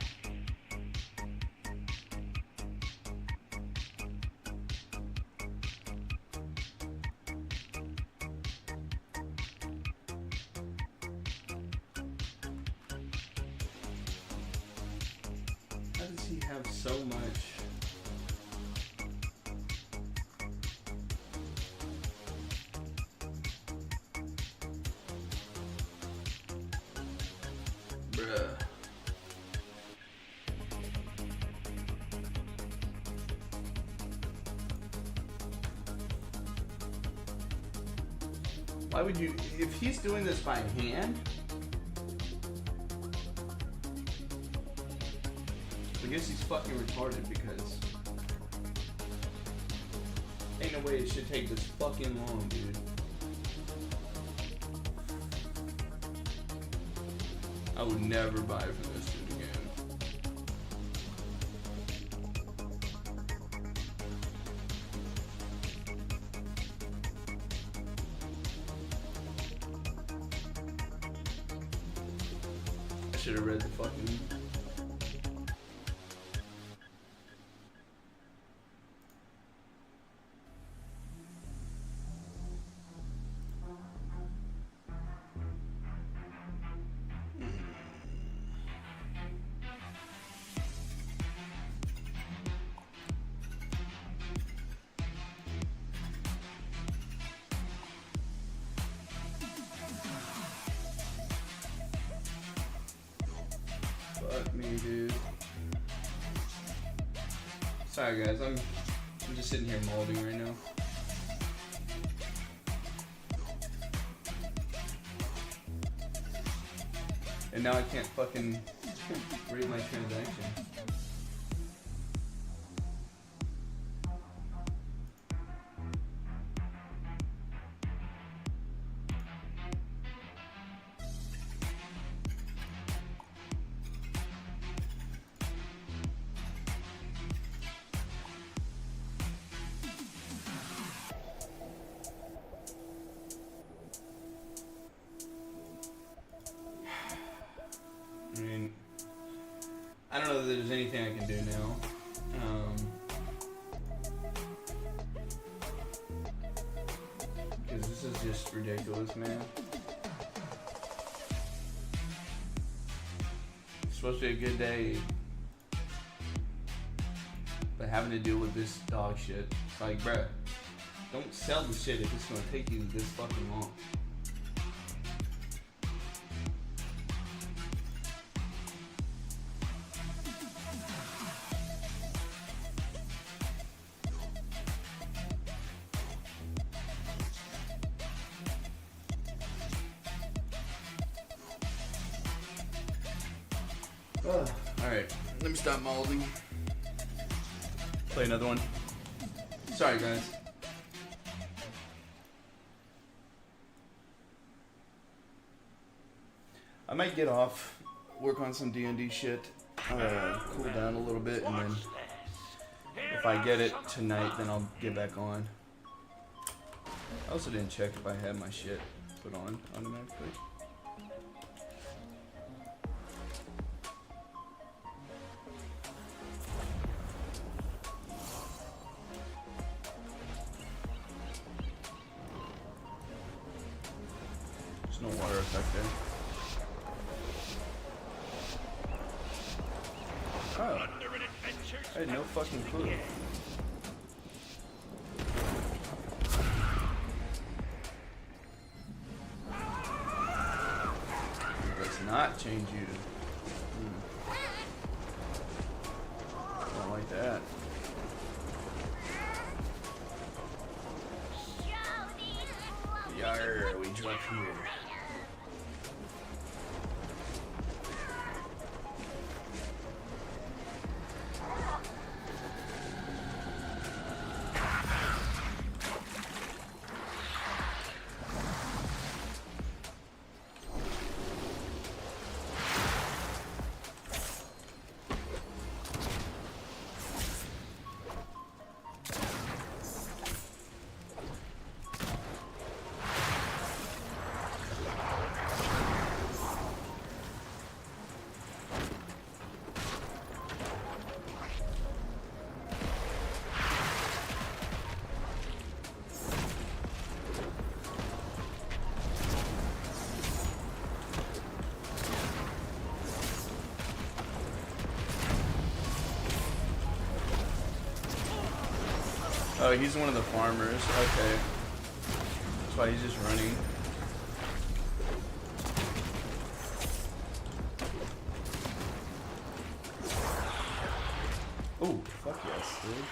How does he have so much? Bruh. Why would you, if he's doing this by hand, I guess he's fucking retarded because ain't no way it should take this fucking long, dude. I would never buy from this dude again. I should have read the fucking... Fuck me, dude. Sorry guys, I'm just sitting here molding right now. And now I can't fucking read my transaction. I mean, I don't know that there's anything I can do now. Because this is just ridiculous, man. It's supposed to be a good day, but having to deal with this dog shit. It's like, bruh, don't sell the shit if it's gonna take you this fucking long. Alright, let me stop molding. Play another one. Sorry, guys. I might get off, work on some D&D shit, cool down a little bit, and then if I get it tonight, then I'll get back on. I also didn't check if I had my shit put on automatically. There's no water effect there. Oh. I had no fucking clue. Let's not change you. Don't like that. Yar, we drop here. Oh, he's one of the farmers. Okay. That's why he's just running. Oh, fuck yes, dude.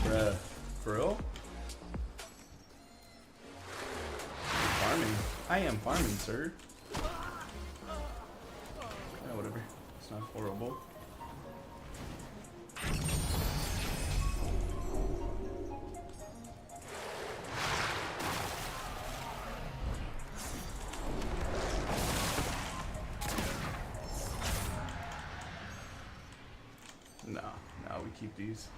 Bruh, for real? Farming. I am farming, sir. Yeah, whatever. It's not horrible. No, we keep these.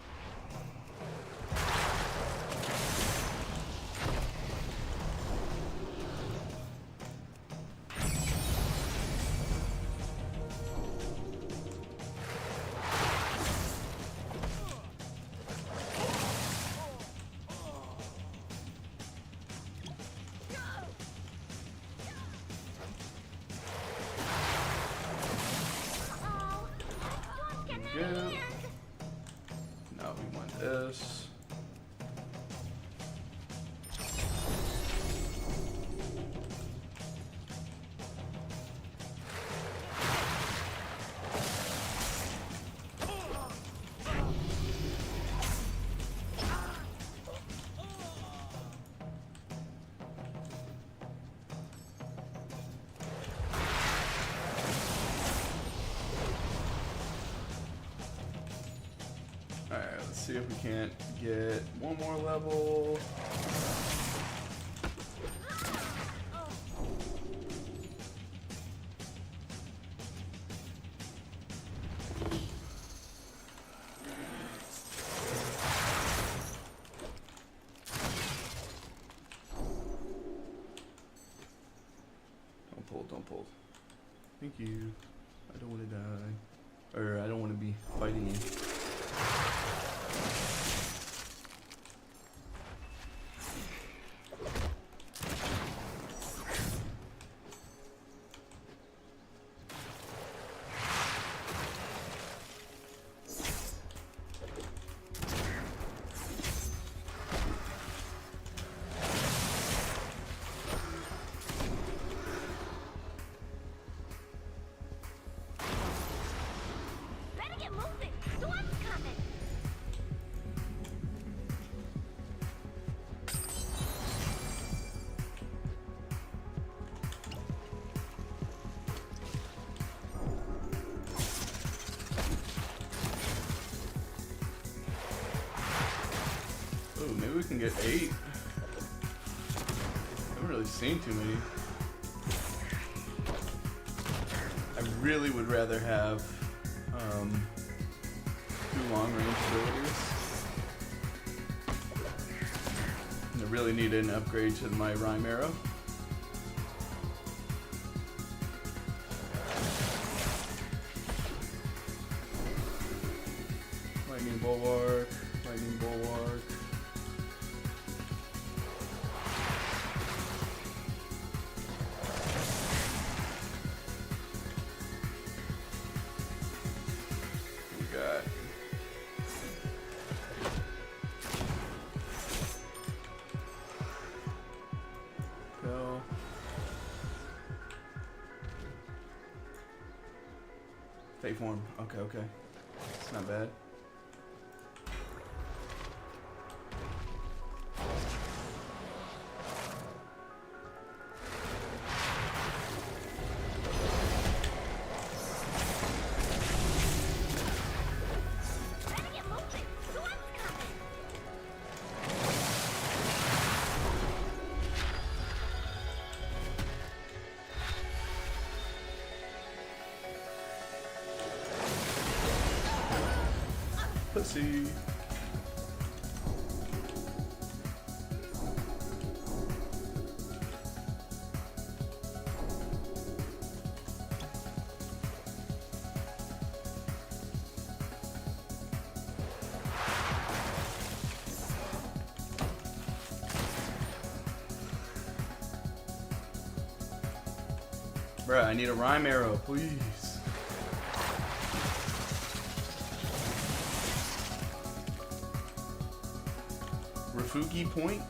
see if we can't get one more level. Don't pull. Thank you. I don't want to die. Or I don't want to be fighting you. Oh, maybe we can get 8. I haven't really seen too many. I really would rather have 2 long-range abilities. I really need an upgrade to my Rhyme Arrow. Lightning Bulwark, Lightning Bulwark. We got go. Fate form. Okay, okay. It's not bad. Pussy. Bruh, I need a Rhyme Arrow, please. Rafuki Point?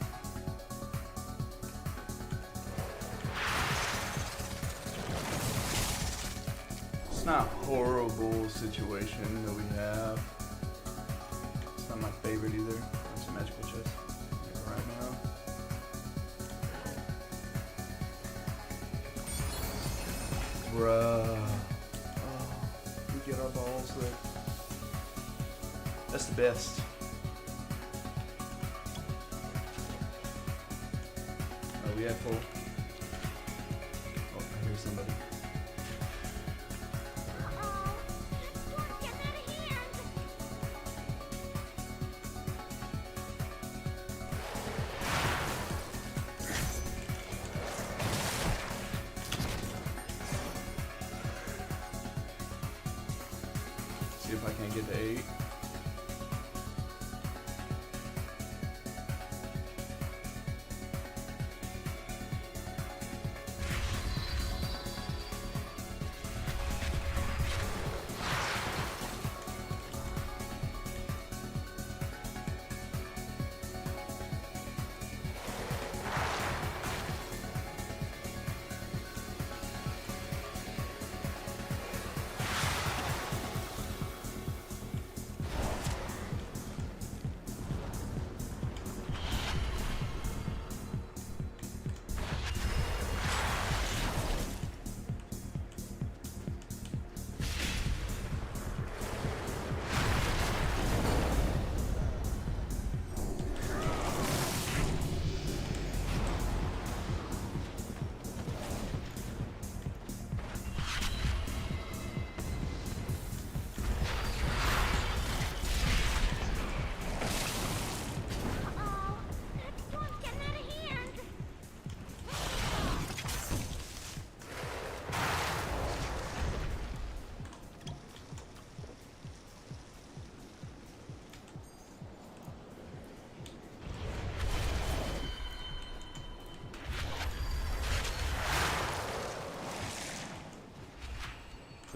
It's not a horrible situation that we have. It's not my favorite either. It's a magical chest. Right now. Bruh. Oh, we get our balls licked. That's the best. We have full. Oh, I hear somebody. See if I can't get to 8.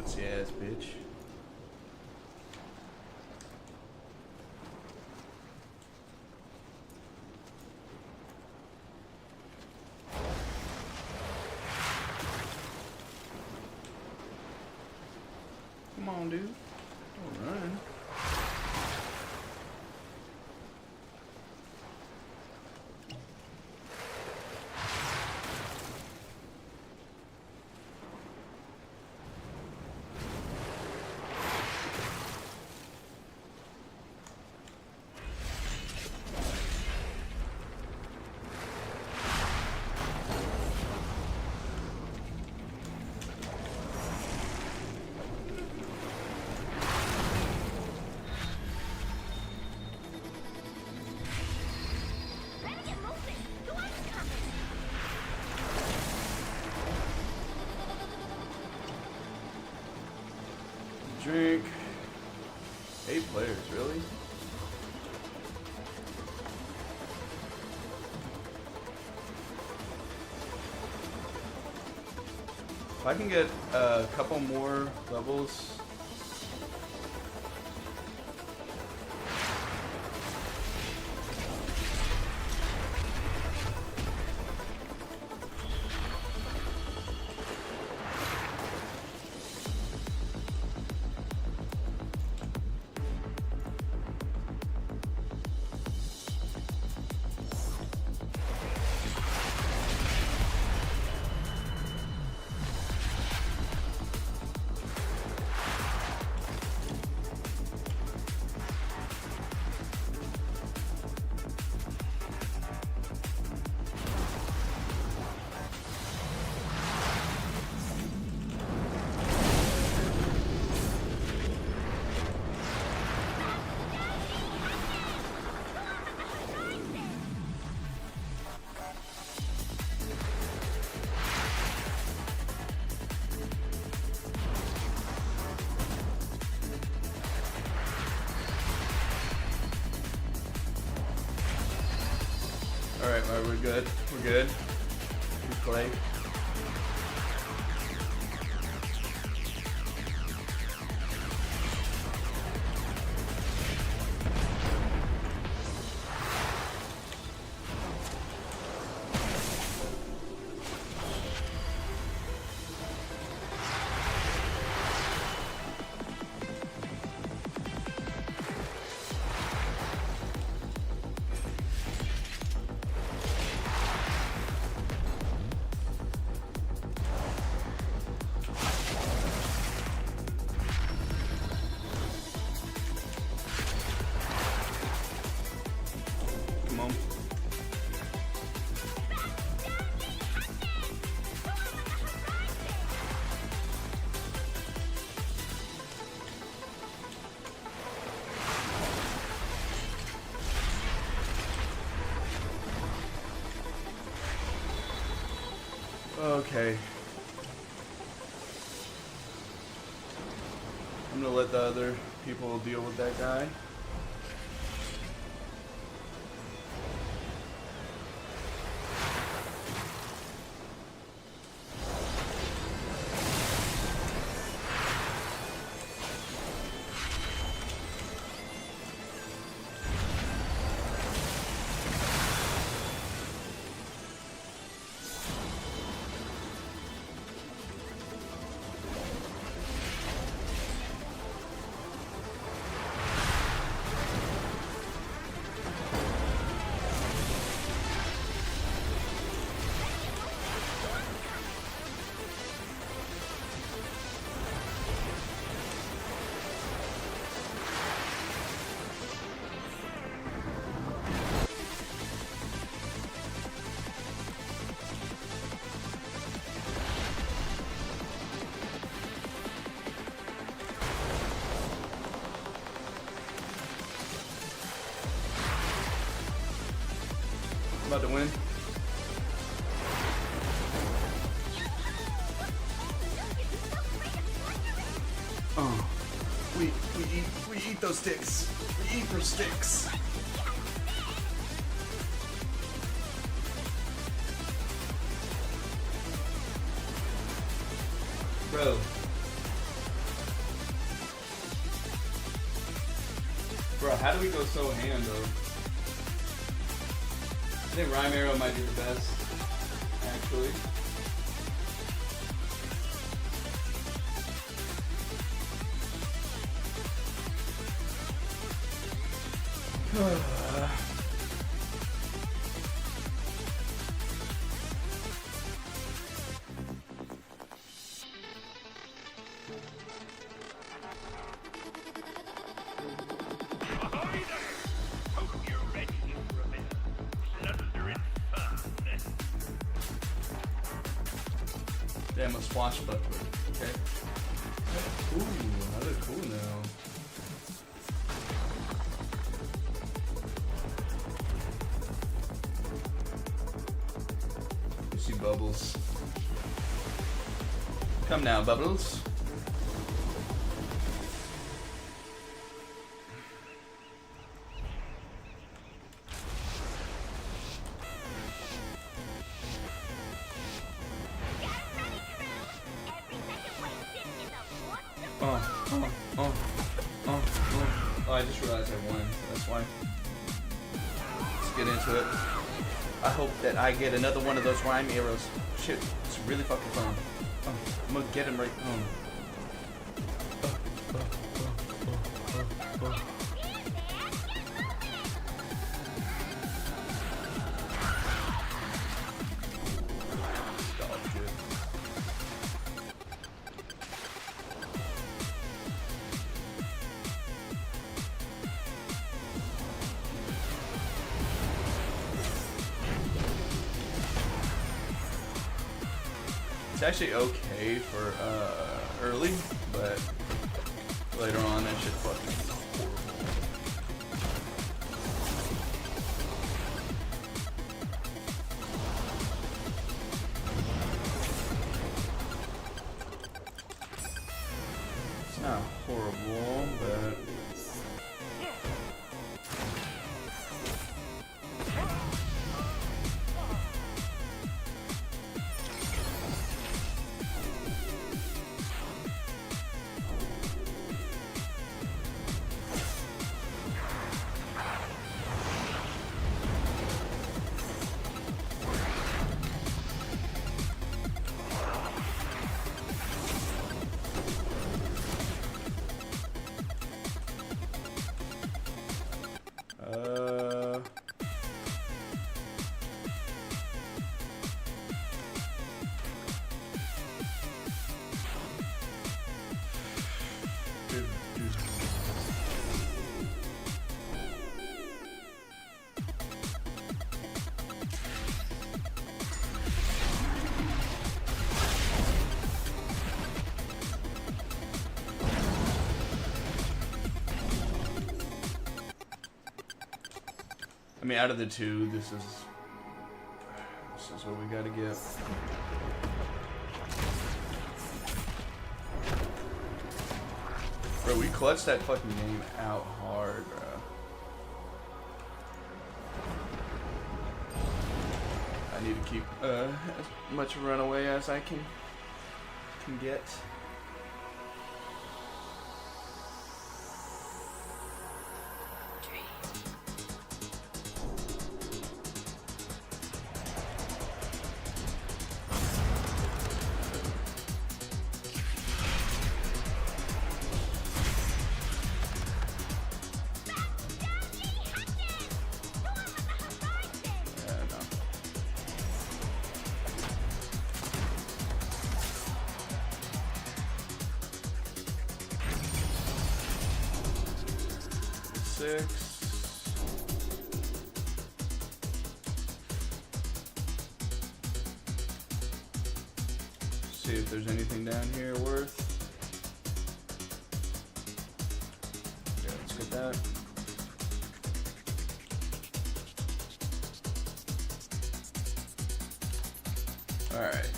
Pussy ass bitch. Come on, dude. Don't run. Drink. 8 players, really? If I can get a couple more levels. Alright, we're good. We're good. We play. Come on. Okay. I'm gonna let the other people deal with that guy. About to win. Oh, we eat those sticks. We eat those sticks. Bro, Bro, how do we go so hand though? I think Rhyme Arrow might be the best, actually. Damn, a swashbuckler. Okay. Ooh, another cool now. You see Bubbles. Come now, Bubbles. Oh, I just realized I won. That's why. Let's get into it. I hope that I get another one of those rhyme arrows. Shit, it's really fucking fun. I'm gonna get him right home. It's actually okay for early, but later on that shit fucking horrible. It's not horrible, but I mean, out of the two, this is what we gotta get. Bro, we clutched that fucking game out hard, bro. I need to keep as much runaway as I can get. See if there's anything down here worth. Yeah, let's get that. Alright,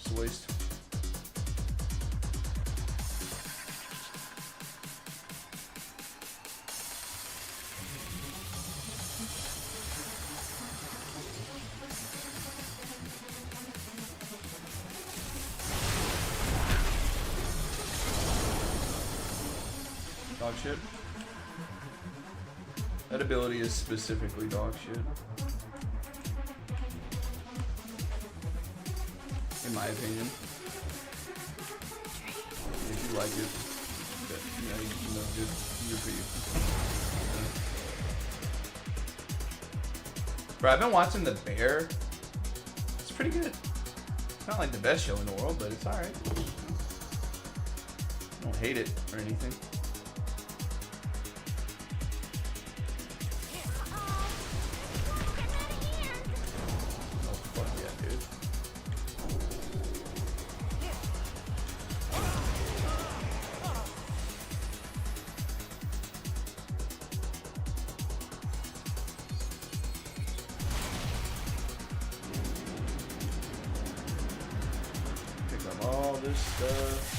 it's a waste. Dog shit. That ability is specifically dog shit. In my opinion. If you like it, but, good for you. Bro, I've been watching The Bear. It's pretty good. It's not like the best show in the world, but it's alright. I don't hate it or anything. All this stuff.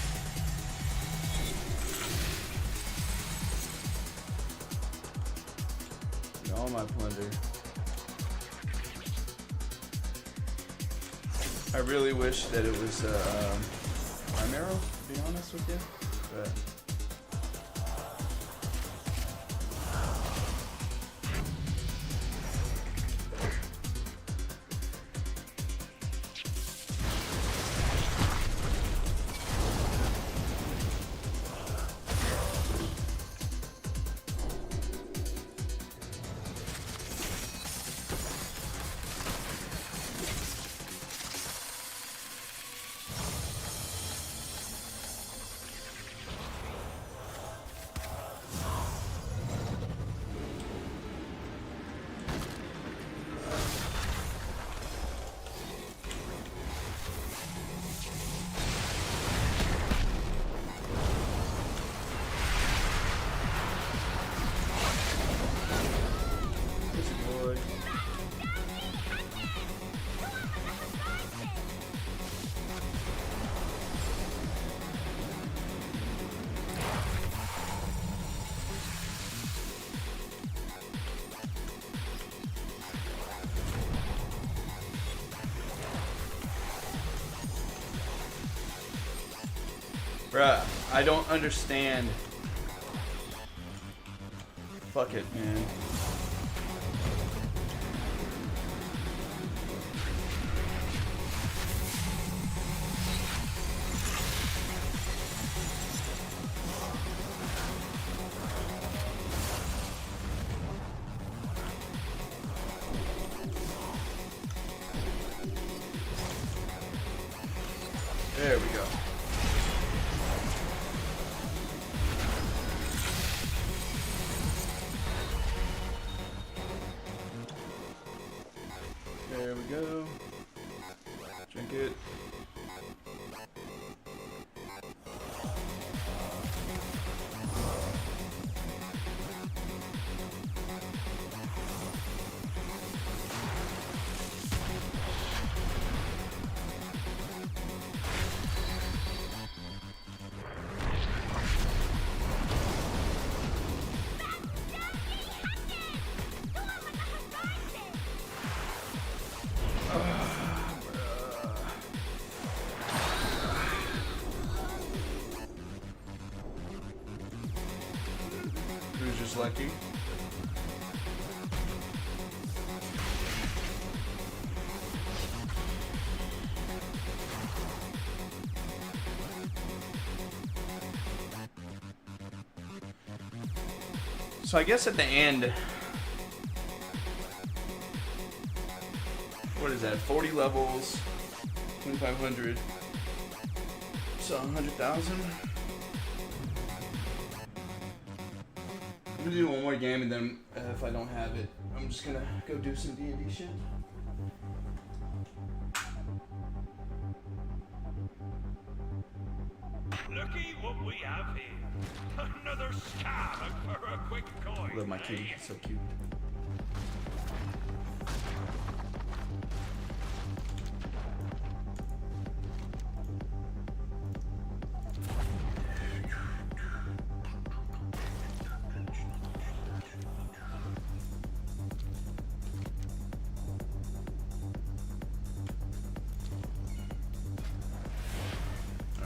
And all my plunder. I really wish that it was arm arrow, to be honest with you. But bruh, I don't understand. Fuck it, man. There we go. There we go. Drink it. Who's just lucky? So I guess at the end, what is that? 40 levels, 2,500, so 100,000. I'm gonna do one more game, and then if I don't have it, I'm just gonna go do some D&D shit. Looky what we have here. Another scam for a quick coin. Love my kitty, it's so cute.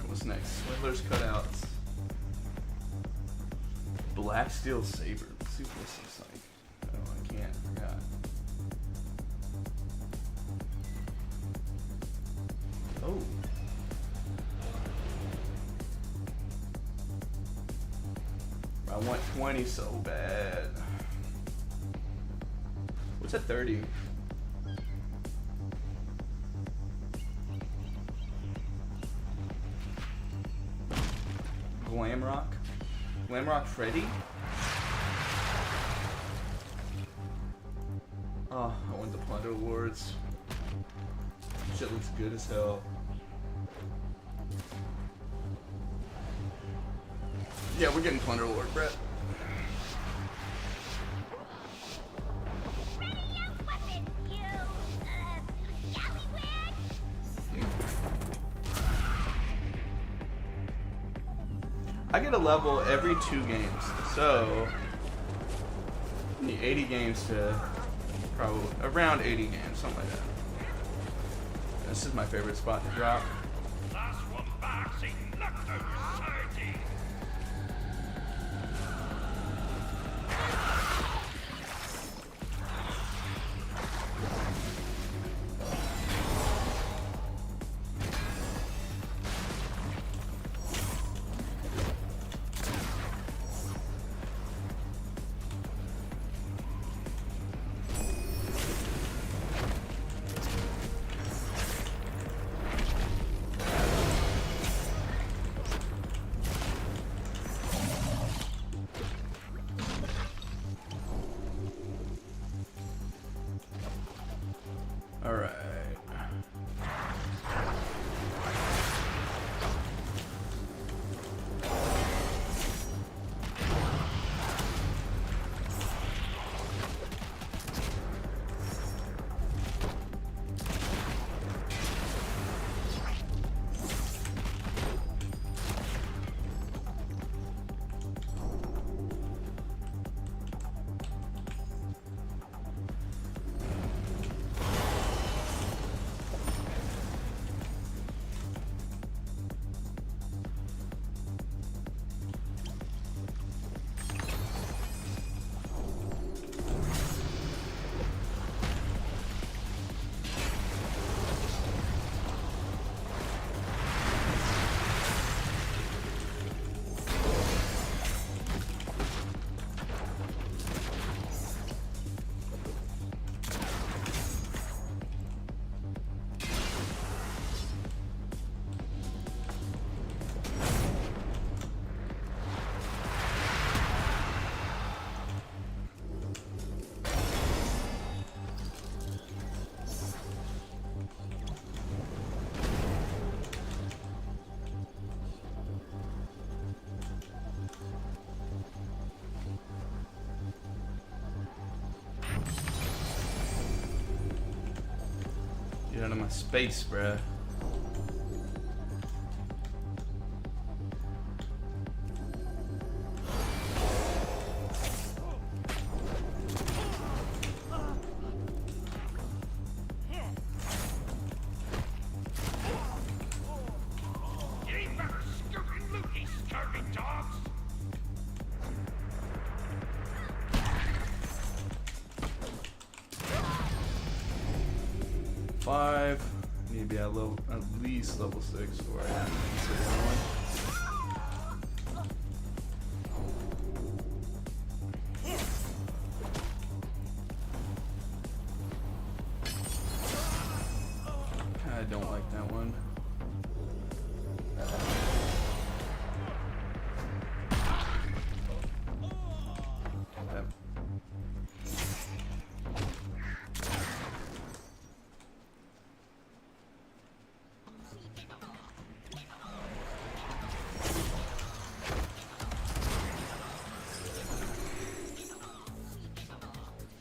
What's next? Swindler's cutouts. Black Steel Saber. Let's see what this looks like. want 20 so bad. What's at 30? Glamrock Freddy? Oh, I want the Plunder Awards. Shit looks good as hell. Yeah, we're getting Plunder Award, Brett. I get a level every 2 games, so I need 80 games to probably around 80 games, something like that. This is my favorite spot to drop. Last one back, see nothing society. All right. Get out of my space, bruh. You ain't better scoot and loot, you scurvy dogs. Five. Need to be at least level 6 before I have to consider going. I don't like that one.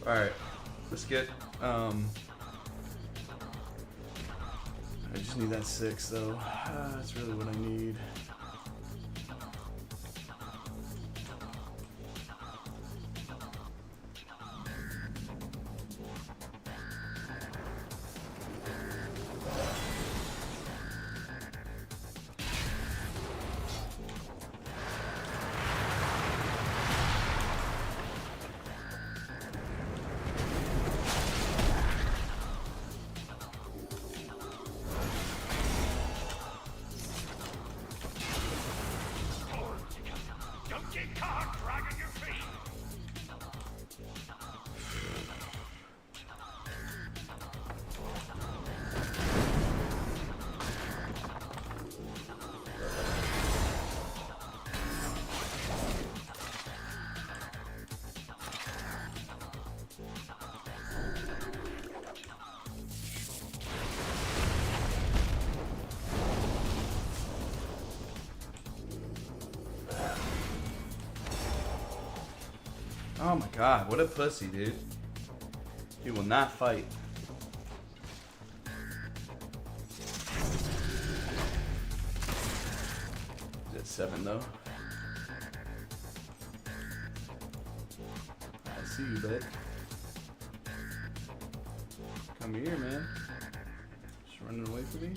Alright, let's get, I just need that 6 though. That's really what I need. You can't drag on your feet. Oh my god, what a pussy, dude. He will not fight. He's at 7 though. I see you, bud. Come here, man. Just running away from me.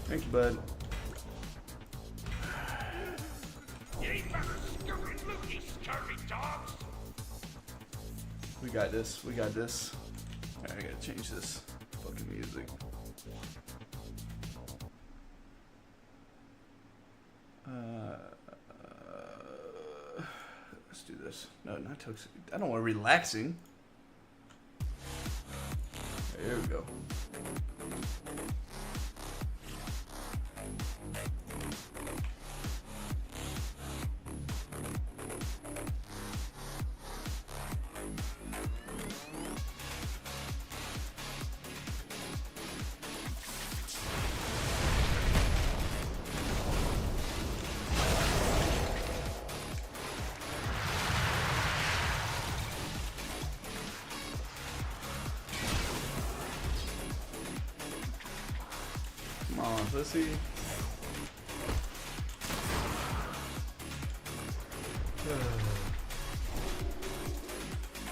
Thank you, bud. You better scurry, looky, scurry dogs. We got this. We got this. Alright, I gotta change this fucking music. Let's do this. No, not toxic. I don't want relaxing. There we go. Come on, pussy.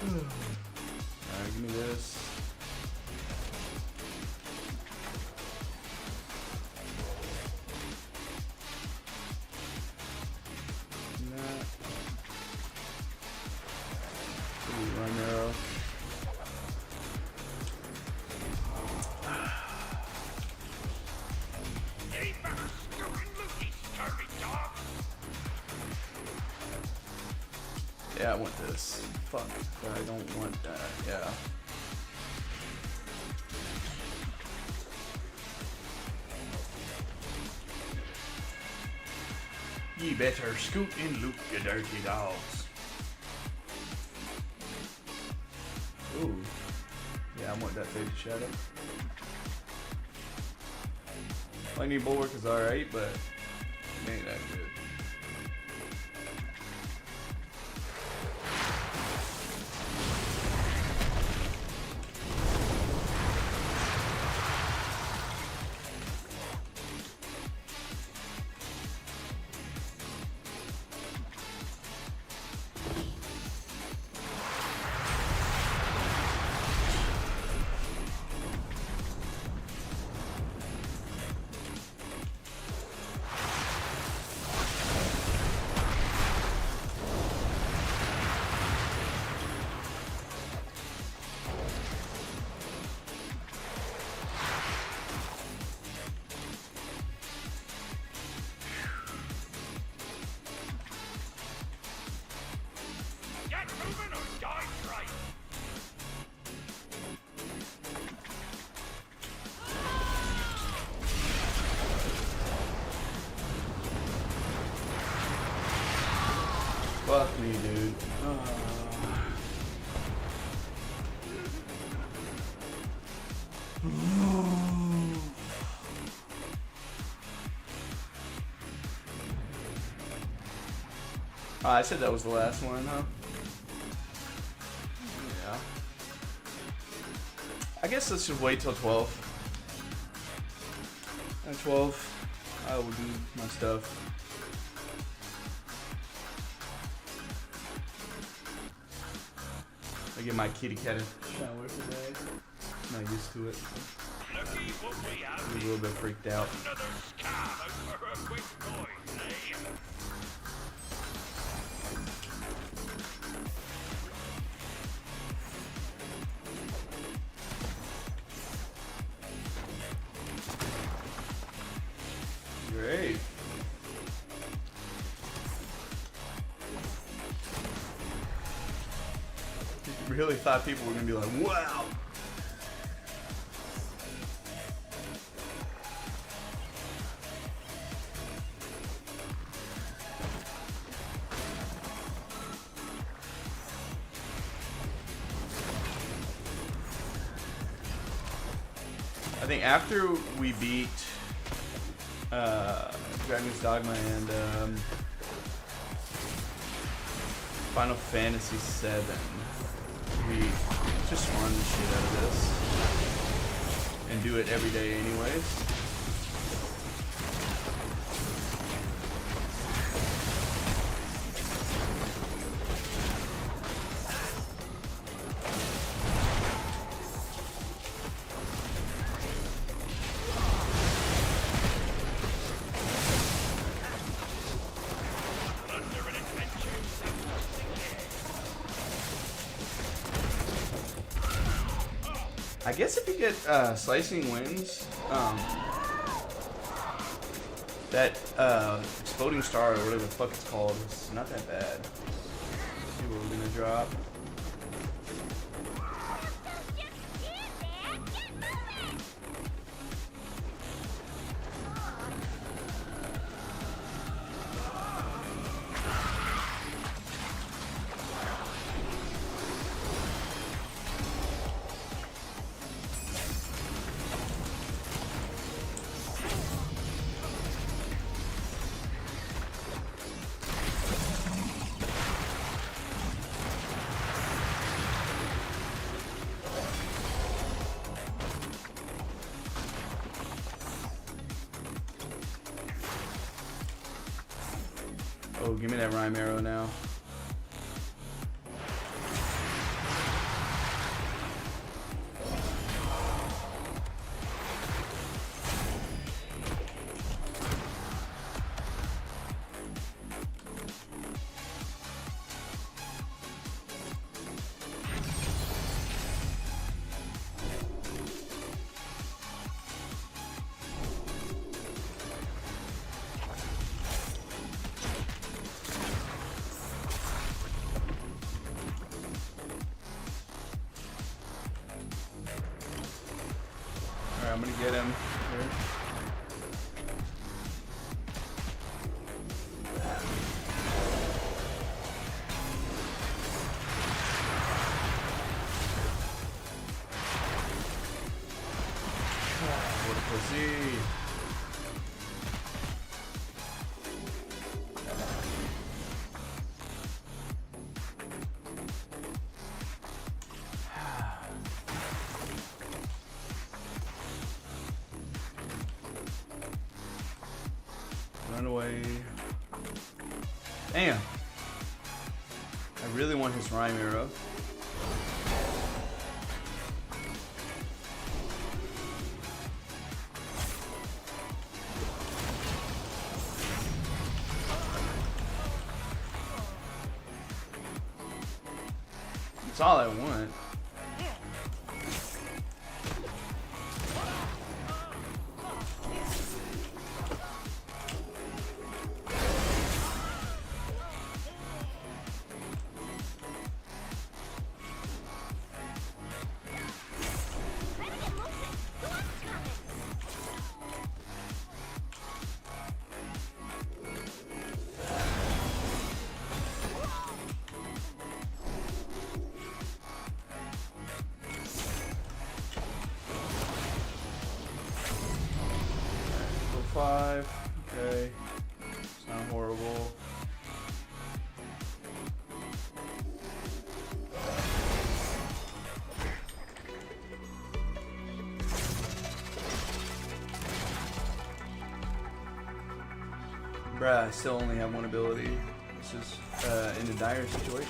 Alright, give me this. That. Ooh, run arrow. You better scurry, looky, scurry dogs. Yeah, I want this. Fuck, but I don't want that. Yeah. Ye better scoot and loot, you dirty dogs. Ooh. Yeah, I want that faded shadow. Lightning bulwark is alright, but it ain't that good. Get moving or die trying. Fuck me, dude. Oh, I said that was the last one, huh? Yeah. I guess let's just wait till 12. At 12, I will do my stuff. I get my kitty cat a shower today. I'm not used to it. Looky what we have I'm a little bit freaked out. Another scam for a quick coin, eh? Great. Really thought people were gonna be like, wow. I think after we beat Dragon's Dogma and Final Fantasy VII, we just run the shit out of this and do it every day anyways. I guess if you get slicing winds, that exploding star or whatever the fuck it's called, is not that bad. Let's see what we're gonna drop. Oh, give me that rhyme arrow now. I'm gonna get him here. What a pussy. Run away. Damn. I really want his rhyme arrow. That's all I want. Five. Okay. It's not horrible. Bruh, I still only have one ability. This is in a dire situation.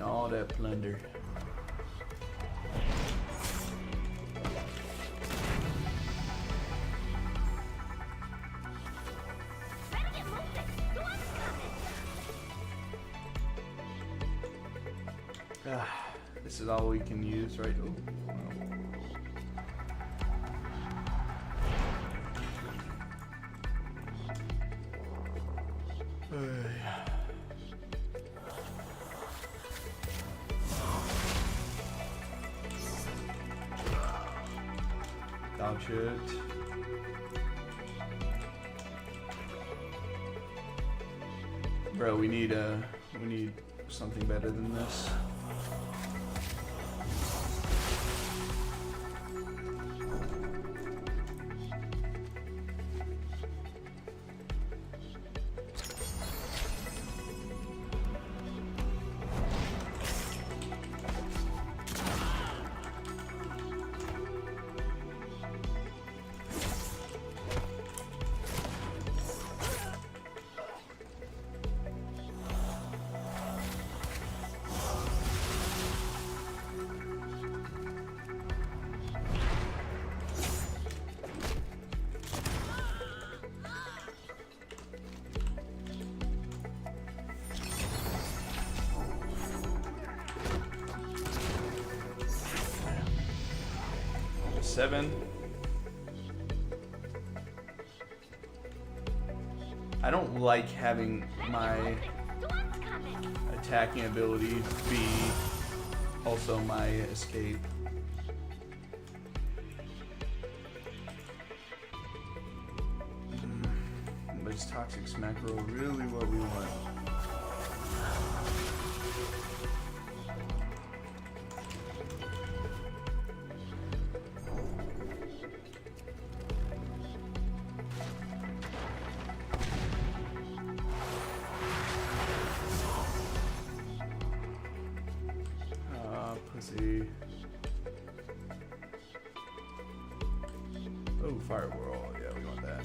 all that plunder. This is all we can use, right? Oh, wow. Dodge it. Bro, we need something better than this. Seven. I don't like having my attacking ability be also my escape. But is Toxic Smack Roll really what we want? Pussy. Oh, Firewall. Yeah, we want that.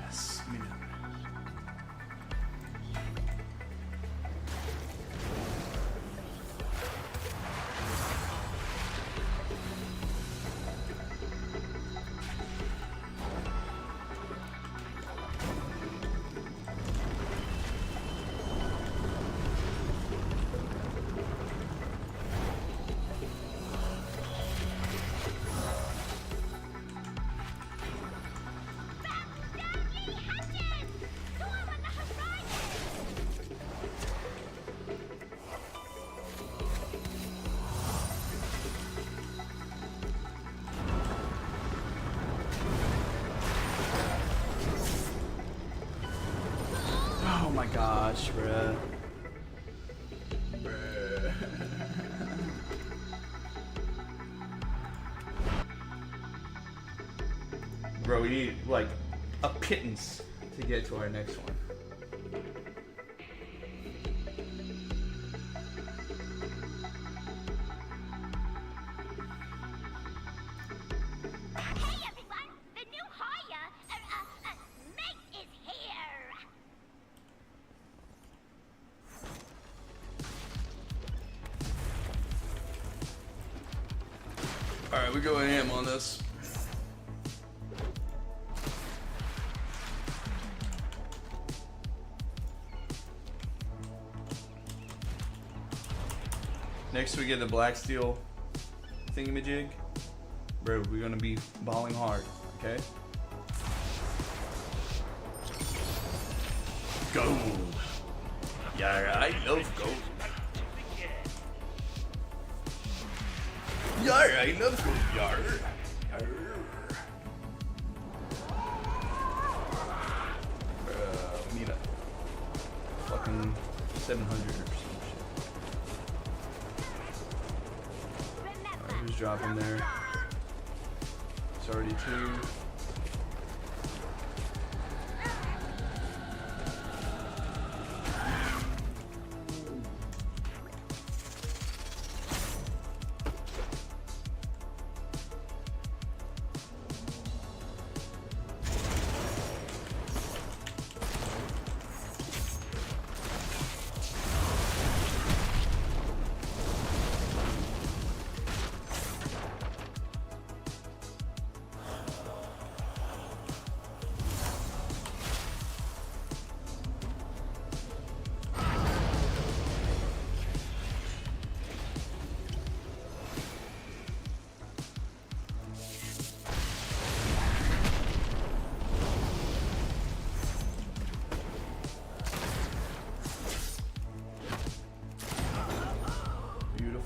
Yes, we know. Oh my gosh, bruh. Bro, we need like a pittance to get to our next one. Alright, we're going ham on this. Next we get the black steel thingamajig. Bro, we're gonna be balling hard, okay? Gold. Yeah, I love gold. Yar, I love gold. Yar. Yar. We need a fucking 700 or some shit. Alright, who's dropping there? It's already 2.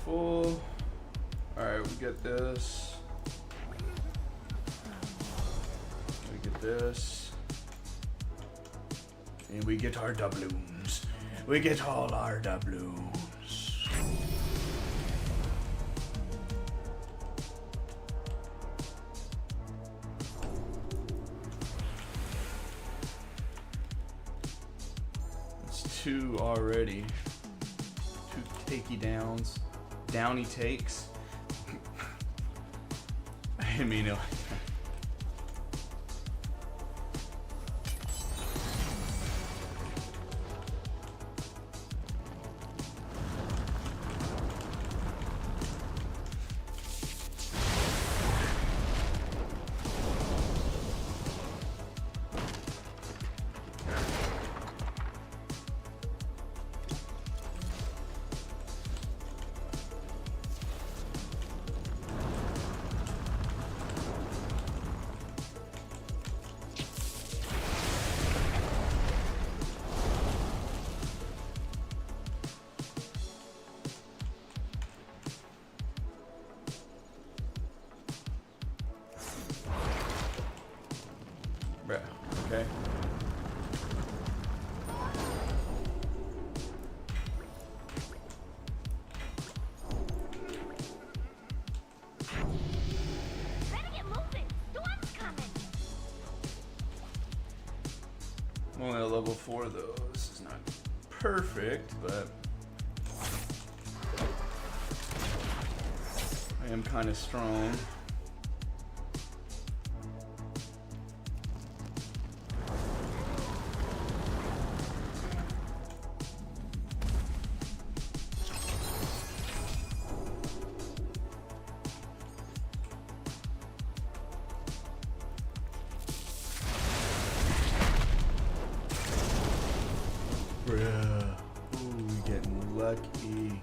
full. Alright, we get this. We get this. And we get our doubloons. We get all our doubloons. It's 2 already. 2 takey downs. Downy takes. I mean, okay. Better get moving. Storm's coming. I'm only at level 4 though. This is not perfect, but I am kind of strong. Bruh. Ooh, getting lucky.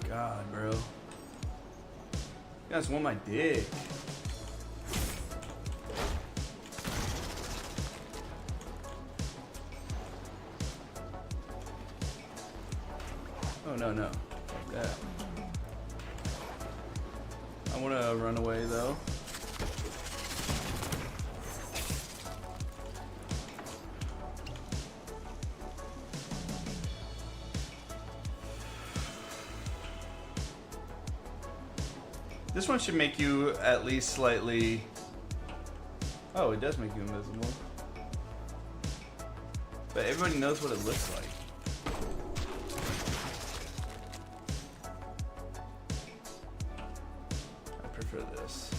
God, bro. You guys want my dick. Oh, no, no. Yeah. I want to run away, though. This one should make you at least slightly... Oh, it does make you invisible. But everybody knows what it looks like. I prefer this.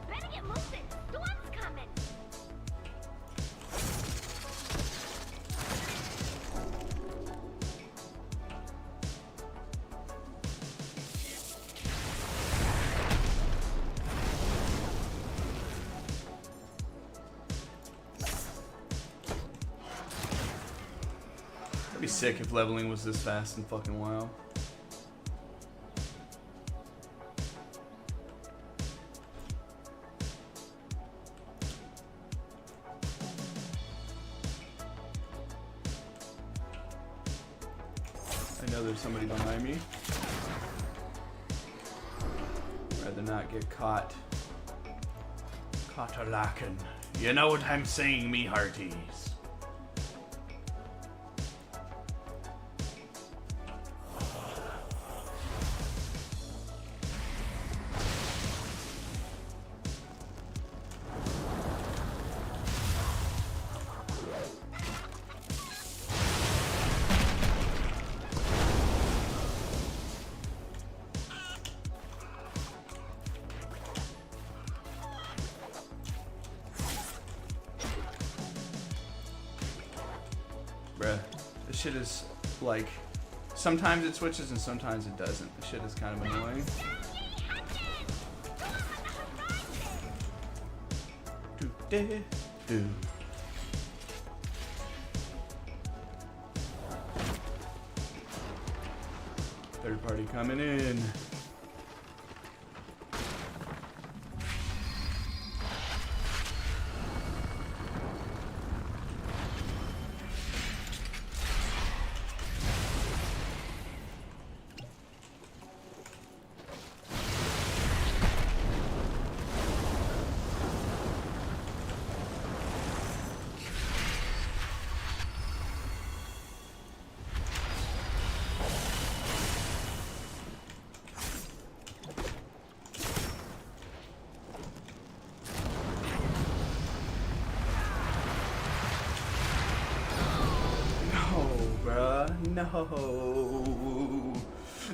Better get moving. Storm's coming. sick if leveling was this fast in fucking WoW. I know there's somebody behind me. Rather not get caught. Caught a lacking. You know what I'm saying, me hearties. Bruh, this shit is like, sometimes it switches and sometimes it doesn't. This shit is kind of annoying. Do. Third party coming in.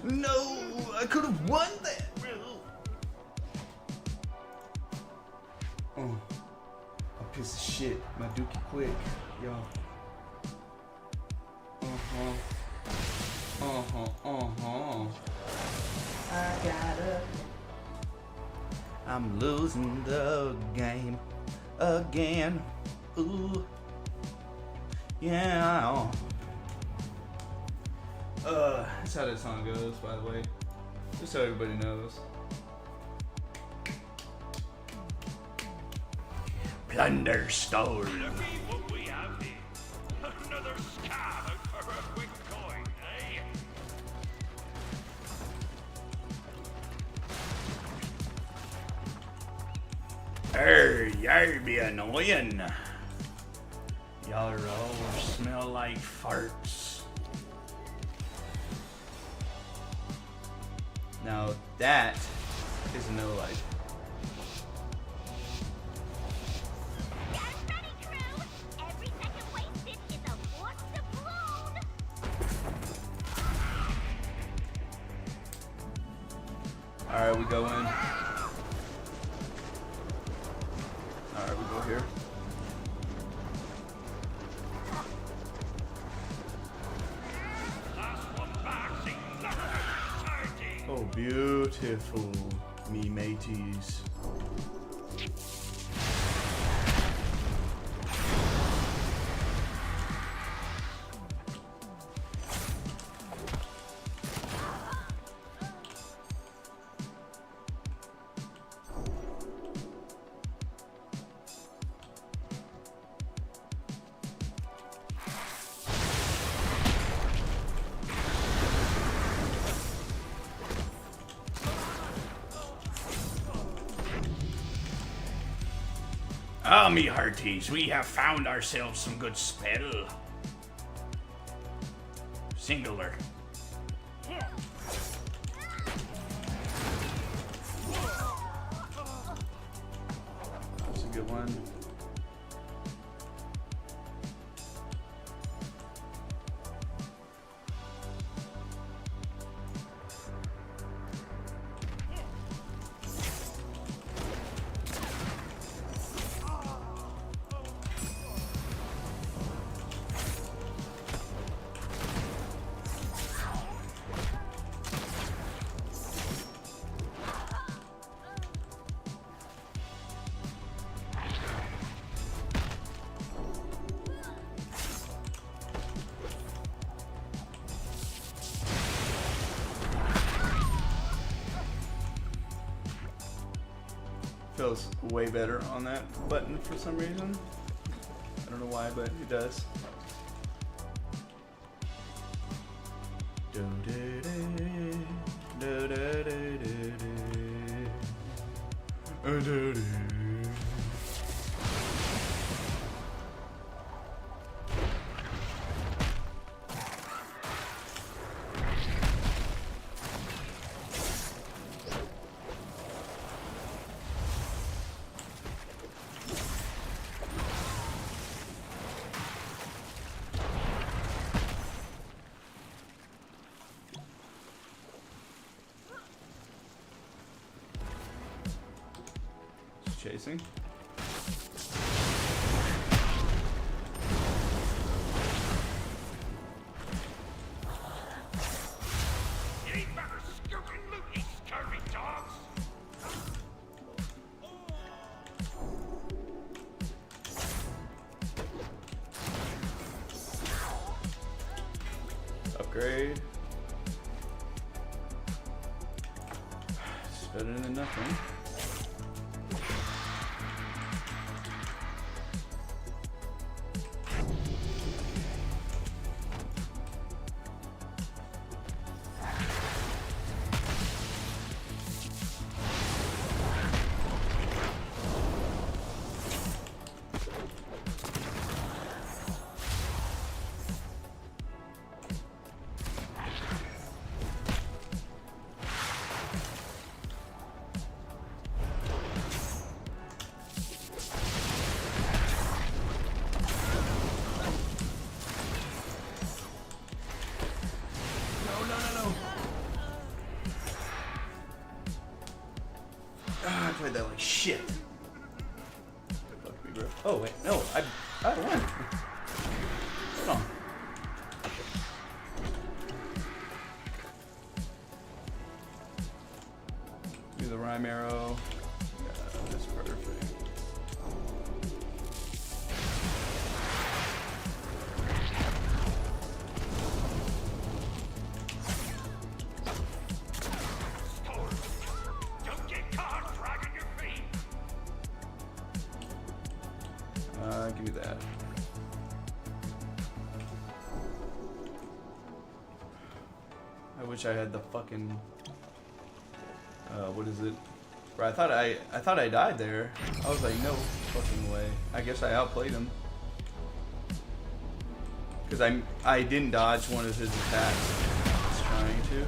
No, I could have won that, bro. Oh, a piece of shit. My dookie quick, y'all. I'm losing the game again. Ooh, yeah. That's how that song goes, by the way. Just so everybody knows. Plunder store. Look at what we have here. Another scam for a quick coin, eh? Y'all be annoying. Y'all all smell like farts. Now that is a no light. Alright, we go in. Alright, we go here. Oh, beautiful, me mateys. Ah, me hearties, we have found ourselves some good spell. Singular. That's a good one. Feels way better on that button for some reason. I don't know why, but it does. Chasing. You ain't better scoop and loot, you scurvy dogs! Upgrade. It's better than nothing. I played that like shit. Fuck me, bro. Oh wait, no, I won. Hold on. Do the rhyme arrow. Yeah, that's perfect. Give me that. I wish I had the fucking what is it? Bro, I thought I died there. I was like, no fucking way. I guess I outplayed him. Cause I didn't dodge one of his attacks. I was trying to.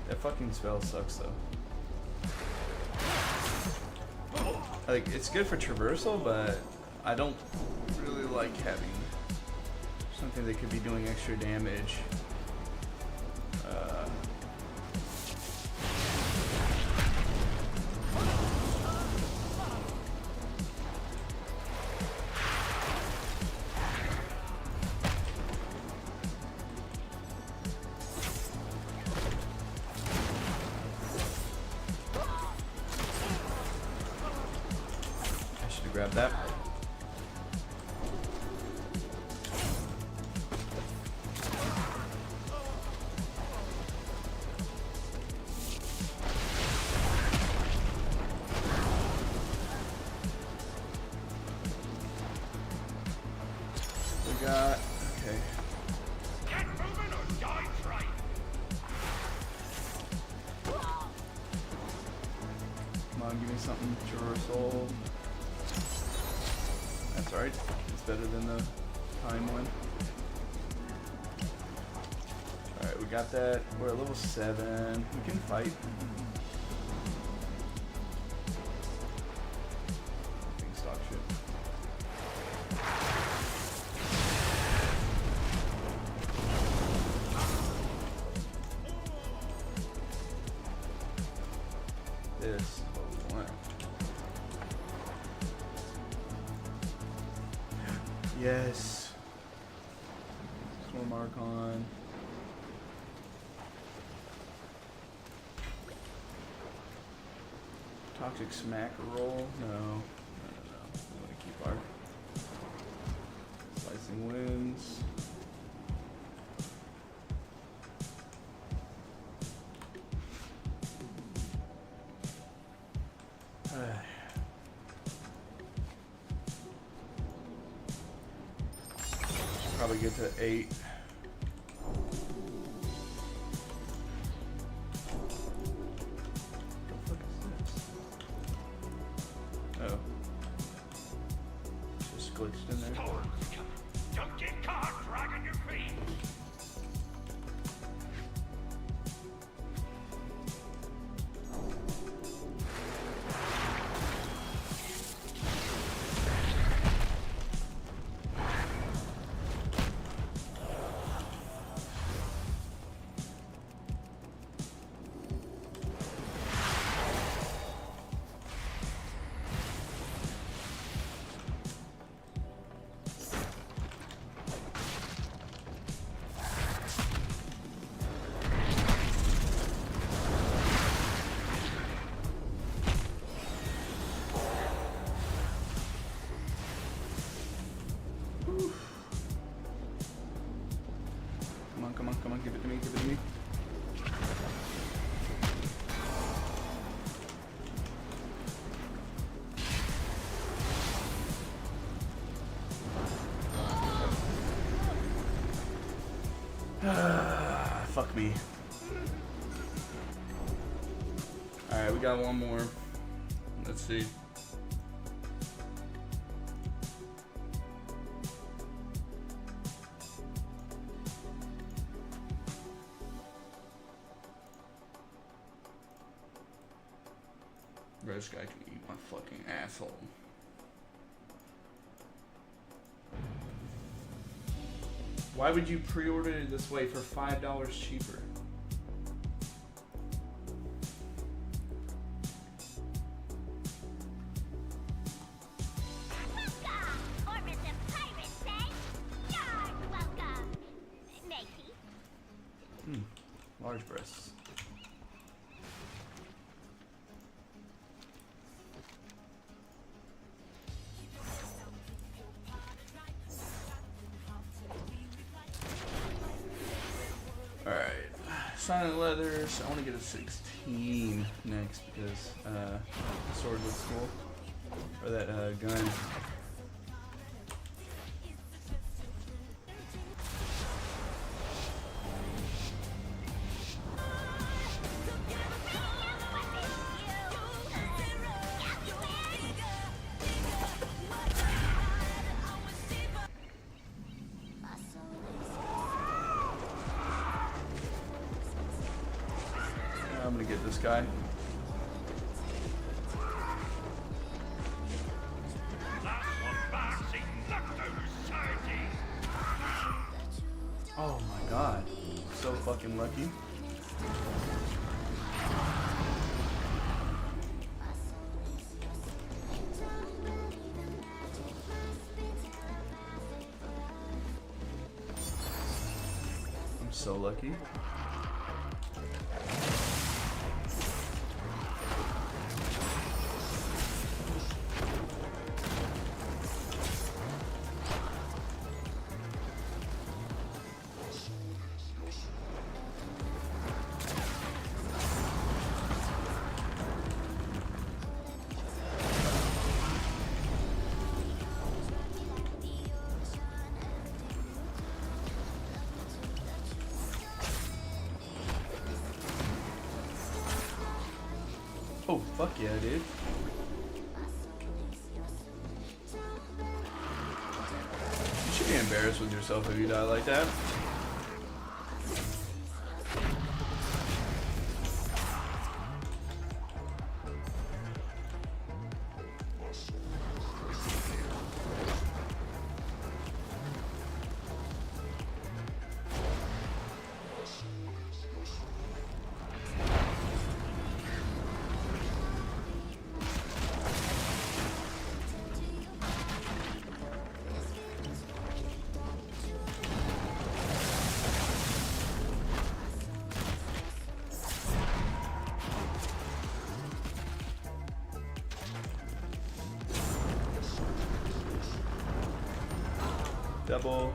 That fucking spell sucks though. Like, it's good for traversal, but I don't really like having something that could be doing extra damage. Grab that. We got, okay. Get moving or die trying. Come on, give me something traversal. That's alright. It's better than the time one. Alright, we got that. We're at level 7. We can fight. Being stock shit. This. What? Yes. Storm Archon. Toxic Smack roll? No. I'm gonna keep our Slicing Winds. probably get to 8. Oh. Just glitched in there. Don't get caught dragging your feet. Come on, give it to me, give it to me. Fuck me. Alright, we got one more. Let's see. This guy can eat my fucking asshole. Why would you pre-order it this way for $5 cheaper? Large breasts. Alright, silent leathers. I want to get a 16 next because the sword looks cool. Or that gun. I'm gonna get this guy. Oh my god. So fucking lucky. I'm so lucky. Oh, fuck yeah, dude. You should be embarrassed with yourself if you die like that. Double.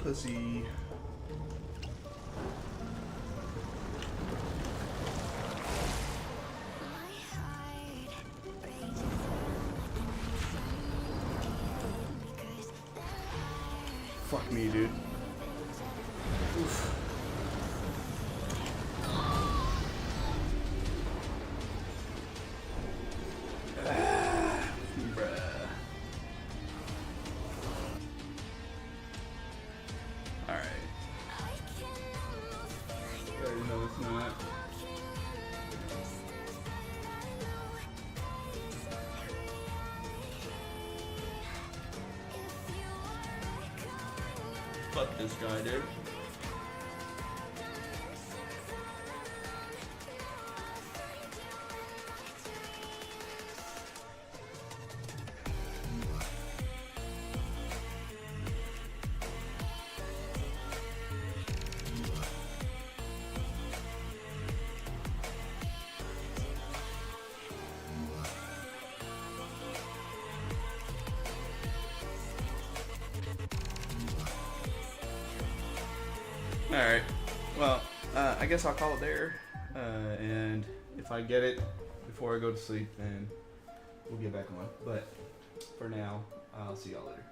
Pussy. Fuck me, dude. Oof. Bruh. Alright. I already know it's not. Fuck this guy, dude. Alright, well, I guess I'll call it there, and if I get it before I go to sleep, then we'll get back on, but for now, I'll see y'all later.